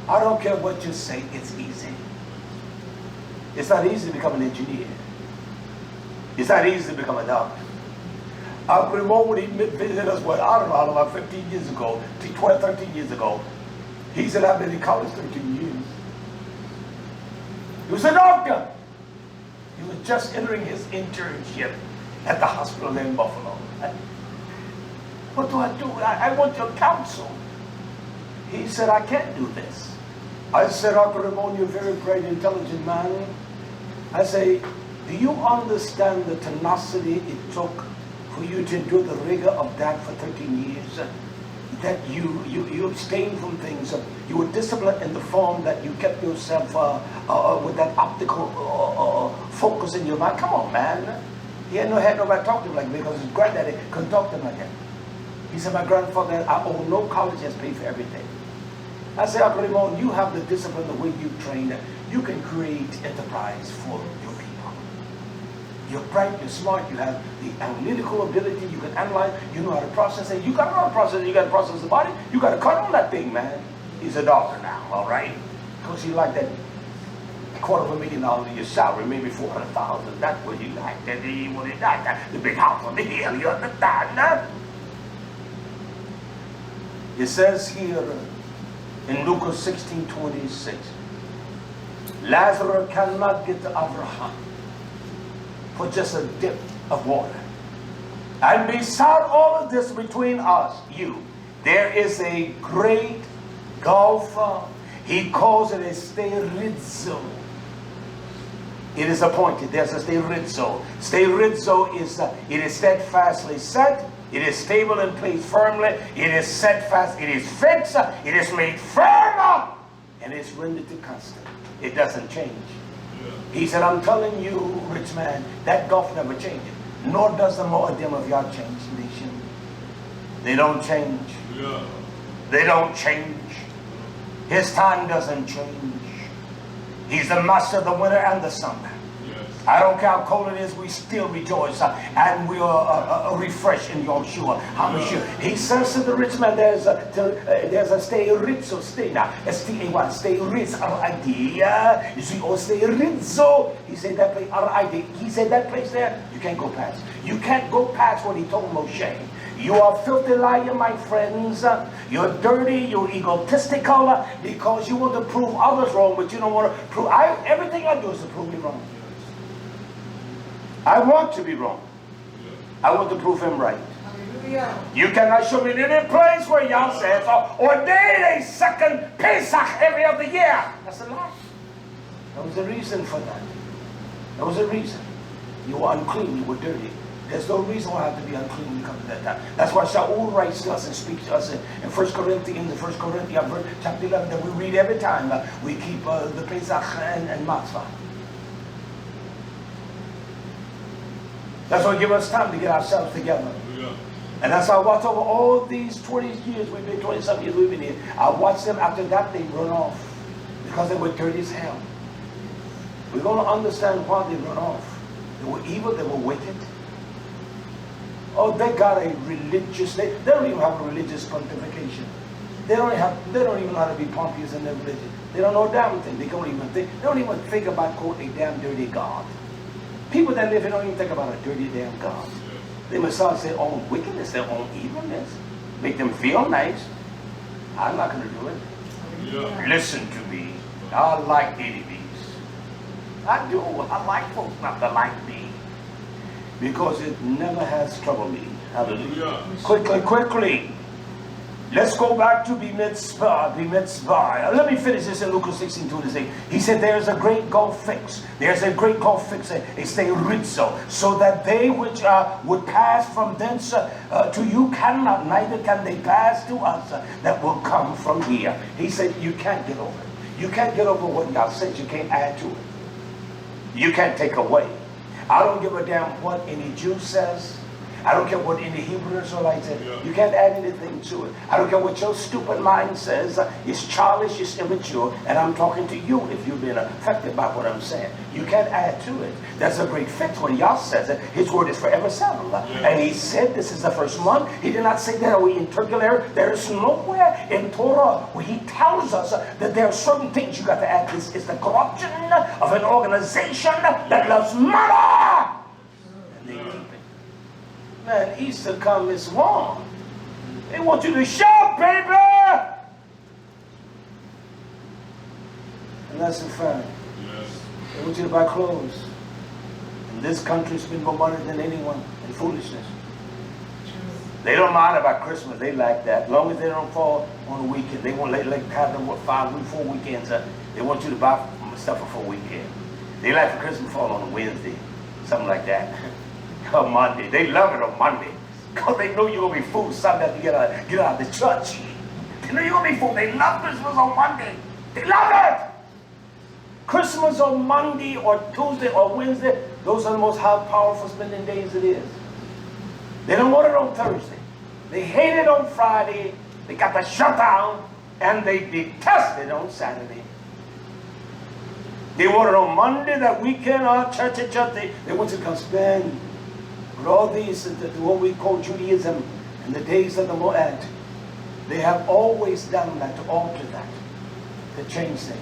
I don't care what you say, it's easy. It's not easy to become an engineer. It's not easy to become a doctor. Uncle Ramon, when he visited us, I don't know, about 15 years ago, 12, 13 years ago, he said, I've been in college 13 years. He was a doctor. He was just entering his internship at the hospital in Buffalo. What do I do? I want your counsel. He said, I can't do this. I said, Uncle Ramon, you're a very bright, intelligent man. I say, do you understand the tenacity it took for you to endure the rigor of that for 13 years? That you abstained from things. You were disciplined in the form that you kept yourself with that optical focus in your mind. Come on, man. He had nobody talk to him like that because his granddaddy couldn't talk to him like that. He said, my grandfather, I owe no college, has paid for everything. I said, Uncle Ramon, you have the discipline, the way you trained. You can create enterprise for your people. You're bright, you're smart, you have the analytical ability, you can analyze, you know how to process it. You got to know how to process it, you got to process the body, you got to cut on that thing, man. He's a doctor now, all right? Because he like that $250,000 of your salary, maybe $400,000. That's what he like. That he what he like. The big house on the hill, you understand? Huh? It says here in Luke 16:26, Lazarus cannot get to Abraham for just a dip of water. And beside all of this between us, there is a great gulf. He calls it a sterizo. It is appointed. There's a sterizo. Sterizo is it is steadfastly set. It is stable and placed firmly. It is set fast. It is fixed. It is made firm. And it's rendered to constant. It doesn't change. He said, I'm telling you, rich man, that gulf never changes. Nor does the Moedim of Yah change, nation. They don't change. They don't change. His time doesn't change. He's the master of the winter and the summer. I don't care how cold it is, we still rejoice and we are refreshed in YHWH. He says to the rich man, there's a stay rizzo, stay now. S-T-A-Y, stay rizzo, R-I-D. You see, oh, stay rizzo. He said that place, R-I-D. He said that place there, you can't go past. You can't go past what he told Moshe. You are filthy liar, my friends. You're dirty, you're egotistical, because you want to prove others wrong, but you don't want to prove. Everything I do is to prove me wrong. I want to be wrong. I want to prove him right. Hallelujah. You cannot show me any place where Yah says, ordain a second Pesach every other year. That's a lie. There was a reason for that. There was a reason. You were unclean, you were dirty. There's no reason why I have to be unclean when you come to that time. That's why Shaul writes to us and speaks to us in 1 Corinthians, chapter 11, that we read every time. We keep the Pesach and Matzah. That's what gives us time to get ourselves together. And as I watch over all these 20 years, we've been 20-some years we've been here, I watch them after that they run off because they were dirty as hell. We're going to understand why they run off. They were evil, they were wicked. Oh, they got a religious, they don't even have a religious pontification. They don't even know how to be pompous in their religion. They don't know a damn thing. They don't even think about, quote, a damn dirty God. People that live here don't even think about a dirty damn God. They massage their own wickedness, their own evilness. Make them feel nice. I'm not going to do it. Listen to me. I like enemies. I do. I like folks not to like me. Because it never has troubled me. Hallelujah. Quickly. Let's go back to be mitzvah. Let me finish this in Luke 16:26. He said there's a great gulf fix. There's a great gulf fix. They say rizzo. So that they which would pass from thence to you cannot, neither can they pass to us that will come from here. He said you can't get over it. You can't get over what God says. You can't add to it. You can't take away. I don't give a damn what any Jew says. I don't care what any Hebrew Israelite says. You can't add anything to it. I don't care what your stupid mind says. It's childish, it's immature, and I'm talking to you if you've been affected by what I'm saying. You can't add to it. That's a great fix when Yah says it. His word is forever settled. And he said this is the first month. He did not say that are we in Turkey. There is nowhere in Torah where he tells us that there are certain things you got to add. This is the corruption of an organization that loves money. And they keep it. Man, Easter come, it's warm. They want you to shout, baby! And that's a fact. They want you to buy clothes. And this country's been more money than anyone in foolishness. They don't mind about Christmas. They like that. As long as they don't fall on a weekend. They want to have them, 4 weekends. They want you to buy stuff for a weekend. They like for Christmas fall on a Wednesday. Something like that. On Monday. They love it on Monday. Because they know you're going to be fooled Sunday to get out of the church. They know you're going to be fooled. They love Christmas on Monday. They love it. Christmas on Monday or Tuesday or Wednesday, those are the most powerful spending days it is. They don't want it on Thursday. They hate it on Friday. They got the shutdown. And they detest it on Saturday. They wanted on Monday, that weekend, church. They want to come spend. But all these, what we call Judaism, in the days of the Moed, they have always done that, to alter that, to change things.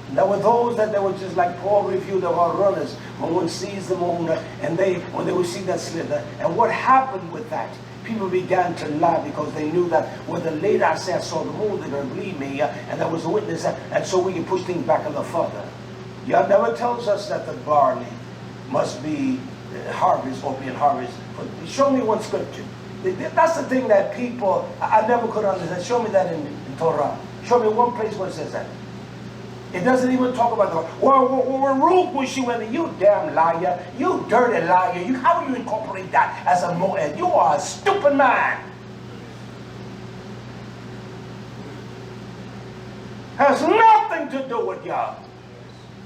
And there were those that they were just like Paul reviewed of our runners, when one sees the moon, and when they would see that slither. And what happened with that? People began to lie, because they knew that when the later I say I saw the moon, they're going to believe me, and there was a witness, and so we can push things back a little further. Yah never tells us that the barley must be harvest or be in harvest. But show me one scripture. That's the thing that people, I never could understand. Show me that in Torah. Show me one place where it says that. It doesn't even talk about the, well, Ruth was she went, you damn liar, you dirty liar. How do you incorporate that as a moed? You are a stupid man. Has nothing to do with Yah.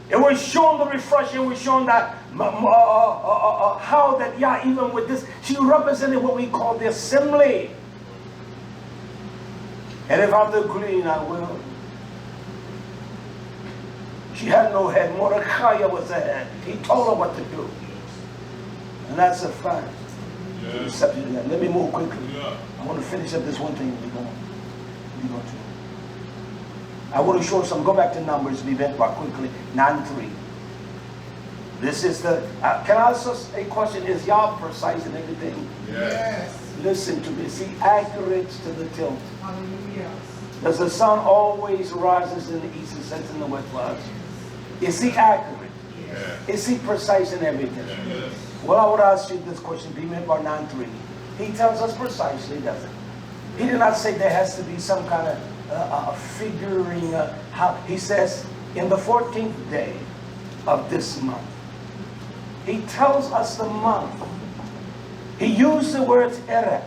It was shown the refreshing, it was shown that how that Yah, even with this, she represented what we call the assembly. And if I'm the queen, I will. She had no head. Mordecai was the head. He told her what to do. And that's a fact. Yes. Let me move quickly. Yeah. I want to finish up this one thing. I want to show some. Go back to Numbers, Vivek, quickly. 9:3. This is the. Can I ask us a question? Is Yah precise in everything? Yes. Listen to me. See, accurate to the tilt. Hallelujah. Does the sun always rises in the east and sets in the west? Is he accurate? Yes. Is he precise in everything? Yes. Well, I would ask you this question, Bimidbar 9:3. He tells us precisely, doesn't he? He did not say there has to be some kind of figuring. How he says in the 14th day of this month. He tells us the month. He used the words Erev,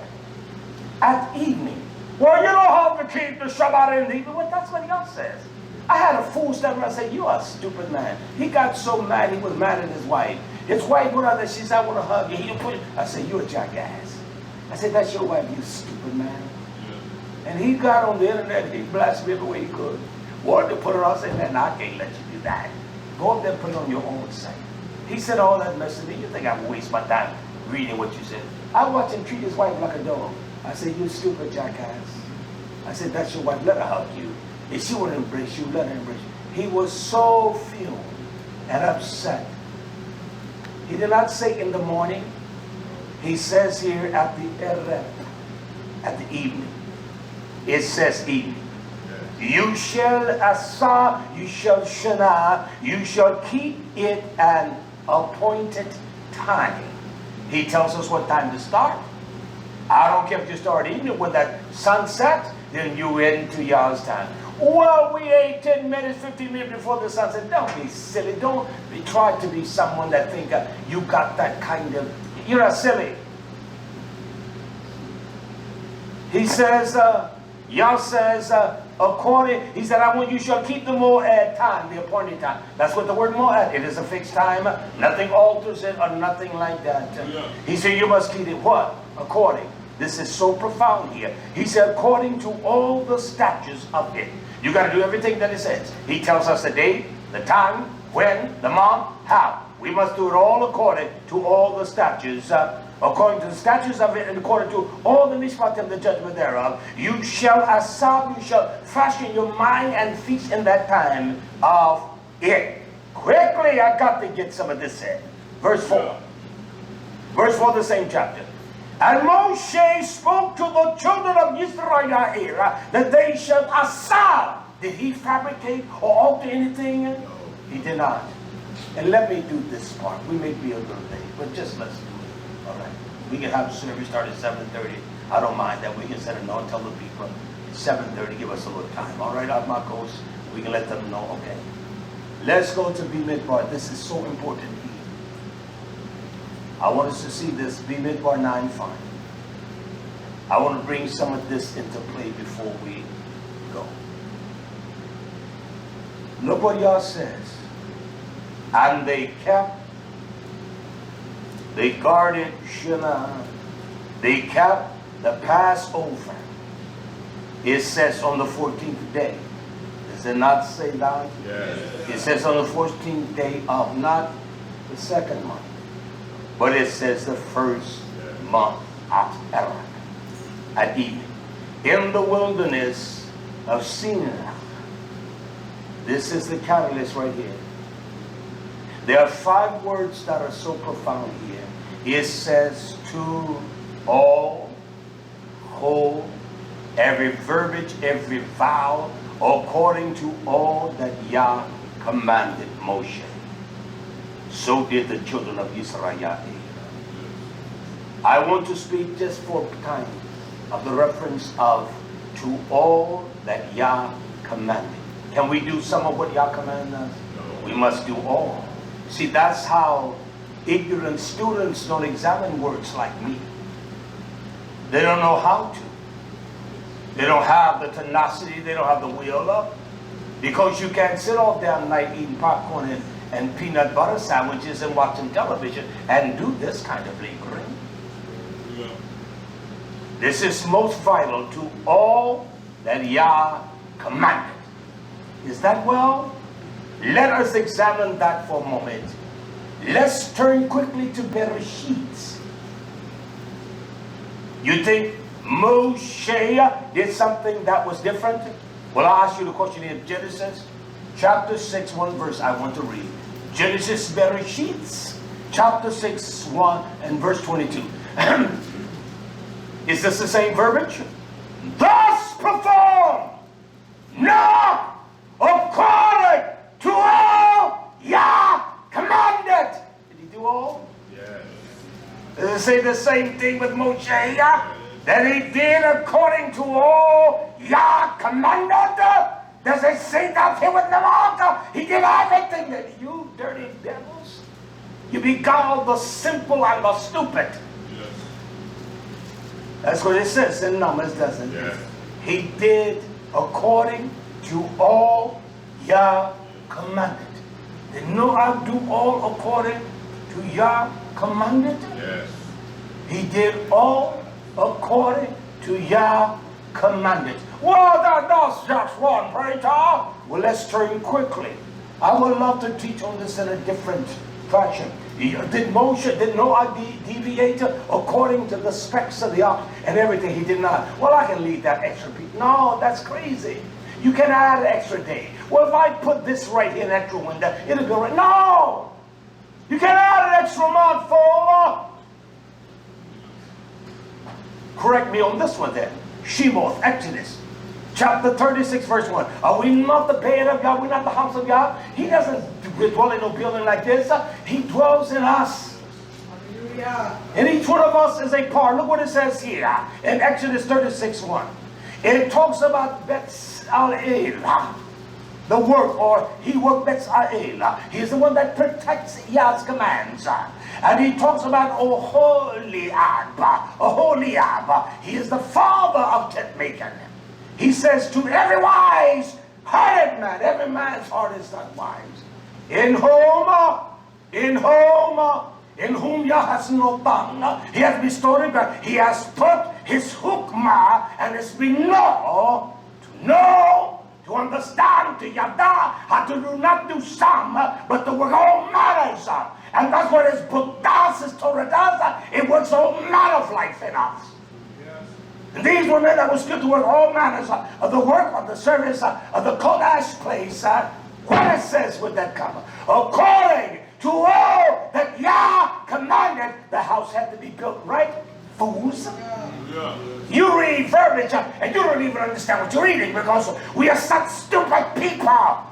at evening. Well, you know how to keep the Shabbat in the evening. Well, that's what Yah says. I had a fool stand there and say, you are a stupid man. He got so mad, he was mad at his wife. His wife went out there, she said, I want to hug you. He didn't put it. I said, you're a jackass. I said, that's your wife, you stupid man. Yeah. And he got on the internet, he blasted me every way he could. Wanted to put it on, I said, man, I can't let you do that. Go up there and put it on your own site. He said all that mess to me. You think I would waste my time reading what you said? I watched him treat his wife like a dog. I said, you stupid jackass. I said, that's your wife, let her hug you. If she would embrace you, let her embrace you. He was so fumed and upset. He did not say in the morning. He says here at the Erev, at the evening. It says evening. You shall asa, you shall shana, you shall keep it an appointed time. He tells us what time to start. I don't care if you start evening when that sun sets, then you head into Yah's time. Well, we ate 10 minutes, 15 minutes before the sun set. Don't be silly. Don't try to be someone that think you got that kind of, you're not silly. He says, Yah says, according, he said, I want you shall keep the Moed time, the appointed time. That's what the word Moed, it is a fixed time. Nothing alters it or nothing like that. Yeah. He said, you must keep it what? According. This is so profound here. He said, according to all the statutes of it. You got to do everything that it says. He tells us the date, the time, when, the month, how. We must do it all according to all the statutes. According to the statutes of it and according to all the mishpat and the judgment thereof. You shall asab, you shall fashion your mind and feast in that time of it. Quickly, I got to get some of this in. Verse 4. Verse 4 of the same chapter. And Moshe spoke to the children of YisraYah'ale that they should asab. Did he fabricate or alter anything? No. He did not. And let me do this part. We may be a little late, but just let's do it. All right. We can have service start at 7:30. I don't mind that. We can set a note, tell the people 7:30, give us a little time. All right, our Marcos, we can let them know. Okay. Let's go to Bimidbar. This is so important. I want us to see this, Bimidbar 9:5. I want to bring some of this into play before we go. Look what Yah says. And they guarded Shema. They kept the Passover. It says on the 14th day. This Does it not say that? Yes. It says on the 14th day of not the second month, but it says the first month at Eric, at evening, in the wilderness of Sinai. This is the catalyst right here. There are 5 words that are so profound here. It says to all, whole, every verbiage, every vow, according to all that Yah commanded Moshe. So did the children of YisraYah'ale. I want to speak just for time of the reference of to all that Yah commanded. Can we do some of what Yah commanded us? No. We must do all. See, that's how ignorant students don't examine words like me. They don't know how to. They don't have the tenacity, they don't have the will up. Because you can't sit all damn night eating popcorn and peanut butter sandwiches and watching television and do this kind of laboring. Yeah. This is most vital to all that Yah commanded. Is that well? Let us examine that for a moment. Let's turn quickly to Bereshit. You think Moshe did something that was different? Well, I'll ask you the question in Genesis chapter 6, 1 verse I want to read. Genesis Bereshit, chapter 6, 1 and verse 22. Is this the same verbiage? Thus perform not according to all Yah commanded. Did he do all? Yes. Does it say the same thing with Moshe? That he did according to all Yah commanded? Does it say that here with Navarka? He did everything that you dirty devils. You beguiled the simple and the stupid. Yes. That's what it says in Numbers, doesn't it? Yes. He did according to all Yah commanded. Did Noah do all according to Yah commanded? Yes. He did all according to Yah commanded. Well, that's just one, prayer. Well, let's turn quickly. I would love to teach on this in a different fashion. Did Noah deviate according to the specs of the ark and everything? He did not. Well, I can leave that extra piece. No, that's crazy. You can add an extra day. Well, if I put this right here, an extra window, it'll go right. No! You can add an extra month for. Correct me on this one then. Shemoth, Exodus, chapter 36, verse 1. Are we not the bed of Yah? We're not the house of Yah? He doesn't dwell in no building like this. He dwells in us. Hallelujah. And each one of us is a part. Look what it says here in Exodus 36, 1. It talks about Betzalel, the work, or he worked Betzalel. He's the one that protects Yah's commands. And he talks about Oholiab. He is the father of tent making. He says to every wise hearted man, every man's heart is not wise. In whom Yah has no tongue, he has bestowed it, he has put his hukmah and his know, to know, to understand, to yada, how to do not do some, but to work all matters. And that's what his book does, his Torah does. It works all manner of life in us. Yes. And these were men that were skilled to work all manners of the work, of the service, of the Kodesh place. What it says with that comma? According to all that Yah commanded, the house had to be built right. Fools. Yeah. You read verbiage and you don't even understand what you're reading because we are such stupid people.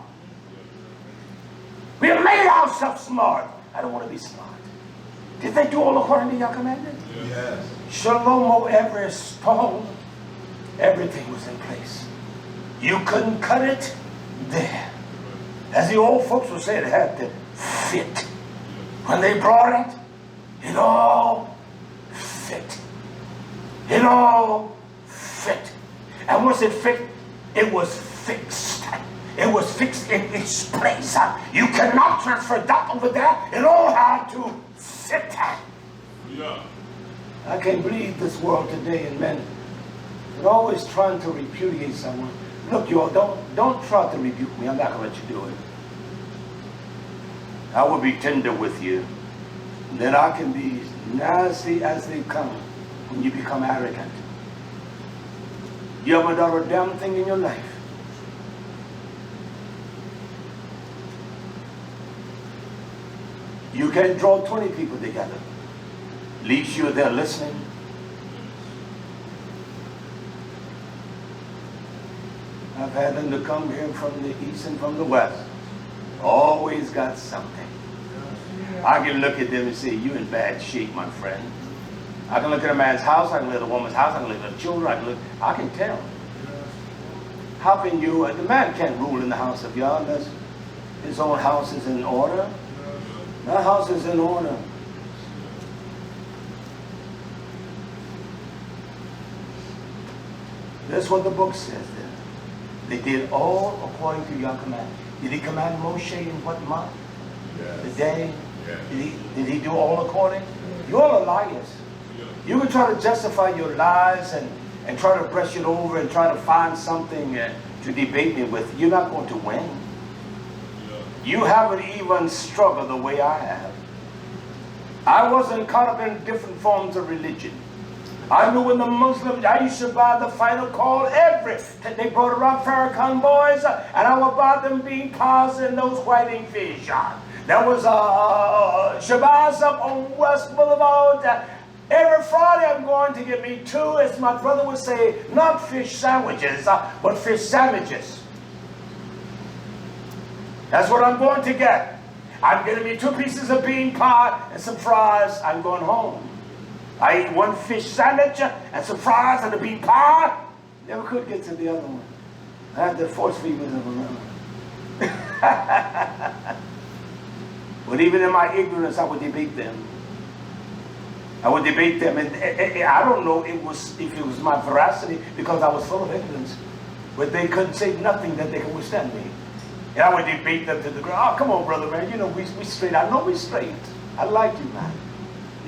We have made ourselves smart. I don't want to be smart. Did they do all according to Yah commanded? Yes. Shalomo every stone, everything was in place. You couldn't cut it there. As the old folks would say, it had to fit. When they brought it, it all fit. It all fit. And once it fit, it was fixed. It was fixed in its place. You cannot transfer that over there. It all had to fit. Yeah. I can't believe this world today and men are always trying to repudiate someone. Look, you all, don't try to rebuke me. I'm not going to let you do it. I will be tender with you. Then I can be nasty as they come when you become arrogant. You haven't done a damn thing in your life. You can draw 20 people together. At least you're there listening. I've had them to come here from the east and from the west. Always got something. I can look at them and say, you in bad shape, my friend. I can look at a man's house, I can look at a woman's house, I can look at the children, I can tell. How can you, the man can't rule in the house of God unless his own house is in order. That house is in order. That's what the book says there. They did all according to your command. Did he command Moshe in what month? Yes. The day? Yes. Did he do all according? You all are liars. You can try to justify your lies and try to brush it over and try to find something to debate me with. You're not going to win. You haven't even struggled the way I have. I wasn't caught up in different forms of religion. I knew when the Muslims, I used to buy the final call they brought around Farrakhan boys, and I would buy them bean pies and those whiting fish. There was SHABBAT up on West Boulevard. Every Friday I'm going to get me 2, as my brother would say, not fish sandwiches, but fish sandwiches. That's what I'm going to get. I'm getting me 2 pieces of bean pie and some fries. I'm going home. I ate 1 fish sandwich and some fries and a bean pie. Never could get to the other one. I had the force feedings of a remember. But even in my ignorance, I would debate them. I would debate them, and I don't know if it was my veracity because I was full of ignorance. But they couldn't say nothing that they could withstand me. And I would debate them to the ground. Oh, come on, brother, man. You know, we straight. I know we straight. I like you, man.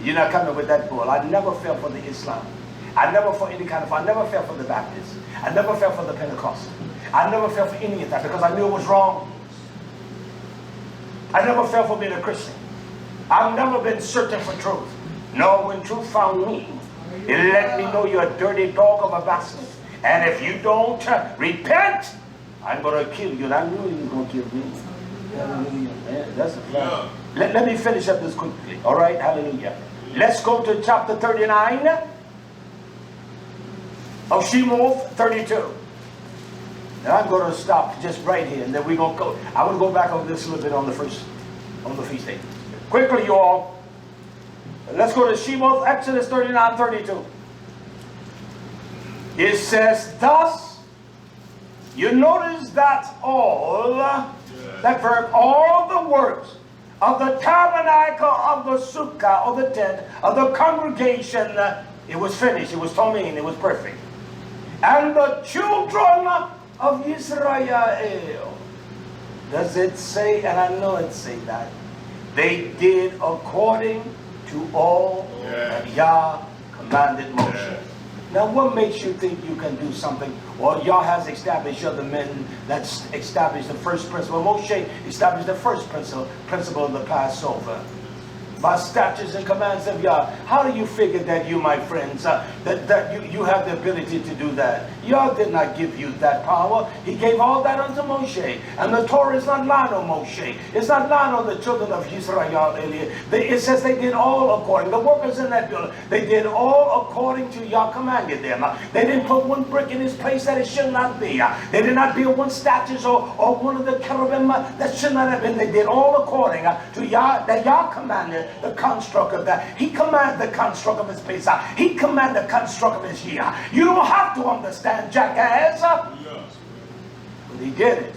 You're not coming with that bull. I never fell for the Islam. I never for any kind of, I never fell for the Baptists. I never fell for the Pentecostal. I never fell for any of that because I knew it was wrong. I never fell for being a Christian. I've never been searching for truth. No, when truth found me, it let me know you're a dirty dog of a bastard. And if you don't repent, I'm going to kill you. And I knew you were going to kill me. Hallelujah. Yeah, that's a plan. Let me finish up this quickly. All right? Hallelujah. Let's go to chapter 39 of Shemot 32. And I'm going to stop just right here. And then we're going to go. I will go back over this a little bit on the feast day. Quickly, you all. Let's go to Shemot, Exodus 39:32. It says, thus, you notice that all, that verb, all the works of the tabernacle, of the sukkah, of the tent, of the congregation, it was finished, it was tamim, it was perfect. And the children of YisraYah'ale, does it say, and I know it say that, they did according to all that Yah commanded Moshe. Now what makes you think you can do something? Well, Yah has established other men that's established the first principle. Moshe established the first principle of the Passover. By statutes and commands of Yah. How do you figure that you, my friends, that you have the ability to do that? Yah did not give you that power. He gave all that unto Moshe. And the Torah is not lying on Moshe. It's not lying on the children of YisraYah'ale. It says they did all according. The workers in that building, they did all according to Yah commanded them. They didn't put 1 brick in its place that it should not be. They did not build 1 statue or 1 of the cherubim that should not have been. They did all according to Yah, that Yah commanded. The construct of that. He commanded the construct of his place. He commanded the construct of his year. You don't have to understand, jackass. But he did it.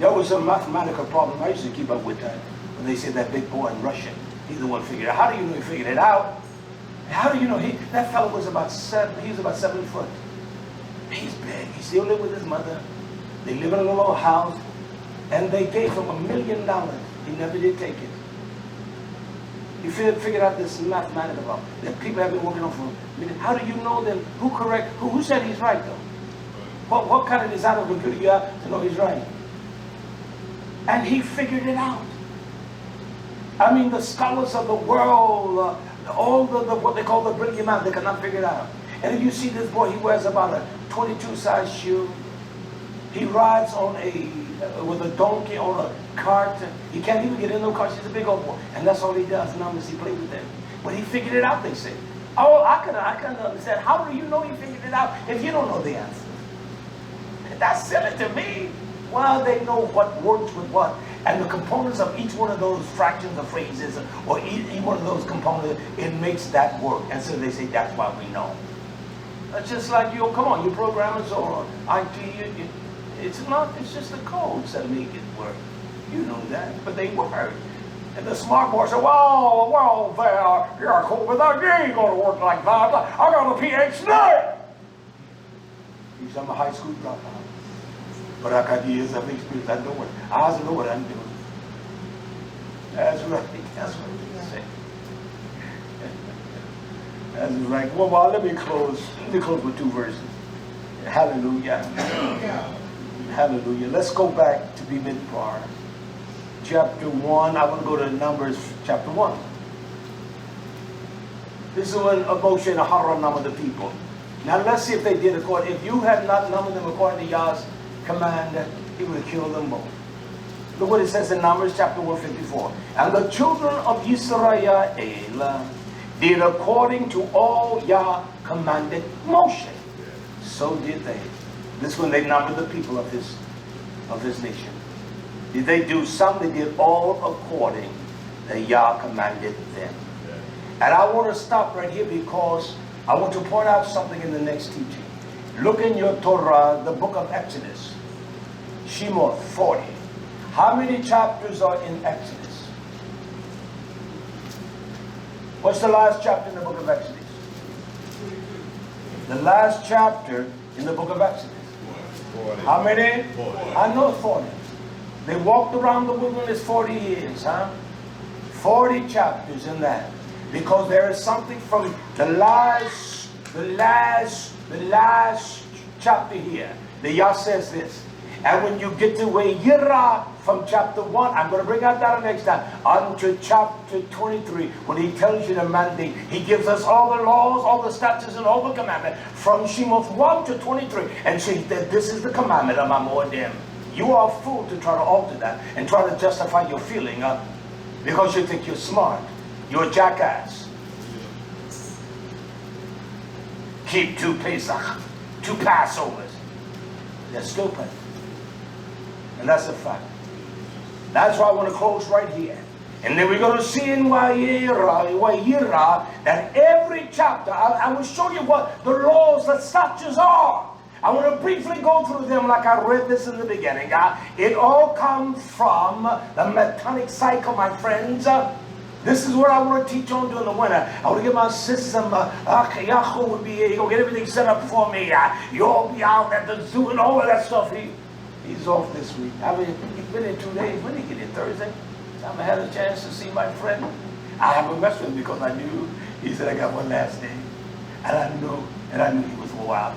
There was a mathematical problem. I used to keep up with that. When they said that big boy in Russia, he's the one figured it out. How do you know he figured it out? How do you know that fellow was about 7, he was about 7 foot. He's big. He still lived with his mother. They live in a little house. And they gave him $1 million. He never did take it. You figured out this mathematical problem that people have been working on for a minute. How do you know then who correct? Who said he's right though? What kind of design of computer you have to know he's right? And he figured it out. I mean, the scholars of the world, all the what they call the brilliant man, they cannot figure it out. And if you see this boy, he wears about a 22 size shoe. He rides on with a donkey on a cart. He can't even get in no car. He's a big old boy. And that's all he does. Numbers, he plays with them. But he figured it out, they say. Oh, I can understand. How do you know he figured it out if you don't know the answer? That's silly to me. Well, they know what works with what. And the components of each one of those fractions of phrases, or each one of those components, it makes that work. And so they say, that's why we know. It's just like, come on, you programmers or IT, it's just the codes that make it work. You know that, but they work. And the smart boy said, well, there, you're cool with that. You ain't going to work like that. I got a PhD. He's I'm a high school dropout. But I got years of experience. I know what I'm doing. That's right. That's what he said. That's right. Well, let me close with 2 verses. Hallelujah. Hallelujah. Let's go back to Bimidbar. Chapter 1. I want to go to Numbers chapter 1. This is when Moshe and Aaron numbered the people. Now let's see if they did according. If you had not numbered them according to Yah's command, he would have killed them both. Look what it says in Numbers chapter 154. And the children of YisraYah'ale did according to all Yah commanded Moshe. So did they. This is when they numbered the people of his nation. Did they do some? They did all according that Yah commanded them. And I want to stop right here because I want to point out something in the next teaching. Look in your Torah, the book of Exodus. Shemot 40. How many chapters are in Exodus? What's the last chapter in the book of Exodus? The last chapter in the book of Exodus. 40. How many? 40. I know 40. They walked around the wilderness 40 years, huh? 40 chapters in that. Because there is something from the last chapter here. The Yah says this. And when you get to Yirah from chapter 1, I'm going to bring out that next time, unto chapter 23, when he tells you the mandate, he gives us all the laws, all the statutes, and all the commandments from Shemot 1 to 23, and says that this is the commandment of my Moedim. You are a fool to try to alter that and try to justify your feeling because you think you're smart. You're a jackass. Keep 2 Pesach, 2 Passovers. They're stupid. And that's a fact. That's why I want to close right here. And then we're going to see in YHWH that every chapter, I will show you what the laws, the statutes are. I want to briefly go through them like I read this in the beginning. It all comes from the metonic cycle, my friends. This is what I want to teach on during the winter. I want to get my system. Yahoo will be here. He'll get everything set up for me. You'll be out at the zoo and all of that stuff. He's off this week. I mean, he's been in 2 days. When did he get in? Thursday? I haven't had a chance to see my friend. I haven't messed with him because I knew he said I got one last day. And I knew he was wild.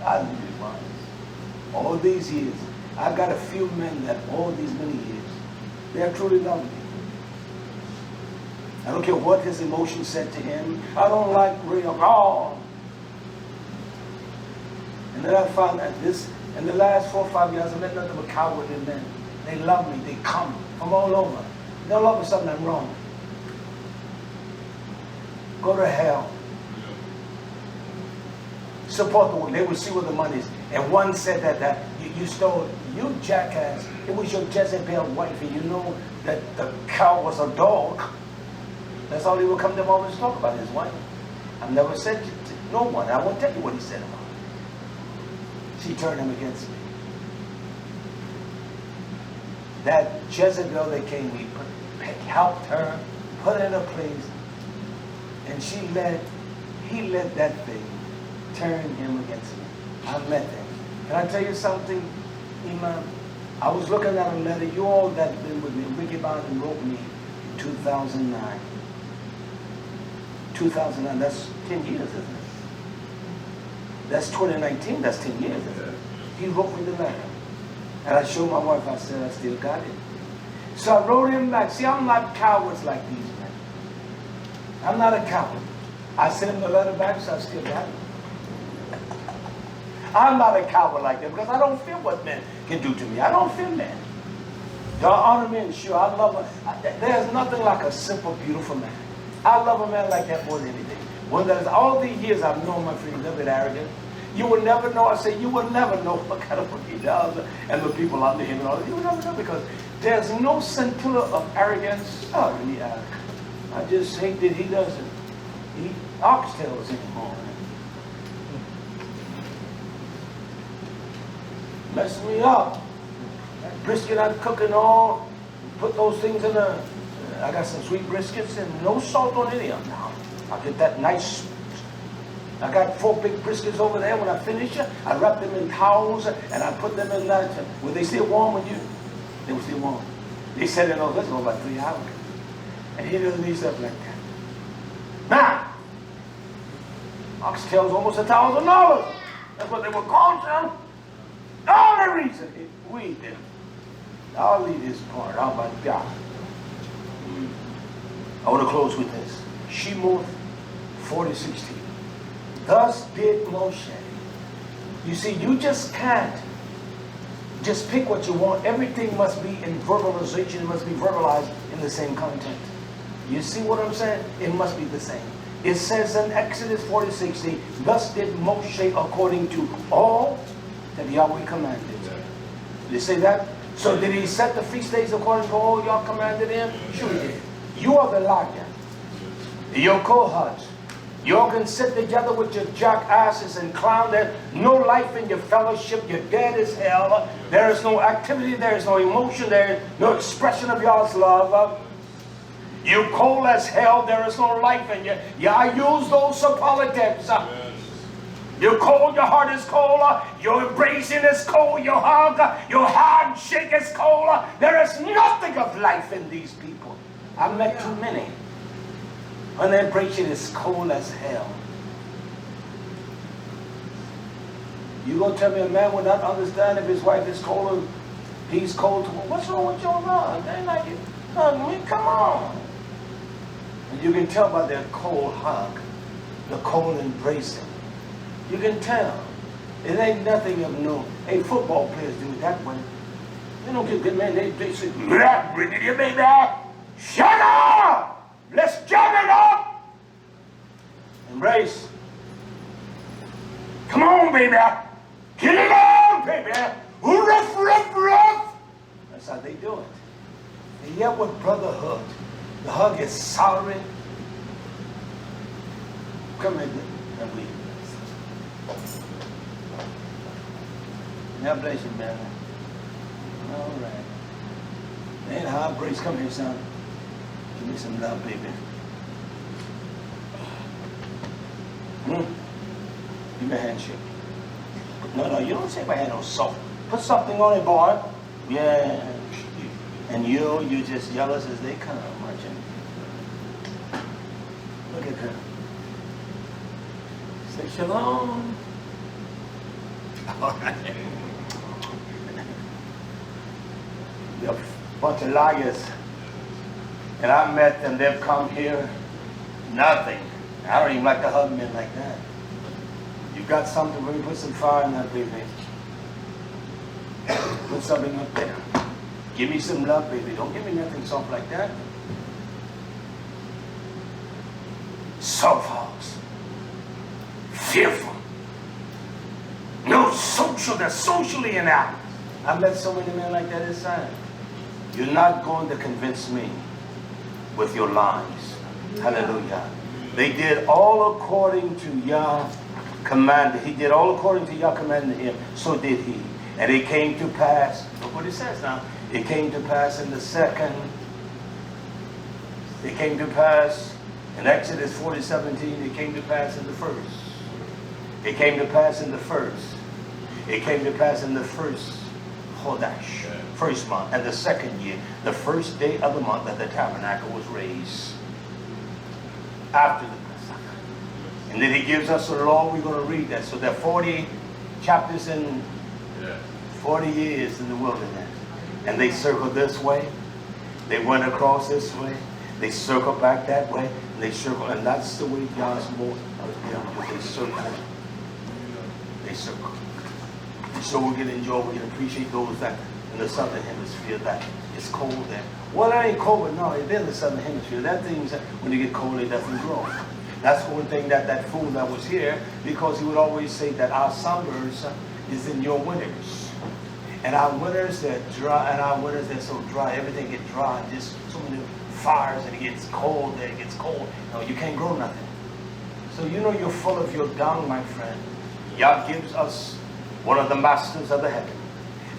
I knew he was. All these years, I've got a few men that all these many years, they have truly loved me. I don't care what his emotions said to him. I don't like real. Oh. And then I found that in the last 4 or 5 years, I met nothing but cowardly men. They love me. They come from all over. They don't love me something I'm wrong. Go to hell. Support the work. They will see where the money is. And one said that you stole, you jackass. It was your Jezebel wife, and you know that the cow was a dog. That's all he would come to always talk about, his wife. I've never said to no one. I won't tell you what he said about her. She turned him against me. That Jezebel that came, we helped her, put her in a place, and he let that thing turn him against me. I met him. Can I tell you something, Imam? I was looking at a letter, you all that have been with me, Ricky Bond wrote me in 2009. 2009, that's 10 years, isn't it? That's 2019, that's 10 years, isn't it? He wrote me the letter. And I showed my wife, I said, I still got it. So I wrote him back. See, I'm not cowards like these men. I'm not a coward. I sent him the letter back, so I still got it. I'm not a coward like them because I don't fear what men can do to me. I don't fear men. Y'all honor me and sure, I love them. There's nothing like a simple, beautiful man. I love a man like that more than anything. One that is, all these years I've known my friend, a little bit arrogant. You will never know, I say, you will never know what kind of work he does and the people under him and all that. You will never know because there's no scintilla of arrogance. Oh, really, I just hate that he doesn't eat oxtails anymore. Mess me up. That brisket I'm cooking on, put those things in the, I got some sweet briskets and no salt on any of them now. I get that nice, I got 4 big briskets over there. When I finish it, I wrap them in towels and I put them in that, were they still warm with you? They were still warm. They said it over, let's go about 3 hours. And he doesn't eat stuff like that. Now, oxtails almost $1,000. That's what they were called, son. The only reason we did. I'll leave this part. How about God? I want to close with this. Shemot 40:16. Thus did Moshe. You see, you just can't just pick what you want. Everything must be in verbalization. It must be verbalized in the same content. You see what I'm saying? It must be the same. It says in Exodus 40:16, thus did Moshe according to all that Yahweh commanded. Did he say that? So did he set the feast days according to all y'all commanded him? Sure he did. You are the liar. Your cohorts. You all can sit together with your jackasses and clown. There's no life in your fellowship. You're dead as hell. There is no activity. There is no emotion. There is no expression of y'all's love. You cold as hell. There is no life in you. Yeah, I use those superlatives. You're cold, your heart is cold, your embracing is cold, your handshake is cold. There is nothing of life in these people. I've met too many. When their embracing is cold as hell. You gonna tell me a man will not understand if his wife is cold and he's cold? What's wrong with your love? They like it. Hug me, come on. And you can tell by their cold hug, the cold embracing. You can tell. It ain't nothing of no. Hey, football players do it that way. They don't get good, man. They say, bring it here, baby. Shut up! Let's jam it up! Embrace. Come on, baby. Get it on, baby. Ruff, ruff, ruff. That's how they do it. And yet with brotherhood, the hug is solid. Come in and we. God bless you, man. All right. Man, how Brace, come here, son. Give me some love, baby. Give me a handshake. No, you don't shake my hand on soft. Put something on it, boy. Yeah. And you're just jealous as they come, aren't you? Look at her. Say shalom. All right. They're a bunch of liars. And I met them, they've come here, nothing. I don't even like to hug men like that. You got something, when you put some fire in that, baby. Put something up there. Give me some love, baby. Don't give me nothing soft like that. Soft hogs. Fearful. No social, they're socially inept. I've met so many men like that inside. You're not going to convince me with your lies. Hallelujah. They did all according to Yah commanded. He did all according to Yah commanded him. So did he. And it came to pass. Look what it says now. It came to pass in the second. It came to pass in Exodus 40:17. It came to pass in the first. It came to pass in the first. It came to pass in the first Chodesh, first month, and the second year, the first day of the month that the tabernacle was raised. After the Pesach. And then he gives us a law. We're going to read that. So there are 40 chapters in 40 years in the wilderness. And they circled this way. They went across this way. They circled back that way. And they circled. And that's the way God's more. They circle. They circle. So we can enjoy, we can appreciate those that in the southern hemisphere that it's cold there. Well, it ain't cold, but no, they're in the southern hemisphere. That thing's, when you get cold, it doesn't grow. That's one thing that fool that was here, because he would always say that our summers is in your winters. And our winters, they're dry, and our winters, they're so dry. Everything gets dry, just so many fires, and it gets cold, and it gets cold. No, you can't grow nothing. So you know you're full of your dung, my friend. Yah gives us one of the masters of the heaven.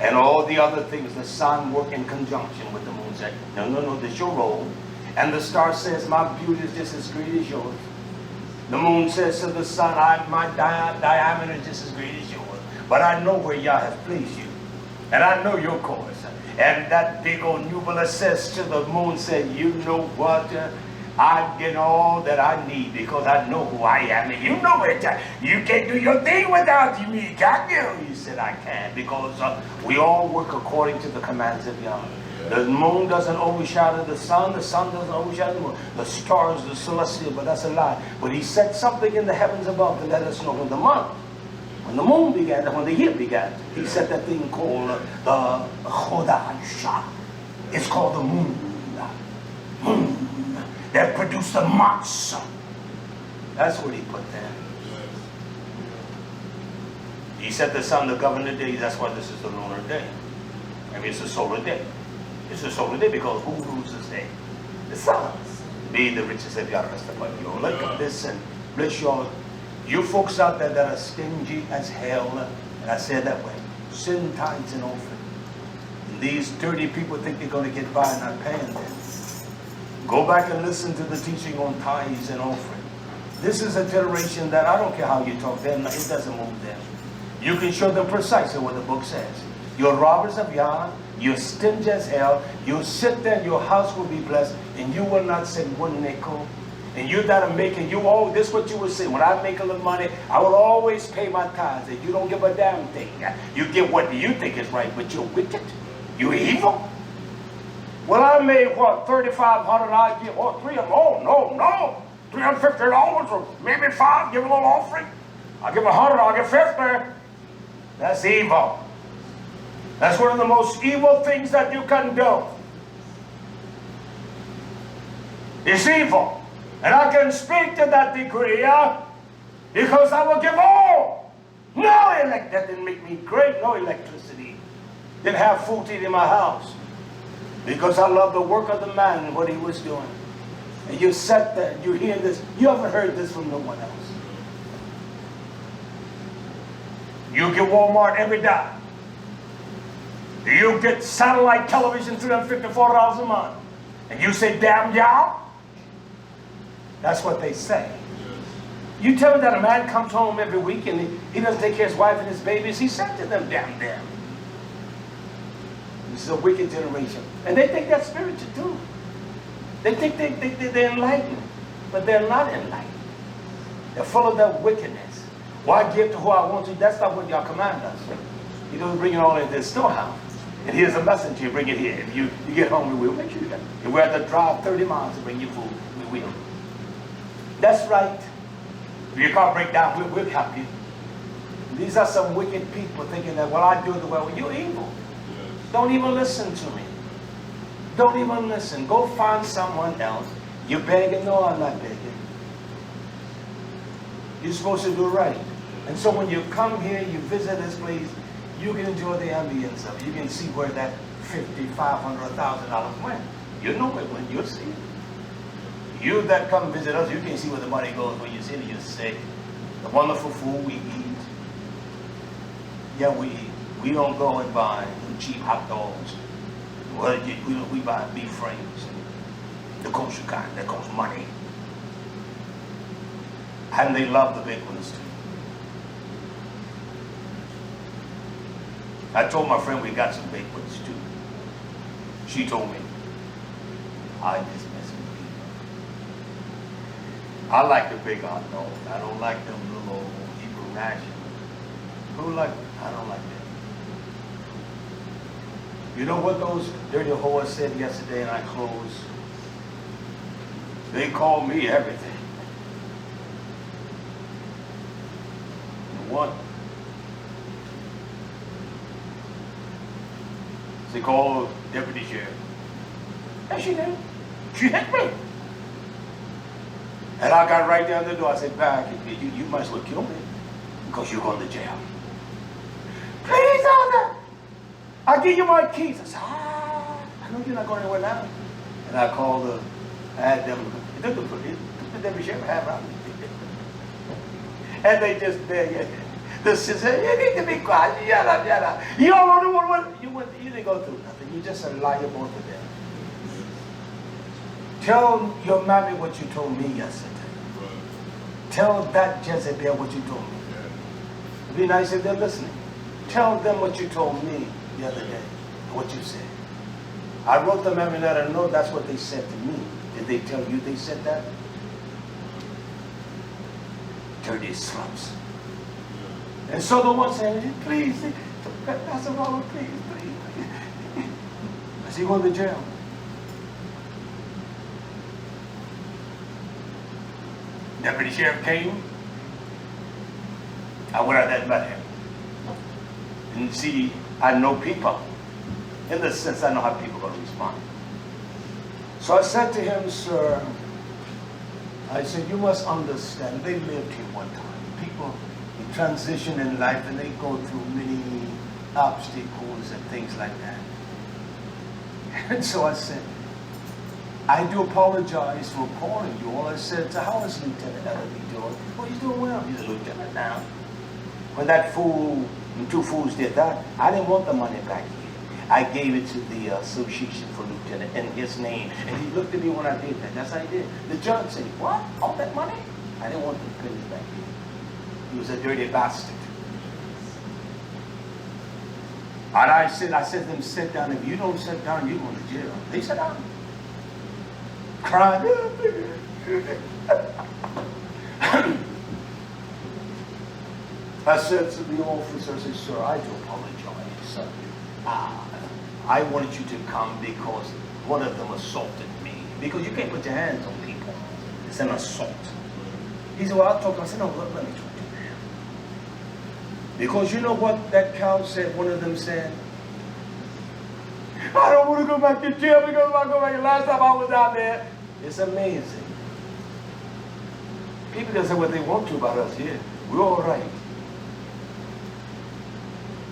And all the other things, the sun work in conjunction with the moon. Say, no, no, no, this your role. And the star says, my beauty is just as great as yours. The moon says to the sun, my diameter is just as great as yours. But I know where Yah has placed you. And I know your course. And that big old Nubula says to the moon, said, you know what? I get all that I need because I know who I am. And you know it. You can't do your thing without me, can you? He said, I can, because we all work according to the commands of Yah. The moon doesn't overshadow the sun doesn't overshadow the moon. The stars, the celestial, but that's a lie. But he set something in the heavens above to let us know when the month, when the moon began, when the year began, he set that thing called the Chodesh. It's called the moon. Moon. That produced the months. That's what he put there. He set the sun to govern the days. That's why this is the lunar day. I mean, it's a solar day. It's a solar day because who rules this day? The sun. Be the richest of y'all rest upon you. Look at this and bless y'all. You folks out there that are stingy as hell, and I say it that way, sin, tithes, and offering. And these dirty people think they're going to get by not paying them. Go back and listen to the teaching on tithes and offering. This is a generation that I don't care how you talk, it doesn't move them. You can show them precisely what the book says. You're robbers of Yah, you're stingy as hell, you'll sit there, your house will be blessed, and you will not send one nickel. And you that are making, this is what you will say, when I make a little money, I will always pay my tithes. And you don't give a damn thing. You get what you think is right, but you're wicked. You're evil. Well, I made what, $3,500, I give, no, $350 or maybe $5, give a little offering. I'll give $100, I'll give $50. That's evil. That's one of the most evil things that you can do. It's evil. And I can speak to that degree, because I will give all. No that didn't make me great, no electricity. Didn't have food to eat in my house. Because I love the work of the man and what he was doing. And you sat there, you hear this, you haven't heard this from no one else. You get Walmart every day. You get satellite television, $354 a month. And you say, damn y'all? That's what they say. You tell me that a man comes home every week and he doesn't take care of his wife and his babies, he said to them, damn them. This is a wicked generation. And they think that's spiritual too. They think they're enlightened, but they're not enlightened. They're full of that wickedness. Why give to who I want to? That's not what y'all command us. He doesn't bring it all into the storehouse. And here's a messenger, bring it here. If you get home, we will make sure you got it. If we have to drive 30 miles to bring you food, we will. That's right. If your car breaks down, we'll help you. These are some wicked people thinking that, well, I do it the way. Well, you're evil. Don't even listen to me. Don't even listen. Go find someone else. You're begging? No, I'm not begging. You're supposed to do right. And so when you come here, you visit this place, you can enjoy the ambience of it. You can see where that $500, $1,000 went. You know it when you see it. You that come visit us, you can see where the money goes when you see it. You say, the wonderful food we eat. Yeah, we eat. We don't go and buy cheap hot dogs. Well, we buy beef frames, the kosher kind that costs money. And they love the big ones too. I told my friend we got some big ones too. She told me, I just mess with people. I like the big hot dogs. I don't like them little Hebrew national. Who like them? I don't like them. You know what those dirty whores said yesterday and I closed? They called me everything. What? They called deputy sheriff. And she did. She hit me. And I got right down the door. I said, back, you might as well kill me because you're going to jail. Please, Elder, I'll give you my keys. I said, I know you're not going anywhere now. And I called I had them, the deputy sheriff had around me. And they just, the sister, you need to be quiet, yada, yada. You all know what, you didn't go through nothing. You're just a liar, both of them. Tell your mommy what you told me yesterday. Tell that Jezebel what you told me. It'd be nice if they're listening. Tell them what you told me the other day, what you said. I wrote them every letter. No, that's what they said to me. Did they tell you they said that? Dirty slums. And so the one saying, please, Pastor Robert, please. Is he going to jail? Deputy sheriff came. I went out there and met him. And see, I know people. In the sense, I know how people are going to respond. So I said to him, sir, I said, you must understand, they lived here one time. People transition in life and they go through many obstacles and things like that. And so I said, I do apologize for calling you all. I said, how is Lieutenant Ellery doing? Well, he's doing well. He's a lieutenant now. When that fool, the two fools did that, I didn't want the money back here. I gave it to the Association for Lieutenant in his name. And he looked at me when I did that. That's how I did. The judge said, what? All that money? I didn't want the pennies back here. He was a dirty bastard. And I said to them, sit down. If you don't sit down, you're going to jail. They sat down. Crying. I said to the officer, I said, sir, I do apologize, sir. I wanted you to come because one of them assaulted me. Because you can't put your hands on people. It's an assault. He said, well, I'll talk. I said, no, let me talk to him. Because you know what that cow said, one of them said? I don't want to go back to jail because if I go back, last time I was out there. It's amazing. People can say what they want to about us here. We're all right.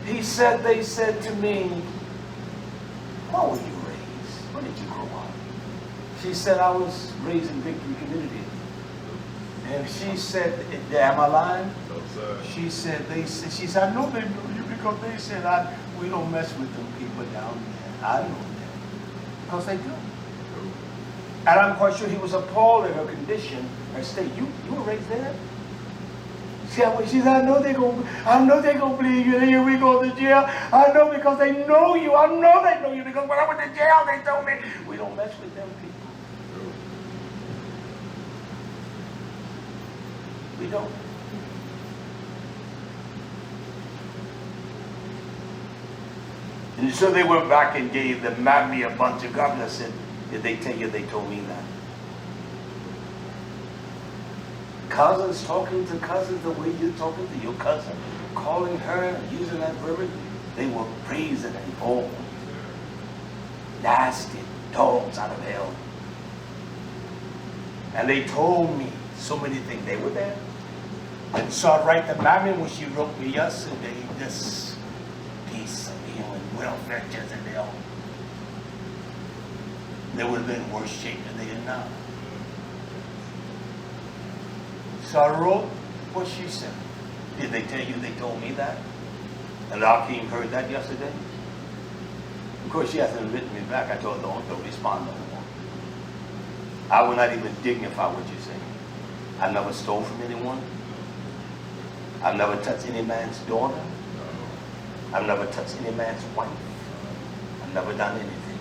He said, they said to me, how were you raised? Where did you grow up? She said, I was raised in Victory Community. And she said, am I lying? No, sir. She said, she said, I know they know you because they said, we don't mess with them people down there. I know that. Because they do. And I'm quite sure he was appalled at her condition, her state. You were raised there? She said, I know they're gonna believe you. Here we go to jail. I know because they know you. I know they know you because when I went to jail, they told me we don't mess with them people. We don't. And so they went back and gave the me a bunch of governors. Said, did they tell you they told me that? Cousins talking to cousins the way you're talking to your cousin, calling her and using that verbiage, they were praising and all nasty dogs out of hell. And they told me so many things. They were there. And so I write the mammy when she wrote me yesterday, this piece of human welfare Jezebel. They would have been in worse shape than they are now. So I wrote what she said. Did they tell you they told me that? And Akeem heard that yesterday? Of course, she hasn't written me back. I told her, don't respond no more. I will not even dignify what you say. I never stole from anyone. I've never touched any man's daughter. I've never touched any man's wife. I've never done anything.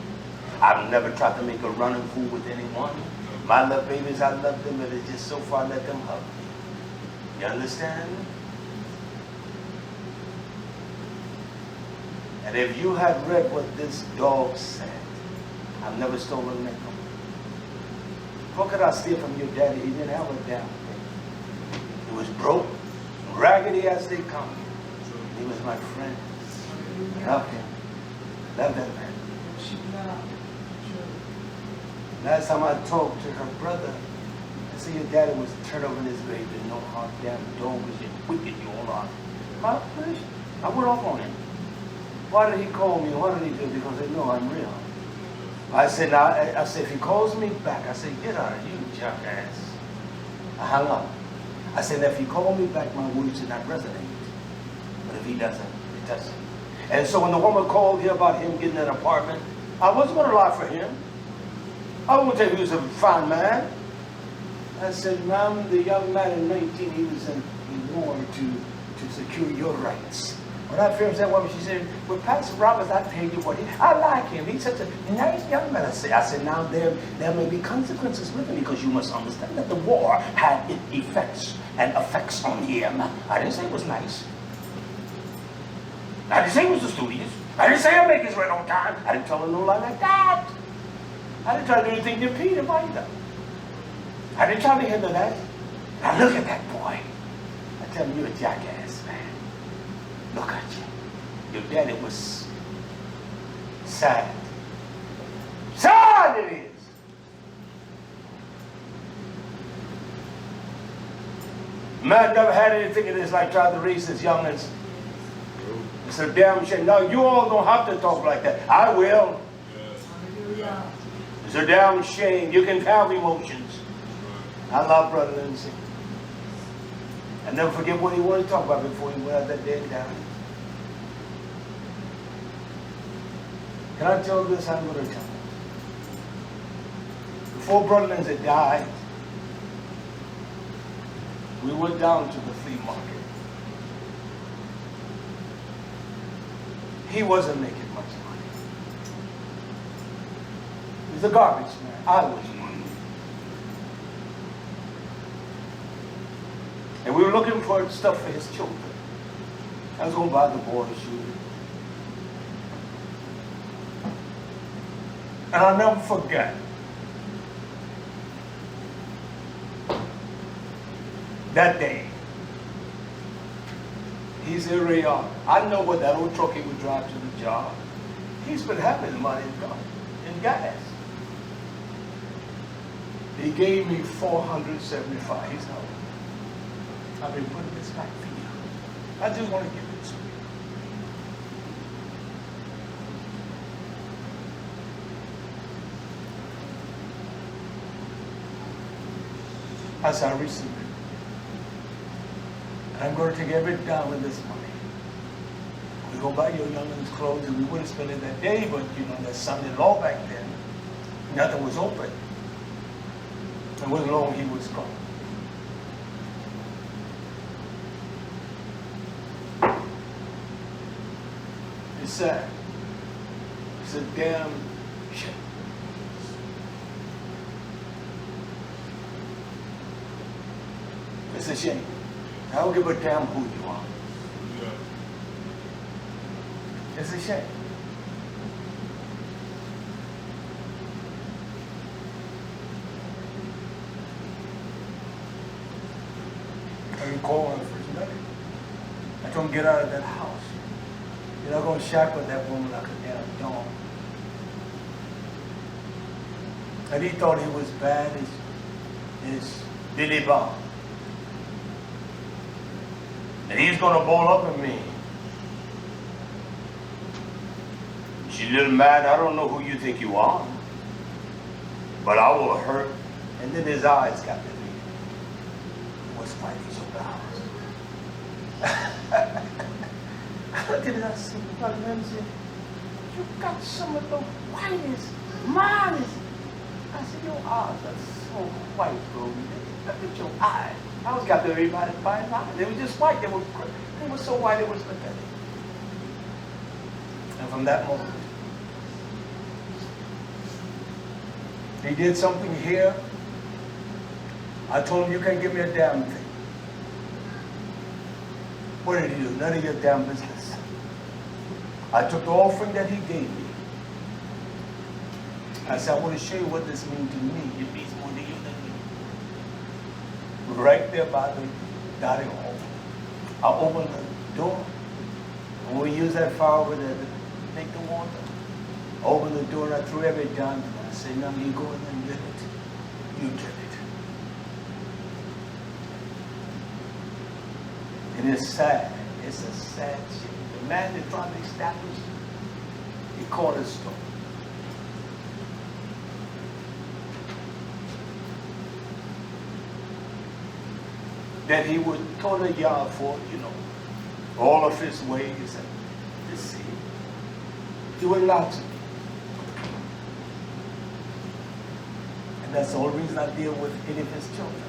I've never tried to make a running fool with anyone. My little babies, I love them, but it's just so far let them hug me. You understand? And if you had read what this dog said, I've never stolen a nickel. What could I steal from your daddy? He didn't have a damn thing. He was broke, raggedy as they come. He was my friend. Love him. Love that man. Last time I talked to her brother, I said your daddy was turned over in his grave and no hard damn dog was just wicked you all on. I went off on him. Why did he call me? What did he do? Because they know I'm real. I said, now, I said, if he calls me back, I said, get out of you, jackass. I hung up. I said, if he calls me back, my words should not resonate. But if he doesn't, it doesn't. And so when the woman called here about him getting an apartment, I wasn't going to lie for him. I won't tell you he was a fine man. I said, ma'am, the young man in 19, he was in war to secure your rights. When I first that woman, she said, well, Pastor Roberts, I tell you what, I like him. He's such a nice young man. I said, now there may be consequences with him because you must understand that the war had effects on him. I didn't say it was nice. I didn't say he was the studious. I didn't say I'd make his rent on time. I didn't tell him no lie like that. I didn't try to do anything to impede him either. I didn't try to hinder that. Now look at that boy. I tell him, you're a jackass, man. Look at you. Your daddy was sad. Sad it is. Man never had anything in his life tried to raise his youngins. It's a damn shame. Now you all don't have to talk like that. I will. Hallelujah. It's a damn shame. You can have emotions. I love Brother Lindsay. I never forget what he wanted to talk about before he went out that day and died. Can I tell this? I'm going to tell it. Before Brother Lindsay died, we went down to the flea market. He wasn't making much money. He was a garbage man. I was one. And we were looking for stuff for his children. I was going to buy the boy shoes. And I'll never forget that day. He's a real. I know what that old truck he would drive to the job. He's been having money in gas. He gave me $475. He's out. I've been putting this back for you. I just want to give it to you. As I receive it. And I'm going to take every dime of this money. We go buy your young'uns clothes, and we wouldn't spend it that day, but you know, there's Sunday law back then. Nothing was open. And when long he was gone. It's sad. It's a damn shame. It's a shame. I don't give a damn who you are. It's a shame. I recall when I first met him. I told him, get out of that house. You're not going to shackle that woman like a damn dog. And he thought he was bad as Billy Bob. And he's going to ball up at me. She little man, I don't know who you think you are, but I will hurt. And then his eyes got to me. What's fighting so loud? I looked at it, I said, Brother Lindsay, you got some of the whitest, minest. I said, your eyes are so white, bro. Look at your eyes. I was got to everybody by his eyes. They were just white. They were so white, it was pathetic. And from that moment, he did something here I told him, you can't give me a damn thing. What did he do? None of your damn business. I took the offering that he gave me. I said, I want to show you what this means to me. It means more to you than me. Right there by the dining hall. I opened the door. And we used that fire over there to make the water. I opened the door and I threw every dime in there. I said, now you go in and get it. You get it. And it's sad. It's a sad shit. The man that tried to establish the cornerstone. That he would go to Yah for, all of his ways and deceit. He would lie to me. And that's the only reason I deal with any of his children.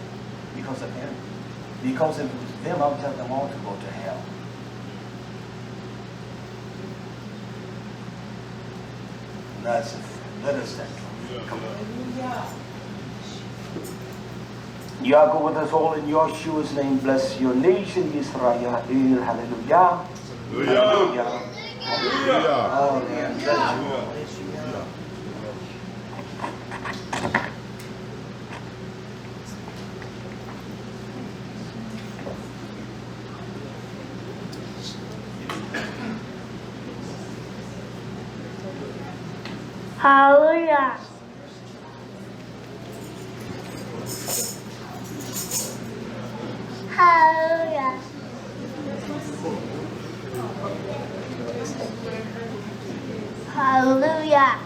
Because of him. Because if it was them, I would tell them all to go to hell. And that's it. Let us stand. Come on. Yah go with us all in Yahshua's name. Bless your nation, YisraYah'ale. Hallelujah. Hallelujah. Hallelujah. Hallelujah. Hallelujah. Hallelujah.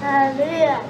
Hallelujah.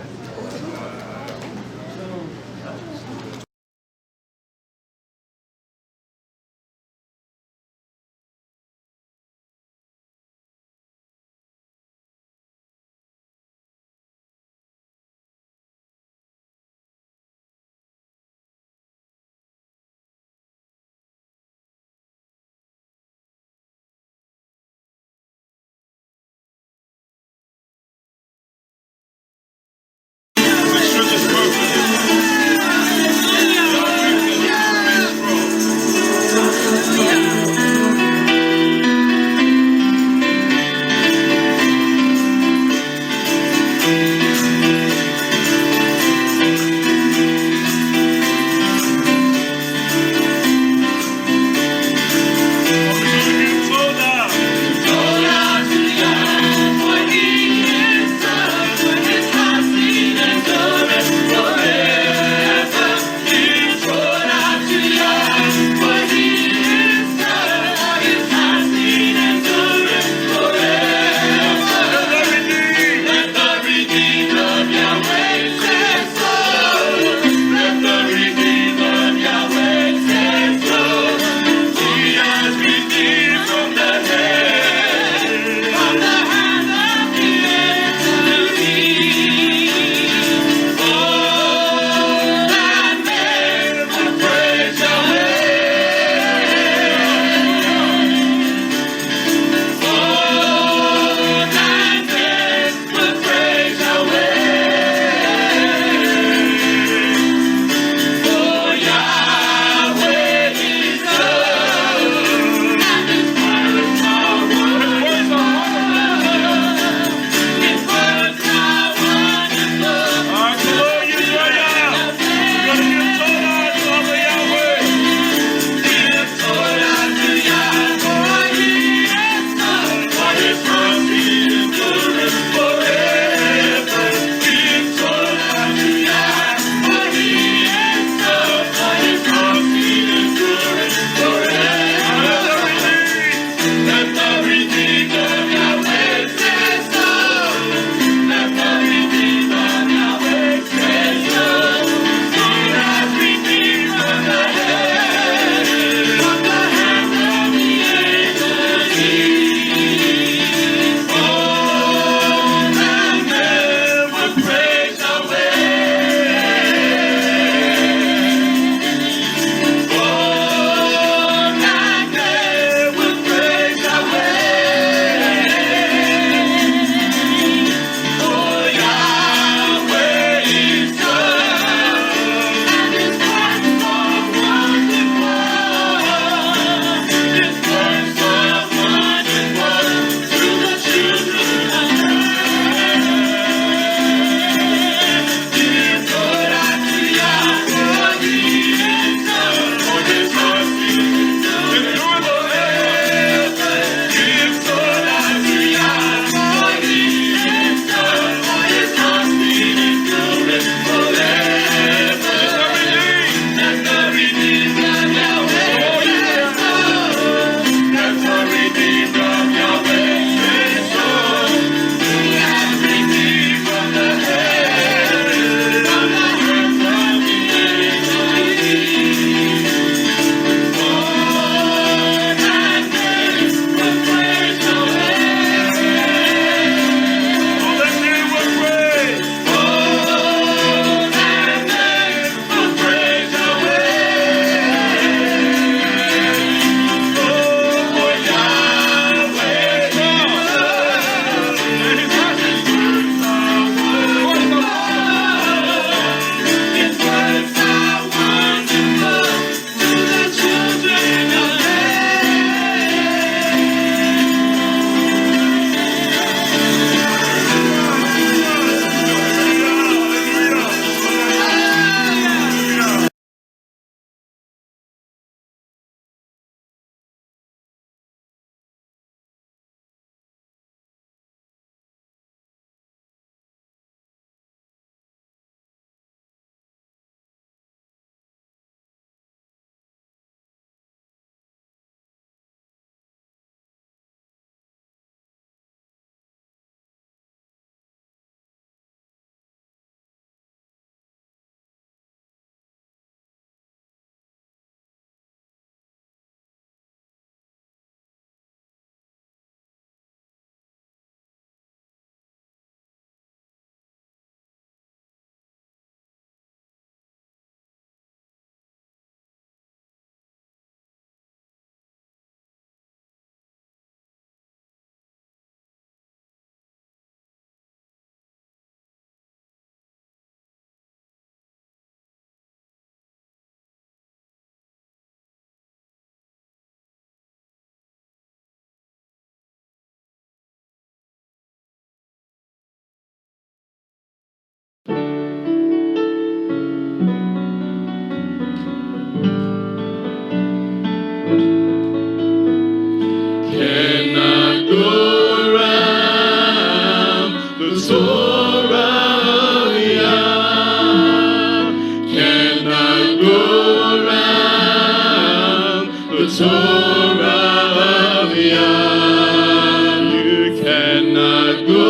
Torah of Yah. You cannot go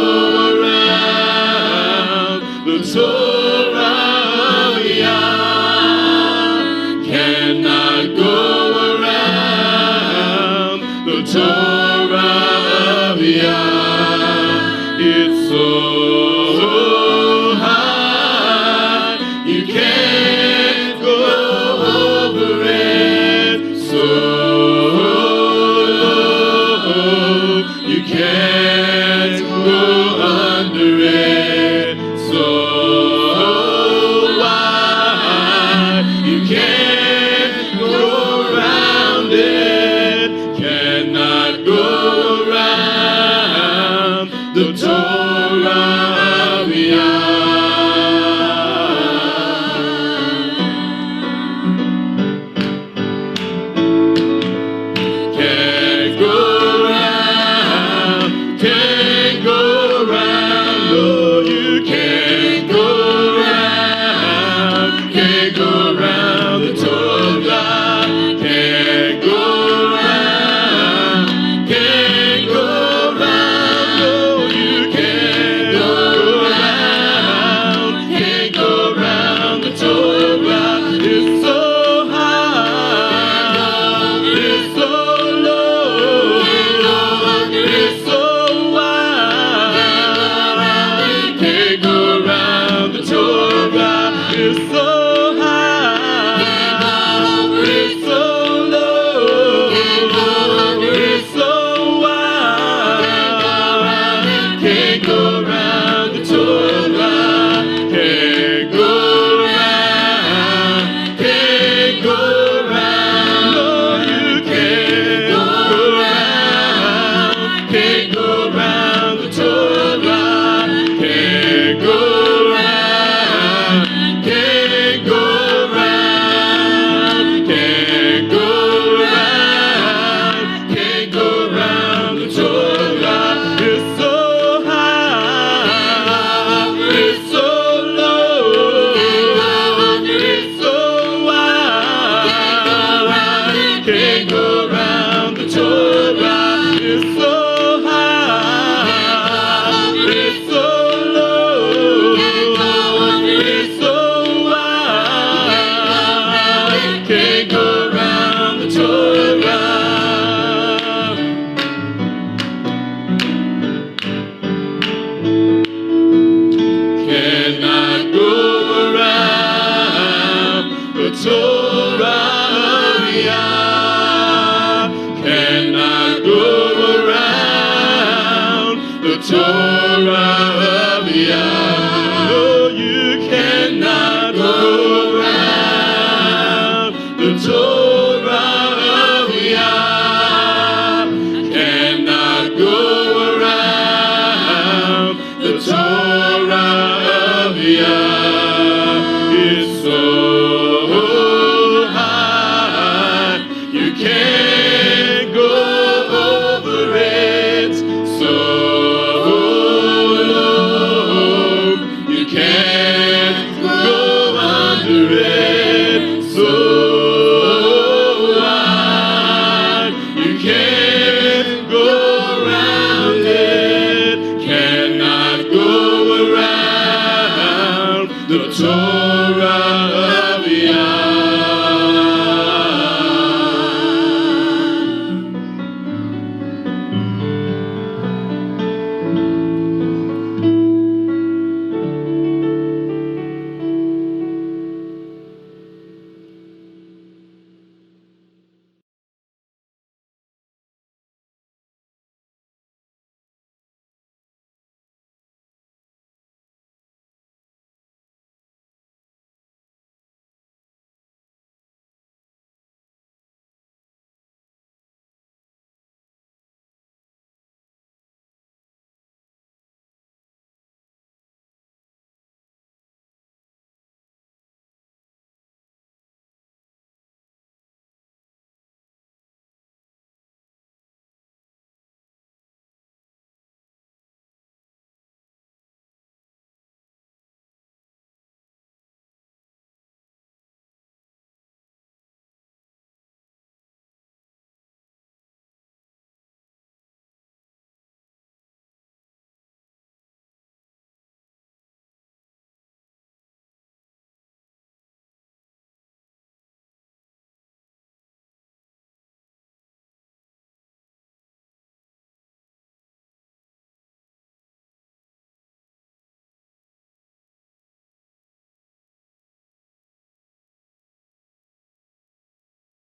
around the Torah of Yah. Cannot go around the Torah of Yah. It's so high, you can't go over it. So low, you can't go under it. So wide, you can't go around it. Cannot go around the Torah of Yah. Can't go around, can't go around, no, you can't go around, can't go around the Torah, can't go around, can't go around, no, you can't go around, can't go around the Torah. It's so high, it's so low, it's so wide, can't go around the Torah. It's so high, it's so low, it's so wide, can't go around the Torah. Can't go around, can't go around, no, you can't go around, can't go around the Torah. Can't go around, can't go around, can't go around, can't go around the Torah. It's so high, it's so low, it's so wide, can't go around the Torah. It's so high, it's so low, it's so wide, can't go around the Torah. Cannot go around the Torah of Yah. Cannot go around the Torah of Yah. No, you cannot go around the Torah.